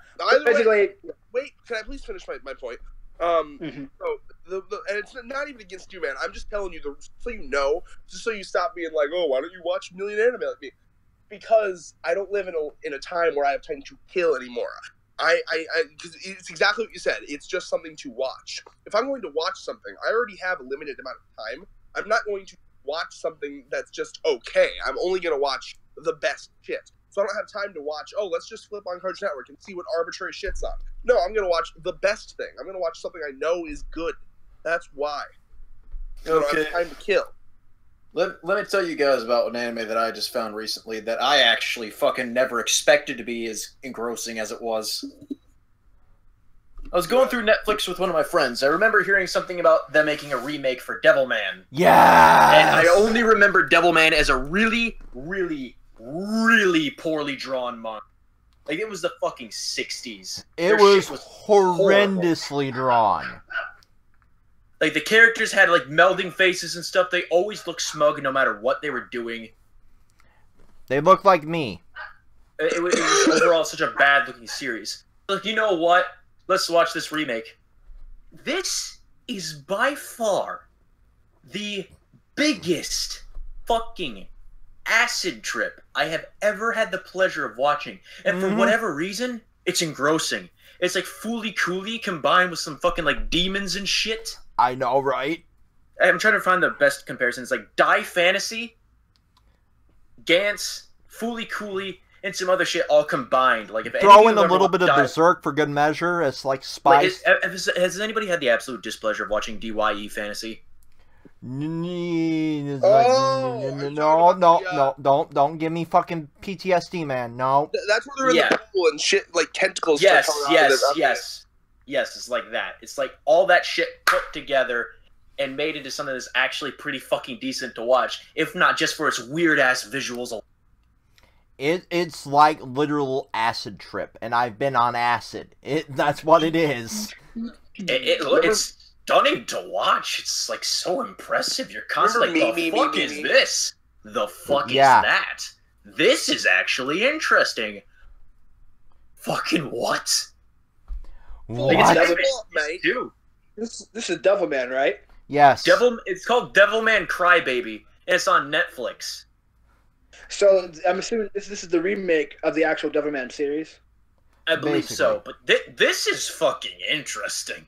basically. Wait, can I please finish my point? So and it's not even against you, man. I'm just telling you, so you know, just so you stop being like, oh, why don't you watch a million anime like me? Because I don't live in a time where I have time to kill anymore. Because it's exactly what you said. It's just something to watch. If I'm going to watch something, I already have a limited amount of time. I'm not going to watch something that's just okay. I'm only going to watch the best shit. So I don't have time to watch, let's just flip on Cartoon Network and see what arbitrary shit's on. No, I'm going to watch the best thing. I'm going to watch something I know is good. That's why. I don't have time to kill. Let me tell you guys about an anime that I just found recently that I actually fucking never expected to be as engrossing as it was. I was going through Netflix with one of my friends. I remember hearing something about them making a remake for Devilman. Yeah. And I only remember Devilman as a really, really, really poorly drawn manga. Like, it was the fucking 60s. It was horrendously drawn. Like, the characters had, like, melding faces and stuff. They always looked smug no matter what they were doing. They looked like me. It was overall such a bad-looking series. Like, you know what? Let's watch this remake. This is by far the biggest fucking acid trip I have ever had the pleasure of watching. And for whatever reason, it's engrossing. It's like Fooly Cooly combined with some fucking, like, demons and shit. I know, right? I'm trying to find the best comparisons. Like, Die Fantasy, Gantz, Fooly Cooly, and some other shit all combined. Like, if throw in a little bit of Berserk for good measure as, like, spice. Like, has anybody had the absolute displeasure of watching DYE Fantasy? No, don't give me fucking PTSD, man. No. That's where they're in the pool and shit, like tentacles. Yes. It's like that. It's like all that shit put together and made into something that's actually pretty fucking decent to watch, if not just for its weird ass visuals. It's like literal acid trip, and I've been on acid. That's what it is. It's stunning to watch. It's like so impressive. You're constantly like, the fuck is this? The fuck is that? This is actually interesting. Fucking what? What? Like, This is Devilman, right? Yes. It's called Devilman Crybaby, and it's on Netflix. So I'm assuming this is the remake of the actual Devilman series. I believe so, but this is fucking interesting.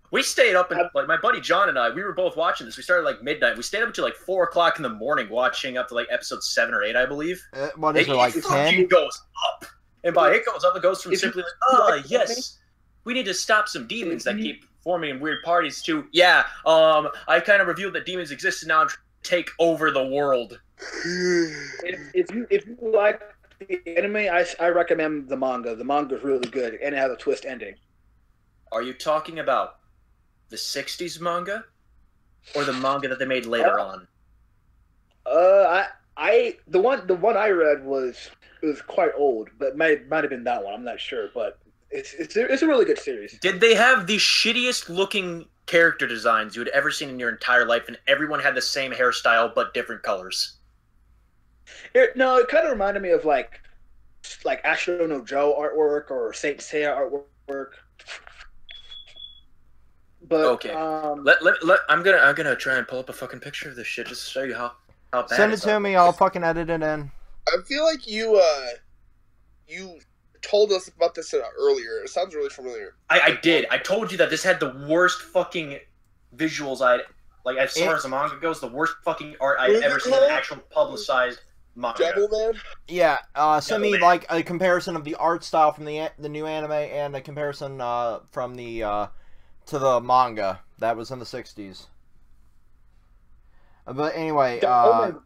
We stayed up and like my buddy John and I, we were both watching this. We started like midnight. We stayed up until like 4 o'clock in the morning watching up to like episode 7 or 8, I believe. What is it, like 10? It goes up, and by it goes up, it goes from simply like, oh yes, we need to stop some demons that keep forming in weird parties to I kind of revealed that demons exist and now I'm trying to take over the world. If you like the anime, I recommend the manga. The manga is really good and it has a twist ending. Are you talking about the 60s manga or the manga that they made later on? The one I read was quite old, but might have been that one. I'm not sure, but it's a really good series. Did they have the shittiest looking character designs you had ever seen in your entire life, and everyone had the same hairstyle but different colors? It kind of reminded me of like Ashura no Joe artwork or Saint Seiya artwork. But okay, I'm gonna try and pull up a fucking picture of this shit just to show you how bad. Send it to me. I'll fucking edit it in. I feel like you told us about this earlier. It sounds really familiar. I did. I told you that this had the worst fucking visuals as far as the manga goes, the worst fucking art I've ever seen in an actual publicized manga. Devilman? Yeah, send me like a comparison of the art style from the new anime and a comparison from the to the manga that was in the 60s. But anyway, Devilman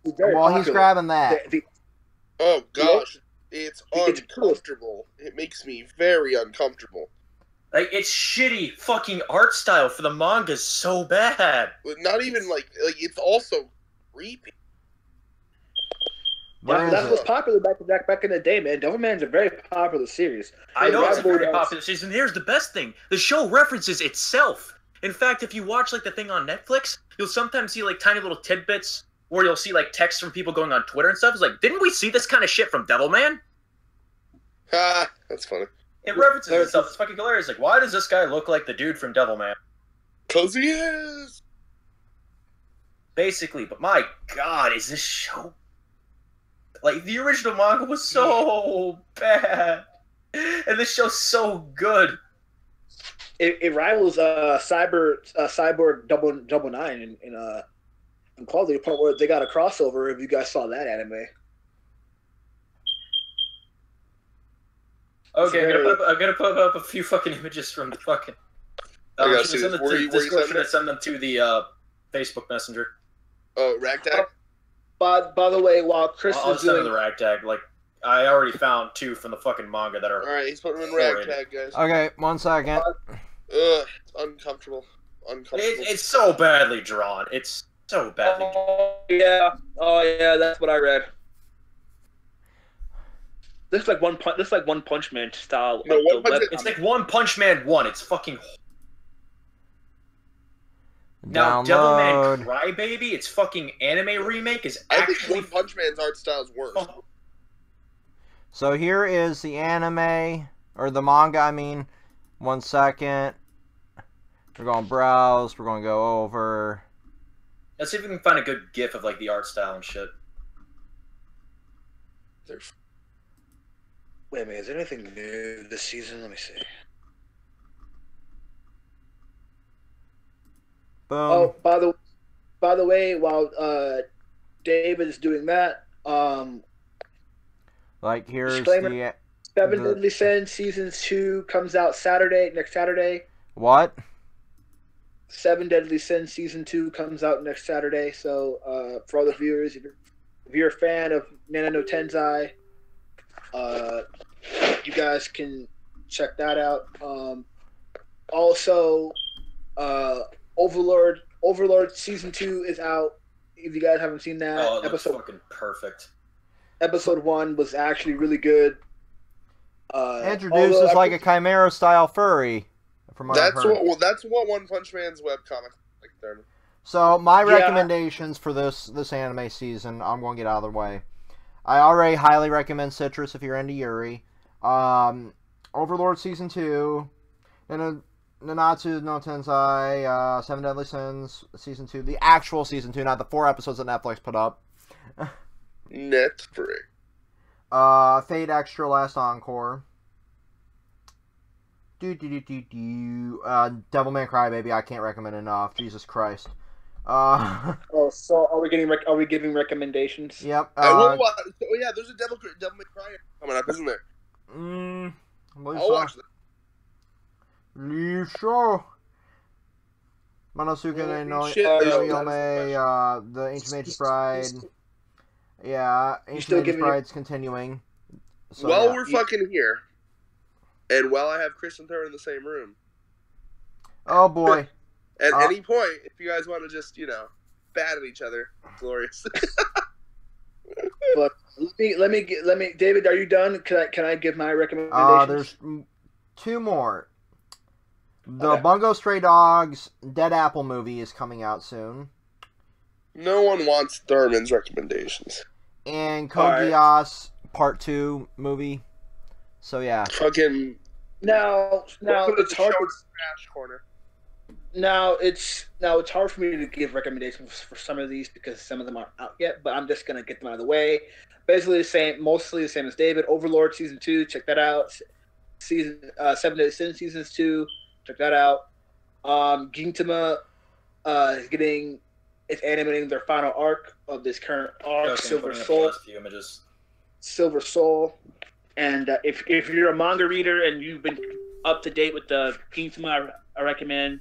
is very while he's popular. grabbing that, Oh gosh, it's uncomfortable. It makes me very uncomfortable. Like, it's shitty fucking art style for the manga is so bad. But not even like it's also creepy. That was popular back in the day, man. Devilman's a very popular series. I know it's a very popular series, and here's the best thing: the show references itself. In fact, if you watch like the thing on Netflix, you'll sometimes see like tiny little tidbits where you'll see like texts from people going on Twitter and stuff. It's like, didn't we see this kind of shit from Devilman? Ah, that's funny. It references itself. It's fucking hilarious. Like, why does this guy look like the dude from Devilman? 'Cause he is. Basically, but my god, is this show... Like, the original manga was so bad, and this show's so good. It rivals Cyborg 999 in quality, the point where they got a crossover. If you guys saw that anime. Okay, I'm gonna put up a few fucking images from the fucking. I gotta should see send this. them to Where you Discord. sending it? Send them to the Facebook Messenger. Oh, Ragtag? By the way, while Chris I'll is send them doing the ragtag. Like, I already found 2 from the fucking manga that are. Alright, he's putting them in Ragtag, guys. okay, 1 second. Ugh, it's uncomfortable. It's so badly drawn. It's so badly. Oh yeah, that's what I read. This is like One Punch Man style. No, One Punch Man- It's like One Punch Man 1. It's fucking. Now, Download. Devilman Crybaby, its fucking anime remake is I think actually. One Punch Man's art style is worse. Oh, So here is the anime, or the manga, I mean. 1 second. We're going to browse. We're going to go over. let's see if we can find a good gif of like the art style and shit. Wait a minute, is there anything new this season? Let me see. Boom. Oh, by the way, while David is doing that, like here's disclaimer. the Seven Deadly Sins Season 2 comes out next Saturday. what? 7 Deadly Sins Season 2 comes out next Saturday. So for all the viewers, if you're a fan of Nana no Tensei, you guys can check that out. Also, Overlord Season 2 is out. If you guys haven't seen that, Oh, it looks fucking perfect. Episode 1 was actually really good. Introduces like a Chimera style furry. From what I've heard. That's what One Punch Man's webcomic like there. So my recommendations for this anime season, I'm going to get out of the way. I already highly recommend Citrus if you're into Yuri. Overlord Season 2, and Nanatsu no Tensei, 7 Deadly Sins Season 2, the actual Season 2, not the 4 episodes that Netflix put up. Netflix. Fate Extra Last Encore. Devilman Crybaby, I can't recommend enough. Jesus Christ. So are we giving recommendations? Yep. Oh yeah, there's a Devilman Cry coming up, isn't there? I'll watch that. Sure. Monosuke no Yome, the Ancient Mage's Bride. Yeah, Ancient Mage's Bride's continuing. So, we're fucking here, and while I have Chris and Thor in the same room. Oh boy. At any point, if you guys want to just, bat at each other, glorious. But let me. David, are you done? Can I give my recommendations? There's 2 more. The Bungo Stray Dogs Dead Apple movie is coming out soon. No one wants Thurman's recommendations. And Code Geass Part 2 movie. So yeah. Fucking. Now it's hard. Corner. Now it's hard for me to give recommendations for some of these because some of them aren't out yet. But I'm just gonna get them out of the way. Basically mostly the same as David. Overlord season 2, check that out. Season 7 to 10 seasons 2, check that out. Gintama is animating their final arc of this current arc, Silver Soul. And if you're a manga reader and you've been up to date with the Gintama, I recommend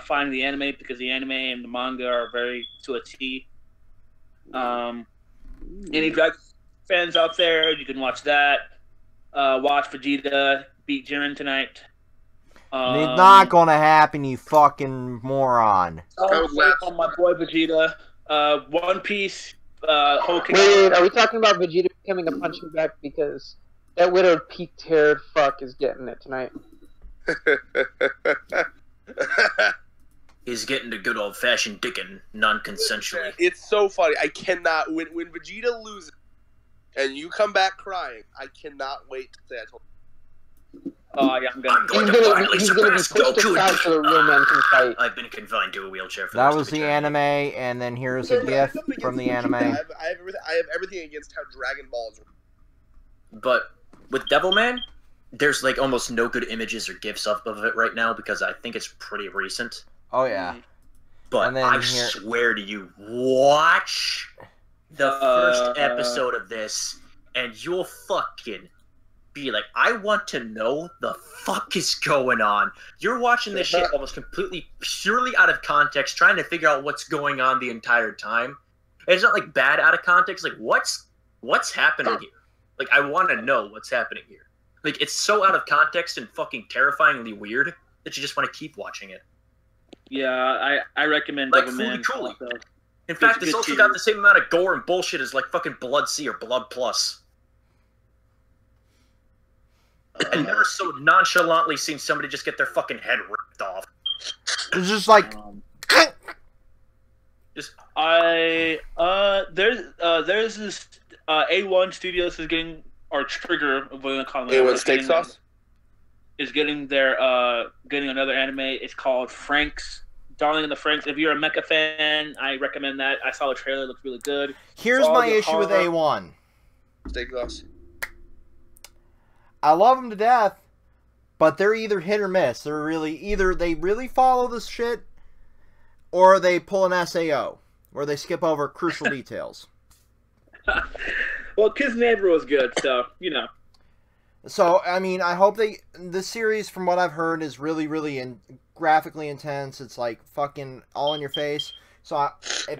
finding the anime because the anime and the manga are very to a T. Any Dragon fans out there, you can watch that. Watch Vegeta beat Jiren tonight. It's not gonna happen, you fucking moron. On my boy Vegeta. One Piece. Wait, are we talking about Vegeta becoming a punching bag? Because that widowed peaked haired fuck is getting it tonight. He's getting the good old fashioned dickin' non-consensually. It's so funny. I cannot when Vegeta loses and you come back crying. I cannot wait to say I told you. Oh yeah, I'm going to finally surpass Goku. I've been confined to a wheelchair for that was the anime, and then here's a gif from the anime. I have everything against how Dragon Ball is. But with Devilman, there's like almost no good images or gifs of it right now because I think it's pretty recent. Oh yeah. But I swear to you, watch the first episode of this, and you'll fucking be like, I want to know the fuck is going on. You're watching this shit almost completely, purely out of context, trying to figure out what's going on the entire time. And it's not like bad out of context. Like, what's happening here? Like, I want to know what's happening here. Like, it's so out of context and fucking terrifyingly weird that you just want to keep watching it. Yeah, I recommend like Devilman. Truly. In fact, it's also got the same amount of gore and bullshit as like fucking Blood C or Blood Plus. I've never so nonchalantly seen somebody just get their fucking head ripped off. It's just like, there's this A1 Studios is getting, or Trigger, what do you call it? A1 Steak Sauce is getting their getting another anime. It's called Franks. Darling in the Franks. If you're a mecha fan, I recommend that. I saw the trailer; it looks really good. Here's my issue with A1. Steak Sauce. I love them to death, but they're either hit or miss. They're really either they really follow this shit, or they pull an SAO, where they skip over crucial details. Well, Kiss Neighbor was good, so you know. So I mean, I hope this series, from what I've heard, is really, really graphically intense. It's like fucking all in your face. So what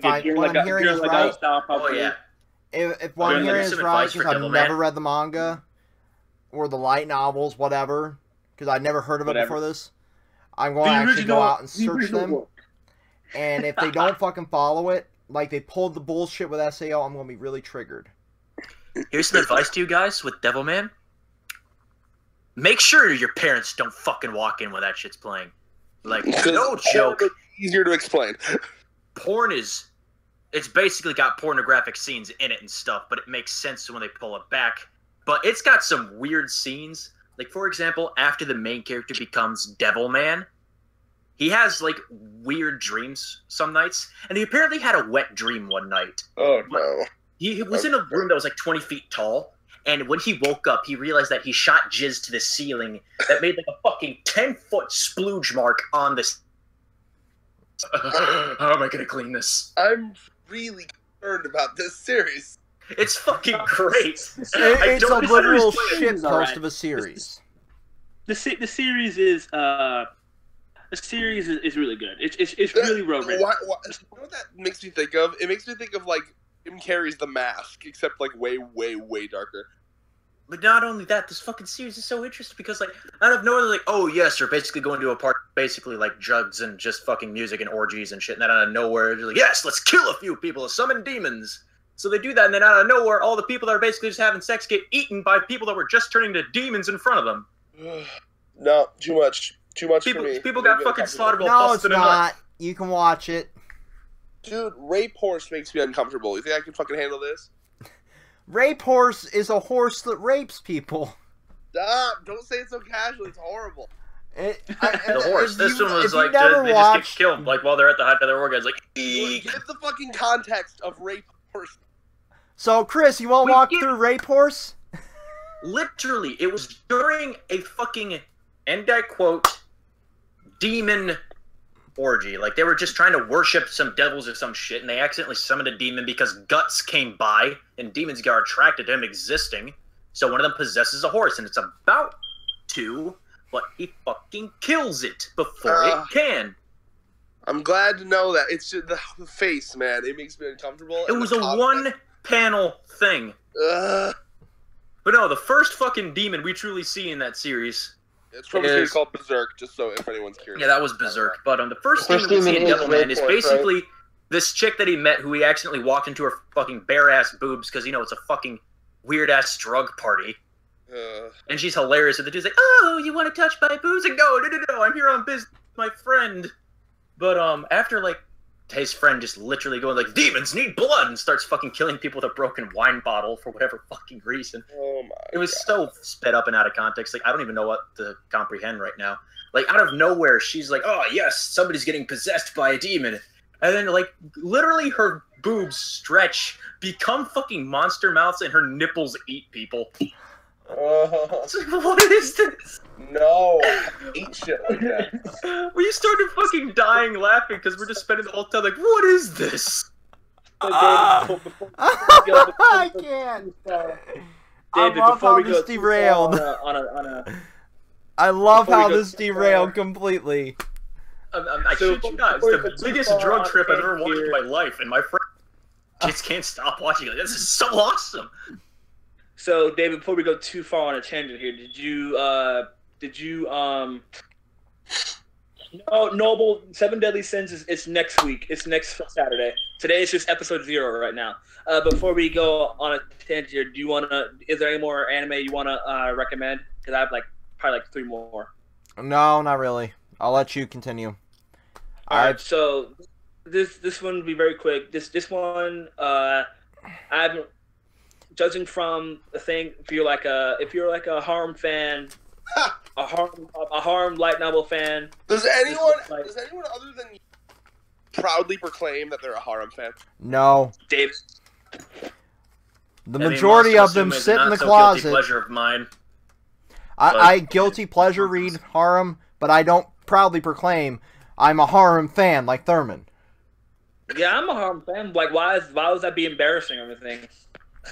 I'm hearing is right. Oh yeah. If what I'm hearing is right, because I've never read the manga or the light novels, whatever, because I'd never heard of it before this, I'm going to actually go out and search them. And if they don't fucking follow it, like they pulled the bullshit with SAO, I'm going to be really triggered. Here's some advice to you guys with Devilman. Make sure your parents don't fucking walk in when that shit's playing. Like, no joke. Easier to explain. Porn it's basically got pornographic scenes in it and stuff, but it makes sense when they pull it back. But it's got some weird scenes. Like, for example, after the main character becomes Devilman, he has, like, weird dreams some nights. And he apparently had a wet dream one night. Oh, no. He was in a room that was, like, 20 feet tall. And when he woke up, he realized that he shot jizz to the ceiling that made like a fucking 10-foot splooge mark on this. How am I gonna clean this? I'm really concerned about this series. It's fucking great. It's a literal shit post right. of a series. The series is really good. It's really well written. You know what that makes me think of? It makes me think of like Jim Carrey's The Mask, except like way, way, way darker. But not only that, this fucking series is so interesting because, like, out of nowhere, they're like, oh, yes, they're basically going to a party, basically, like, drugs and just fucking music and orgies and shit, and then out of nowhere, they're like, yes, let's kill a few people, summon demons. So they do that, and then out of nowhere, all the people that are basically just having sex get eaten by people that were just turning to demons in front of them. No, too much. Too much People, for me. people got fucking slaughtered while No, it's busting a nut. not. You can watch it. Dude, rape horse makes me uncomfortable. You think I can fucking handle this? Rape horse is a horse that rapes people. Stop! Don't say it so casually. It's horrible. The horse. This one was like, they just get killed, like, while they're at the height of their orgasm. Like, eek. Give the fucking context of rape horse. So, Chris, you want to walk through Rape Horse? Literally, it was during a fucking, and I quote, demon orgy. Like, they were just trying to worship some devils or some shit, and they accidentally summoned a demon because Guts came by, and demons got attracted to him existing. So one of them possesses a horse, and it's about to, but he fucking kills it before it can. I'm glad to know that. It's just the face, man. It makes me uncomfortable. It was a one-panel thing. But no, the first fucking demon we truly see in that series. It's from a series called Berserk, just so if anyone's curious. Yeah, that was Berserk. But the first demon we see in Devilman is basically this chick that he met who he accidentally walked into her fucking bare-ass boobs because, you know, it's a fucking weird-ass drug party. And she's hilarious. And the dude's like, oh, you want to touch my boobs? And no, I'm here on business with my friend. But after, like, his friend just literally going like, demons need blood, and starts fucking killing people with a broken wine bottle for whatever fucking reason. Oh my It was so sped up and out of context. Like, I don't even know what to comprehend right now. Like, out of nowhere, she's like, oh, yes, somebody's getting possessed by a demon. And then, like, literally her boobs stretch, become fucking monster mouths, and her nipples eat people. It's like, what is this? No, I hate shit like that. We started fucking dying laughing because we're just spending the whole time like, what is this? I can't. I love how this derailed. I love how this derailed completely. I shit you not. It's the biggest drug trip I've ever watched in my life, and my friend just can't stop watching it. This is so awesome. So, David, before we go too far on a tangent here, no, Noble, Seven Deadly Sins is next week. It's next Saturday. Today is just episode 0 right now. Before we go on a tangent here, is there any more anime you want to recommend? Because I have probably 3 more. No, not really. I'll let you continue. Alright, so this one will be very quick. This one, I'm judging from the thing. If you're like a harem fan, a harem light novel fan. Does anyone other than you proudly proclaim that they're a harem fan? No. Dave. The majority of them sit in the closet. Guilty pleasure of mine. I guilty pleasure read harem, but I don't proudly proclaim I'm a harem fan like Thurman. Yeah, I'm a harem fan. Like, why would that be embarrassing or anything?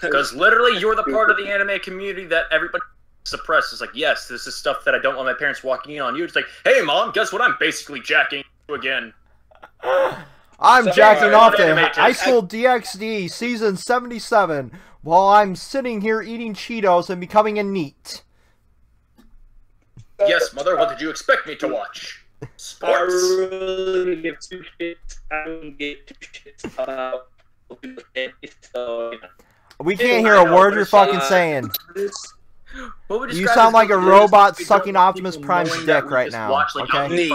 Because literally, you're the part of the anime community that everybody suppresses. Like, yes, this is stuff that I don't want my parents walking in on you. It's like, hey, Mom, guess what? I'm basically jacking you again. I'm jacking off to High School DxD Season 77 while I'm sitting here eating Cheetos and becoming a NEET. Yes, Mother, what did you expect me to watch? Sports. I really give 2 shits. I don't give 2 shits about so, you know. We can't hear a word you're fucking saying. You sound like a robot sucking Optimus Prime's dick right now. Okay? Neat.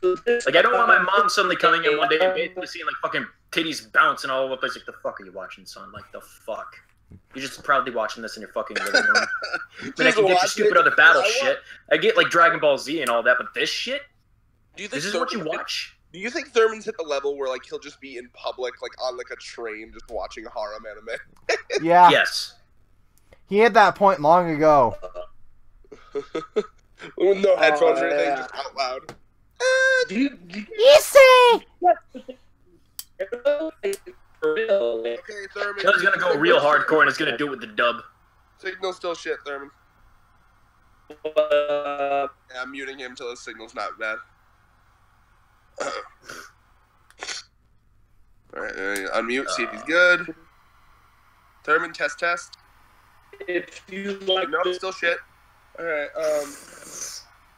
Like, I don't want my mom suddenly coming in one day and basically seeing, like, fucking titties bouncing all over the place. Like, the fuck are you watching, son? Like, the fuck? You're just proudly watching this in your fucking living room. I mean, I can get your stupid other battle shit. I get, like, Dragon Ball Z and all that, but this shit? This is what you watch? Do you think Thurman's hit the level where like he'll just be in public, like on like a train, just watching harem anime? Yeah. Yes. He hit that point long ago. With no headphones or anything, just out loud. Easy! Okay, Thurman. He's gonna go real hardcore and he's gonna do it with the dub. Signal's still shit, Thurman. Uh, Yeah, I'm muting him till his signal's not bad. Alright, unmute, see if he's good. Thurman, test. if you like, No, still shit. Alright,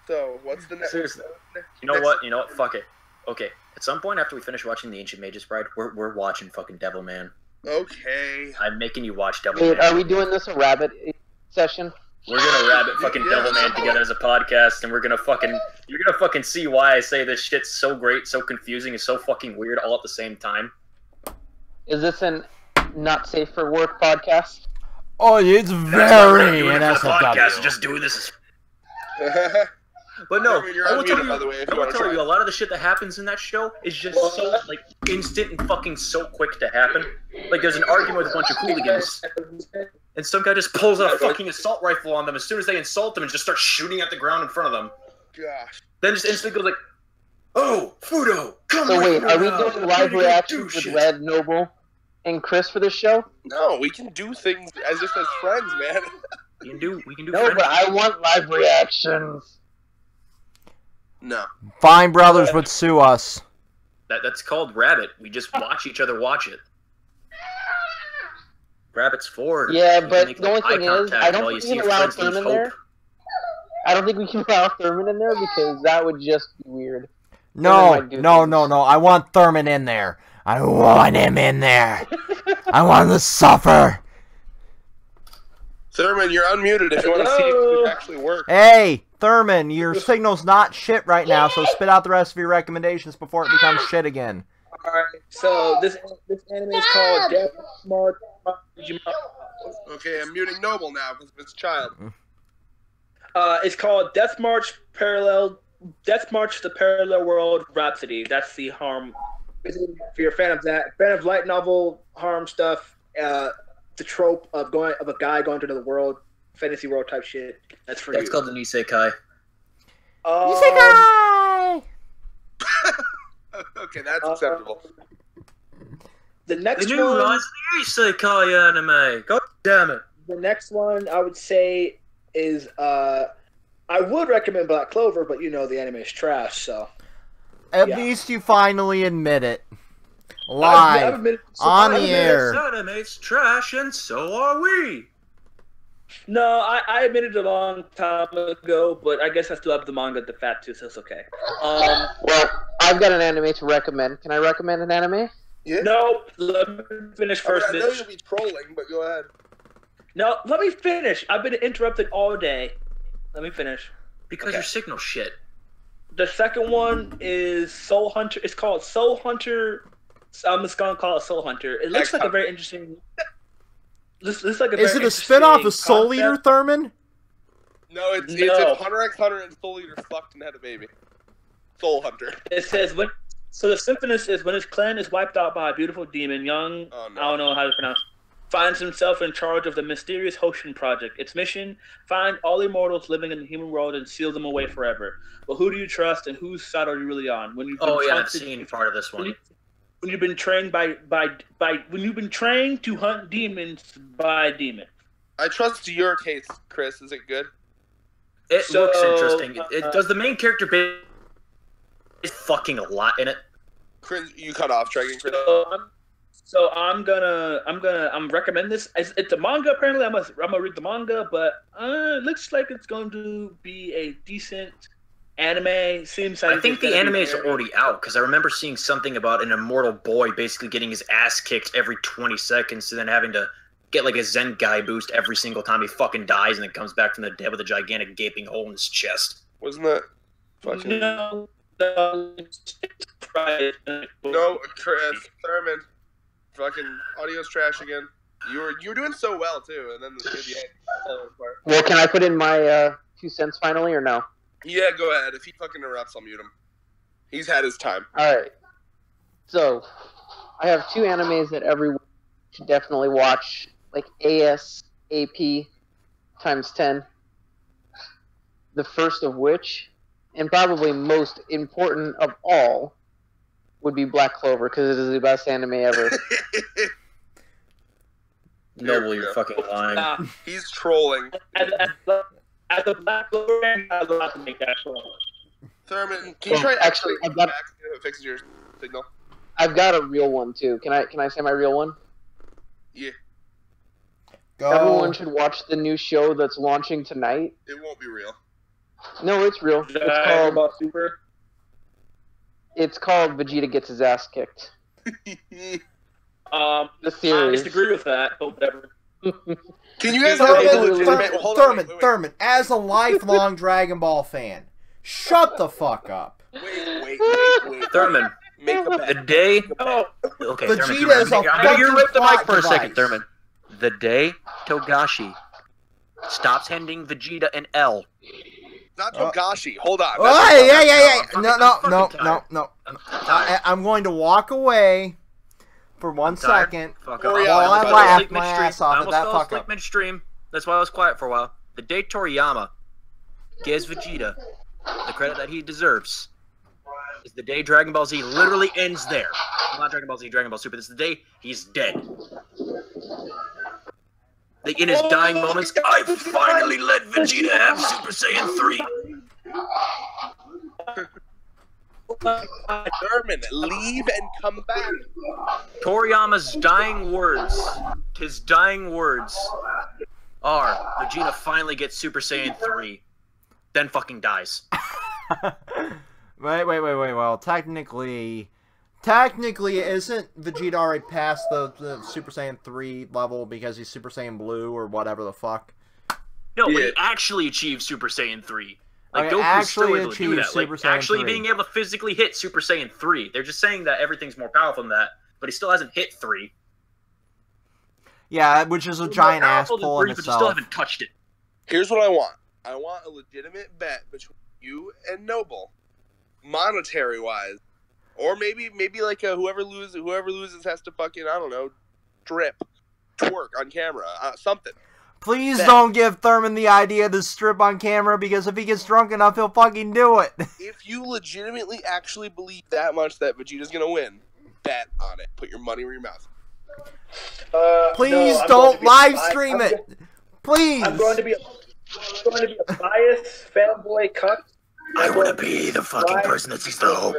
so, what's the next? Seriously. You know what? Fuck it. Okay, at some point after we finish watching The Ancient Mage's Bride, we're watching fucking Devilman. Okay. I'm making you watch Devilman. Wait, are we doing this a rabbit session? We're gonna rabbit fucking Devilman together as a podcast, and you're gonna fucking see why I say this shit's so great, so confusing, and so fucking weird all at the same time. Is this an not safe for work podcast? Oh, it's That's why we're very doing this podcast. NSFW. Just doing this. But no, Thurman, you're I will unmuted, tell you. by the way, if I you will wanna tell try. you a lot of the shit that happens in that show is just so like instant and fucking so quick to happen. Like there's an argument with a bunch of hooligans, and some guy just pulls out a fucking assault rifle on them as soon as they insult them and just starts shooting at the ground in front of them. Gosh. Then just instantly goes like, "Oh, Fudo, come So wait, right are we now. doing We're live gonna go reactions do with shit." Red, Noble, and Chris for this show? No, we can do things as just as friends, man. We can do No, friendly- but I want live reactions. No. Fine Brothers would sue us. That's called Rabbit. We just watch each other watch it. Rabbit's 4. Yeah, You can but make, the only like, thing eye is, contact I don't while you think see we your can allow friends lose Thurman hope. there. I don't think we can allow Thurman in there because that would just be weird. No, might do no, things. no, no. I want Thurman in there. I want him in there. I want him to suffer. Thurman, you're unmuted if you want to see if it actually works. Hey, Thurman, your signal's not shit right now, so spit out the rest of your recommendations before it becomes shit again. Alright, so this anime is called Death March. Okay, I'm muting Noble now because it's a child. It's called Death March the Parallel World Rhapsody. That's the harm. If you're a fan of that, fan of light novel harm stuff, the trope of a guy going to another world, fantasy world type shit. That's for you. That's called an isekai. Isekai! Okay, that's acceptable. The next The new one, Rise of the Isekai anime. God damn it. the next one, I would say is I would recommend Black Clover, but you know the anime is trash, so. At Yeah. least you finally admit it. I've Live. admitted- On I've the admitted- air. This anime's trash, and so are we. No, I admitted a long time ago, but I guess I still have the manga at the fat too, so it's okay. Well, I've got an anime to recommend. Can I recommend an anime? Yeah. Nope. Let me finish first, I know bitch. you'll be trolling, but go ahead. No, let me finish. I've been interrupted all day. Let me finish. Because Okay. your signal shit. The second one is Soul Hunter. It's called Soul Hunter. I'm just gonna call it Soul Hunter. It looks like a very interesting. This like a Is very it a spin-off interesting of Soul concept. Eater, Thurman? No, it's No. if Hunter x Hunter and Soul Eater fucked and had a baby. Soul Hunter. It says when. So the Symphonist is when his clan is wiped out by a beautiful demon. Young, Oh, no. I don't know how to pronounce. Finds himself in charge of the mysterious Hoshin project. Its mission: find all immortals living in the human world and seal them away forever. But who do you trust, and whose side are you really on? When you've been Oh yeah, I've trusted- seen part of this one. when you've been trained when you've been trained to hunt demons by demons. I trust your taste, Chris. Is it good? It So, looks interesting. Does the main character is fucking a lot in it? Chris, you cut off, Dragon Chris. I'm recommend this. It's a manga. Apparently, I'm gonna read the manga, but it looks like it's going to be a decent anime. Seems like I think the anime is already out because I remember seeing something about an immortal boy basically getting his ass kicked every 20 seconds and then having to get like a Zen guy boost every single time he fucking dies and then comes back from the dead with a gigantic gaping hole in his chest. Wasn't that fucking... No, No, Chris, Thurman. Fucking audio's trash again. You were doing so well too, and then the part. Well, can I put in my 2 cents finally, or no? Yeah, go ahead. If he fucking interrupts, I'll mute him. He's had his time. Alright. So, I have 2 animes that everyone should definitely watch. Like ASAP times 10. The first of which, and probably most important of all, would be Black Clover, because it is the best anime ever. Noble, you're fucking lying. He's trolling. As a Black Clover fan, I'd love to make that troll. Thurman, can you Well, try actually, I've got if it fixes your signal? I've got a real one, too. Can I say my real one? Yeah. Go. Everyone should watch the new show that's launching tonight. It won't be real. No, it's real. About Super. It's called Vegeta Gets His Ass Kicked. The I series. disagree with that, but whatever. Can you guys have a legitimate... Hold on, wait. Thurman, as a lifelong Dragon Ball fan, shut the fuck up. Wait. Thurman, Make a bet. the day... Oh, Okay, Vegeta is a I'm gonna fucking hear the plot mic for a second, device. Thurman. The day Togashi stops handing Vegeta an L. Not Togashi. Hold on. Oh, yeah. I'm No. I'm going to walk away for 1 second Fuck Toriyama. while I I laugh my ass off at that fell fuck asleep up. midstream. That's why I was quiet for a while. The day Toriyama gives Vegeta the credit that he deserves is the day Dragon Ball Z literally ends there. Not Dragon Ball Z, Dragon Ball Super. This is the day he's dead. Like in his dying moments, I finally let Vegeta have Super Saiyan 3. Thurman, leave and come back. Toriyama's dying words, his dying words are Vegeta finally gets Super Saiyan 3, then fucking dies. Wait. Well, technically, isn't Vegeta already past the Super Saiyan 3 level because he's Super Saiyan Blue or whatever the fuck? No, when Yeah. he actually achieves Super Saiyan 3. Like, Okay, Goku's actually still able to do achieve that. Like, Super Saiyan actually 3. being able to physically hit Super Saiyan 3. They're just saying that everything's more powerful than that, but he still hasn't hit 3. Yeah, which is a He's giant more ass powerful than pull 3, in but you still itself. haven't touched it. Here's what I want. I want a legitimate bet between you and Noble, monetary wise, or maybe like whoever loses has to fucking, I don't know, twerk on camera, something. Please don't give Thurman the idea to strip on camera, because if he gets drunk enough, he'll fucking do it. If you legitimately actually believe that much that Vegeta's gonna win, bet on it. Put your money where your mouth is. Please no, don't live stream it. Please. I'm going to be a biased fanboy cuck. I want to be the fucking person that sees the hope.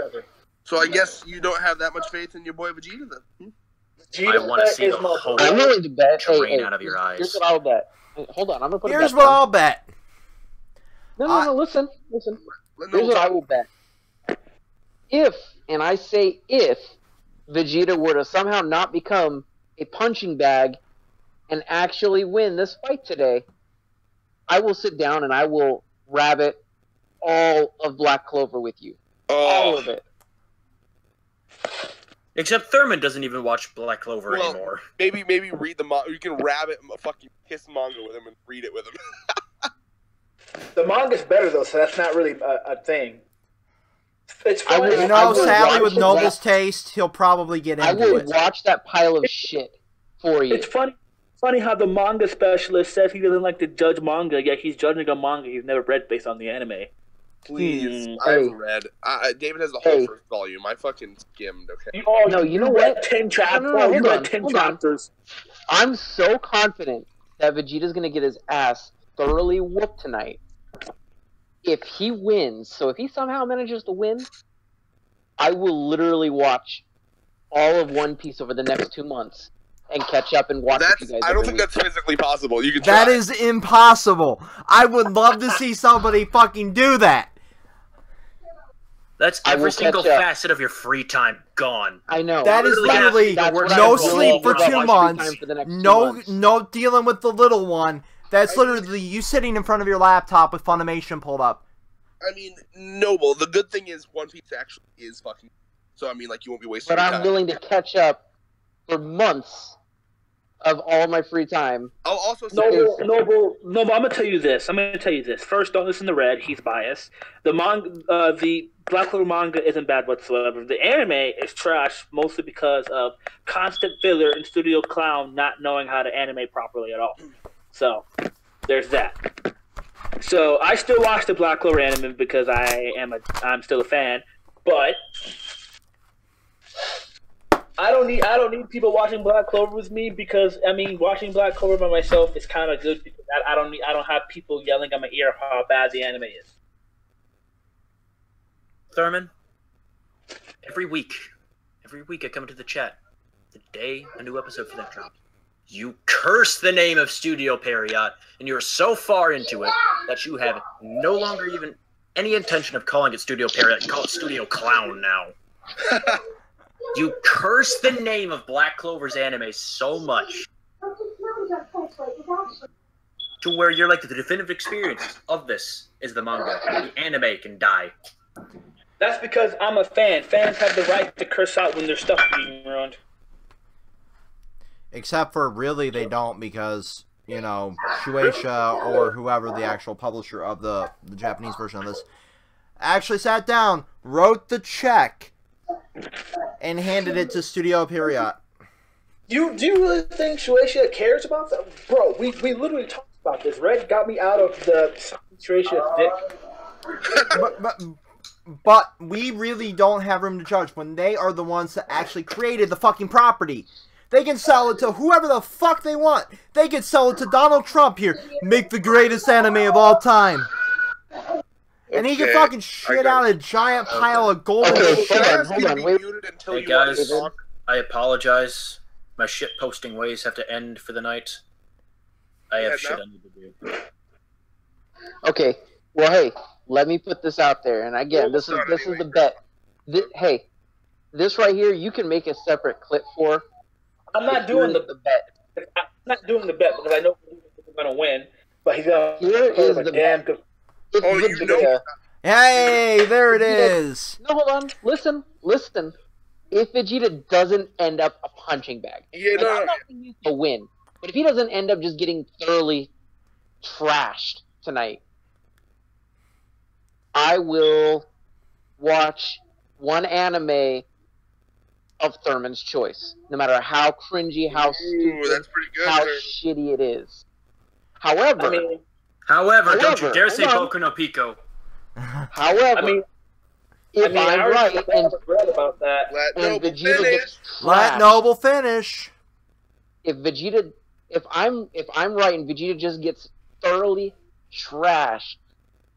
So I guess you don't have that much faith in your boy Vegeta then. I want to see the hope I'm willing to bet. drain out of your Here's eyes. what I'll bet. Hold on, I'm gonna put. Here's a bet what down. I'll bet. No. Listen. Let Here's Noble what I talk. will bet. If, and I say if, Vegeta were to somehow not become a punching bag and actually win this fight today, I will sit down and I will rabbit all of Black Clover with you. All of it. Except Thurman doesn't even watch Black Clover Well, anymore. Maybe read the manga. You can rabbit fucking kiss manga with him and read it with him. The manga's better though, so that's not really a thing. It's funny. will- You I know, will sadly, watch with Noble's that. taste, he'll probably get I into will it. watch that pile of shit for you. It's funny how the manga specialist says he doesn't like to judge manga, yet he's judging a manga he's never read based on the anime. Please, Hey. I've read. David has the whole Hey. first volume. I fucking skimmed. Okay. No, you know read what? 10 chapters. No, you hold read on, 10 hold on. chapters. I'm so confident that Vegeta's going to get his ass thoroughly whooped tonight. If he wins, so if he somehow manages to win, I will literally watch all of One Piece over the next 2 months and catch up and watch with you guys. I don't every think week. that's physically possible. You can That try. is impossible. I would love to see somebody fucking do that. That's I will every single catch up. facet of your free time gone. I know. That is literally That's what no I sleep for will watch 2 free months. time for the next 2 No, months. no dealing with the little one. That's literally you sitting in front of your laptop with Funimation pulled up. I mean, Noble. The good thing is One Piece actually is fucking. So I mean, like you won't be wasting But your I'm time. willing to catch up for months of all my free time. I'll also say Noble, I'm gonna tell you this. First, don't listen to Red. He's biased. The Black Clover manga isn't bad whatsoever. The anime is trash, mostly because of constant filler and Studio Clown not knowing how to animate properly at all. So, there's that. So I still watch the Black Clover anime because I'm still a fan, but I don't need people watching Black Clover with me because watching Black Clover by myself is kind of good because I don't have people yelling at my ear how bad the anime is. Thurman, every week I come into the chat the day a new episode for that drops. You curse the name of Studio Period, and you're so far into it that you have no longer even any intention of calling it Studio Period. You call it Studio Clown now. You curse the name of Black Clover's anime so much to where you're like the definitive experience of this is the manga. The anime can die. That's because I'm a fan. Fans have the right to curse out when their stuff being ruined. Except for really they don't because, you know, Shueisha or whoever the actual publisher of the Japanese version of this actually sat down, wrote the check, and handed it to Studio Period. Do you really think Shueisha cares about that? Bro, we literally talked about this. Red got me out of the Shueisha's dick. But we really don't have room to judge when they are the ones that actually created the fucking property. They can sell it to whoever the fuck they want. They can sell it to Donald Trump here. Make the greatest anime of all time. And he can fucking shit out a giant pile of golden shit. Hey guys, I apologize. My shit posting ways have to end for the night. I have shit I need to do. Okay, well, hey, let me put this out there. And again, this is the bet. Hey, this right here, you can make a separate clip for. I'm not doing the bet. I'm not doing the bet because I know he's going to win. But he's going to the damn good. Hey, there it is. No, hold on. Listen. If Vegeta doesn't end up a punching bag, I'm not saying he's a win, but if he doesn't end up just getting thoroughly trashed tonight, I will watch one anime of Thurman's choice, no matter how cringy, how stupid, that's pretty good, how shitty it is. However, don't you dare say Boku no Pico. However, if I'm right and about that, and Vegeta gets trashed, let Noble finish. If I'm right and Vegeta just gets thoroughly trashed,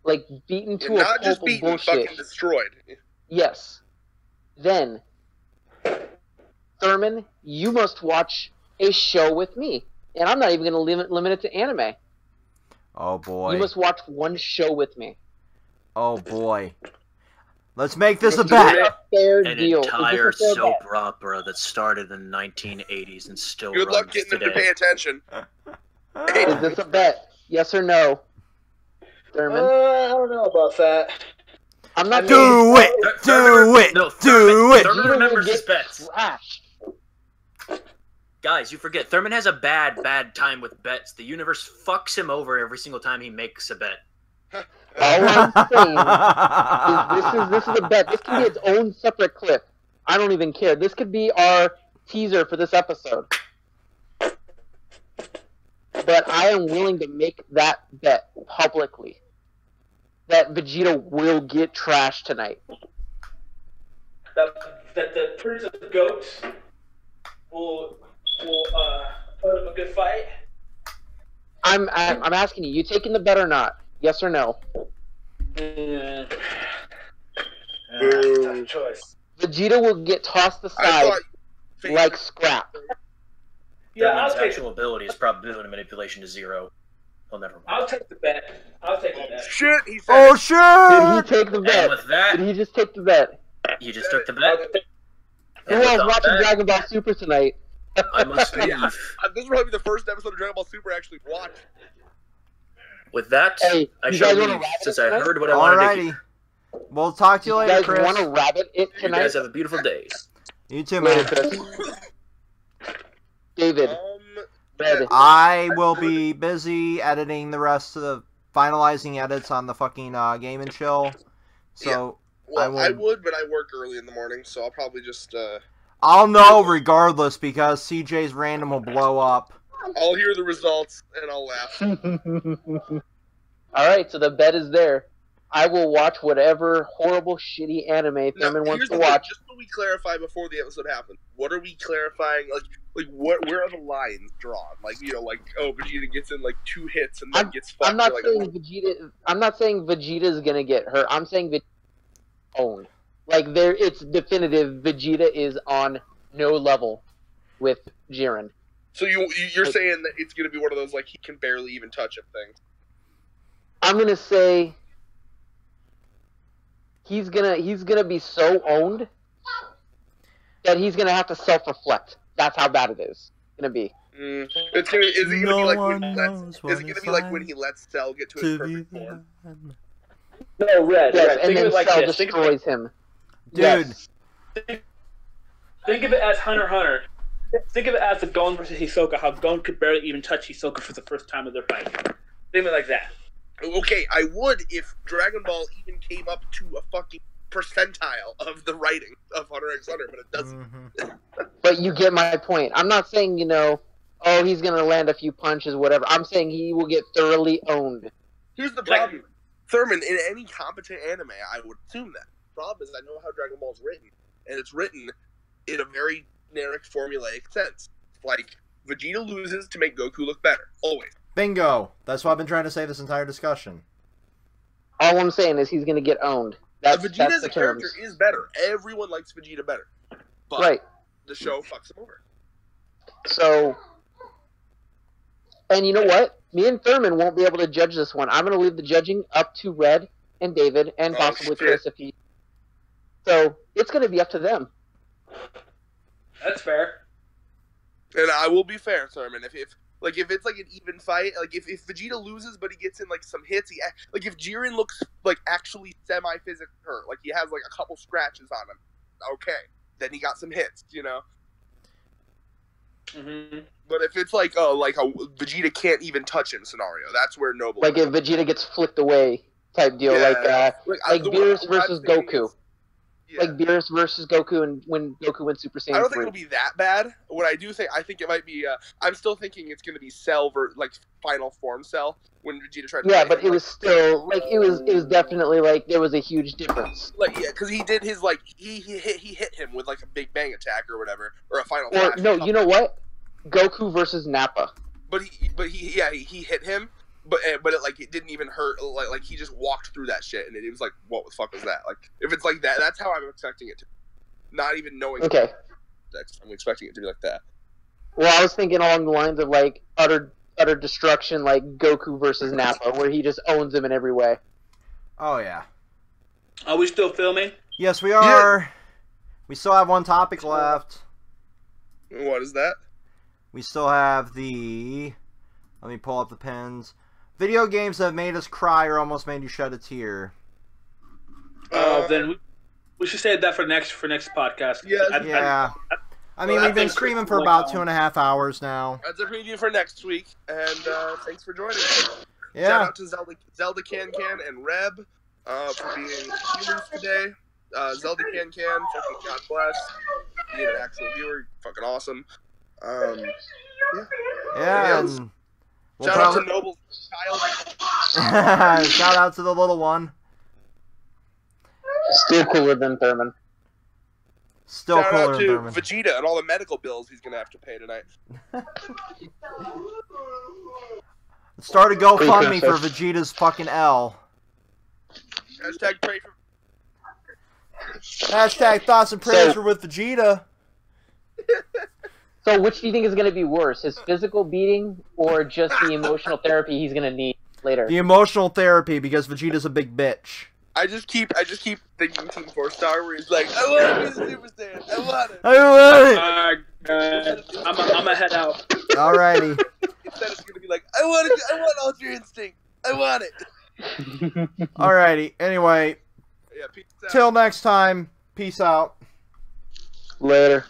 like beaten to a pulp of bullshit, fucking destroyed. Yes, then Thurman, you must watch a show with me, and I'm not even going to limit it to anime. Oh boy! You must watch one show with me. Oh boy! Let's make this a bet. Fair An deal. entire soap opera that started in the 1980s and still Good runs luck getting today. them to pay attention. Is this a bet? Yes or no, Thurman? I don't know about that. I'm not. Do it! Do it! No, Do it! Thurman remembers his bets. Trashed. Guys, you forget. Thurman has a bad time with bets. The universe fucks him over every single time he makes a bet. All I'm saying is this is a bet. This can be its own separate clip. I don't even care. This could be our teaser for this episode. But I am willing to make that bet publicly. That Vegeta will get trashed tonight. That the Prince of Goats will put up a good fight. I'm asking you. You taking the bet or not? Yes or no? Tough choice. Vegeta will get tossed aside like scrap. Yeah, Thurman's I'll take actual ability is probability manipulation to 0. He'll never win. I'll take the bet. Shit, he said. Oh shit! Did he take the bet? And with that, Did he just take the bet? you just took the bet. Who else watching Dragon Ball Super tonight? I must leave. This is probably the first episode of Dragon Ball Super I actually watched. With that, Hey, I you shall guys wanna leave wrap it since I tonight? heard what I wanted to Alrighty. hear. We'll talk to you You later, guys Chris. want to rabbit it You tonight? guys have a beautiful day. You too, Later, man. Chris. David. Red. I will be busy editing the rest of the finalizing edits on the fucking Game and Chill. So Well, I would, but I work early in the morning, so I'll probably just. I'll know regardless because CJ's random will blow up. I'll hear the results and I'll laugh. All right, so the bet is there. I will watch whatever horrible, shitty anime Thurman wants to watch. Just so we clarify before the episode happens, what are we clarifying? Like what? Where are the lines drawn? Like, you know, like, oh, Vegeta gets in like 2 hits and then gets fucked. I'm not saying Vegeta. I'm not saying Vegeta's gonna get hurt. I'm saying Vegeta owned. Like, it's definitive. Vegeta is on no level with Jiren. So you're saying that it's gonna be one of those like he can barely even touch him things. I'm gonna say he's gonna be so owned that he's gonna have to self-reflect. That's how bad it is gonna be. Is he gonna be like when he lets Cell get to his perfect form? No, Red. Yes, Red. and then like Cell destroys him. Dude. Yes. Think of it as Hunter x Hunter. Think of it as the Gon versus Hisoka. How Gon could barely even touch Hisoka for the first time of their fight. Think of it like that. Okay, I would if Dragon Ball even came up to a fucking percentile of the writing of Hunter x Hunter, but it doesn't. But you get my point. I'm not saying, oh, he's going to land a few punches, whatever. I'm saying he will get thoroughly owned. Here's the problem. Thurman, in any competent anime, I would assume that. The problem is I know how Dragon Ball is written, and it's written in a very generic, formulaic sense. Like, Vegeta loses to make Goku look better. Always. Bingo. That's what I've been trying to say this entire discussion. All I'm saying is he's going to get owned. Vegeta as a character is better. Everyone likes Vegeta better. But the show fucks him over. So, and you know what? Me and Thurman won't be able to judge this one. I'm going to leave the judging up to Red and David and possibly Chris if he... So, it's going to be up to them. That's fair. And I will be fair, Thurman. If it's like an even fight, like if Vegeta loses but he gets in like some hits, like if Jiren looks like actually semi-physically hurt, like he has like a couple scratches on him, okay, then he got some hits, Mm-hmm. But if it's like a Vegeta can't even touch him scenario, that's where Noble. Like if Vegeta gets flicked away type deal, like Beerus versus Goku. Like Beerus versus Goku, and when Goku went Super Saiyan 3. I don't think it'll be that bad. What I do think, I think it might be. I'm still thinking it's going to be Cell like final form Cell when Vegeta tried to. Yeah, but it was still like it was definitely like there was a huge difference. Like because he did his like he hit him with like a Big Bang attack or whatever or a final. Or no, you know what? Goku versus Nappa. But he hit him. But it didn't even hurt. Like he just walked through that shit, and it was like, what the fuck was that? Like, if it's like that, that's how I'm expecting it to. Not even knowing. Okay. I'm expecting it to be like that. Well, I was thinking along the lines of like utter destruction, like Goku versus Nappa, where he just owns him in every way. Oh yeah. Are we still filming? Yes, we are. Yeah. We still have one topic left. What is that? We still have the. Let me pull up the pins. Video games that have made us cry or almost made you shed a tear. Then we should save that for next podcast. Yeah. I mean, we've been streaming for about 2.5 hours now. That's a preview for next week, and thanks for joining. Yeah. Shout out to Zelda Can and Reb for being humans today. Zelda Can, fucking God bless. Being an actual viewer, fucking awesome. Yeah. Shout out to Noble's child. Shout out to the little one. Still cooler than Thurman. Still Shout cooler out than to Thurman. Vegeta and all the medical bills he's gonna have to pay tonight. Start a GoFundMe for Vegeta's fucking L. Hashtag pray for. Hashtag thoughts and prayers for with Vegeta. So which do you think is going to be worse, his physical beating or just the emotional therapy he's going to need later? The emotional therapy, because Vegeta's a big bitch. I just keep thinking Team 4-Star where he's like, I want to be the Super Saiyan. I want it. I want it. I'm gonna head out. Alrighty. Instead it's gonna be like, I want Ultra Instinct. I want it. Alrighty. Anyway. Yeah, peace out. Till next time. Peace out. Later.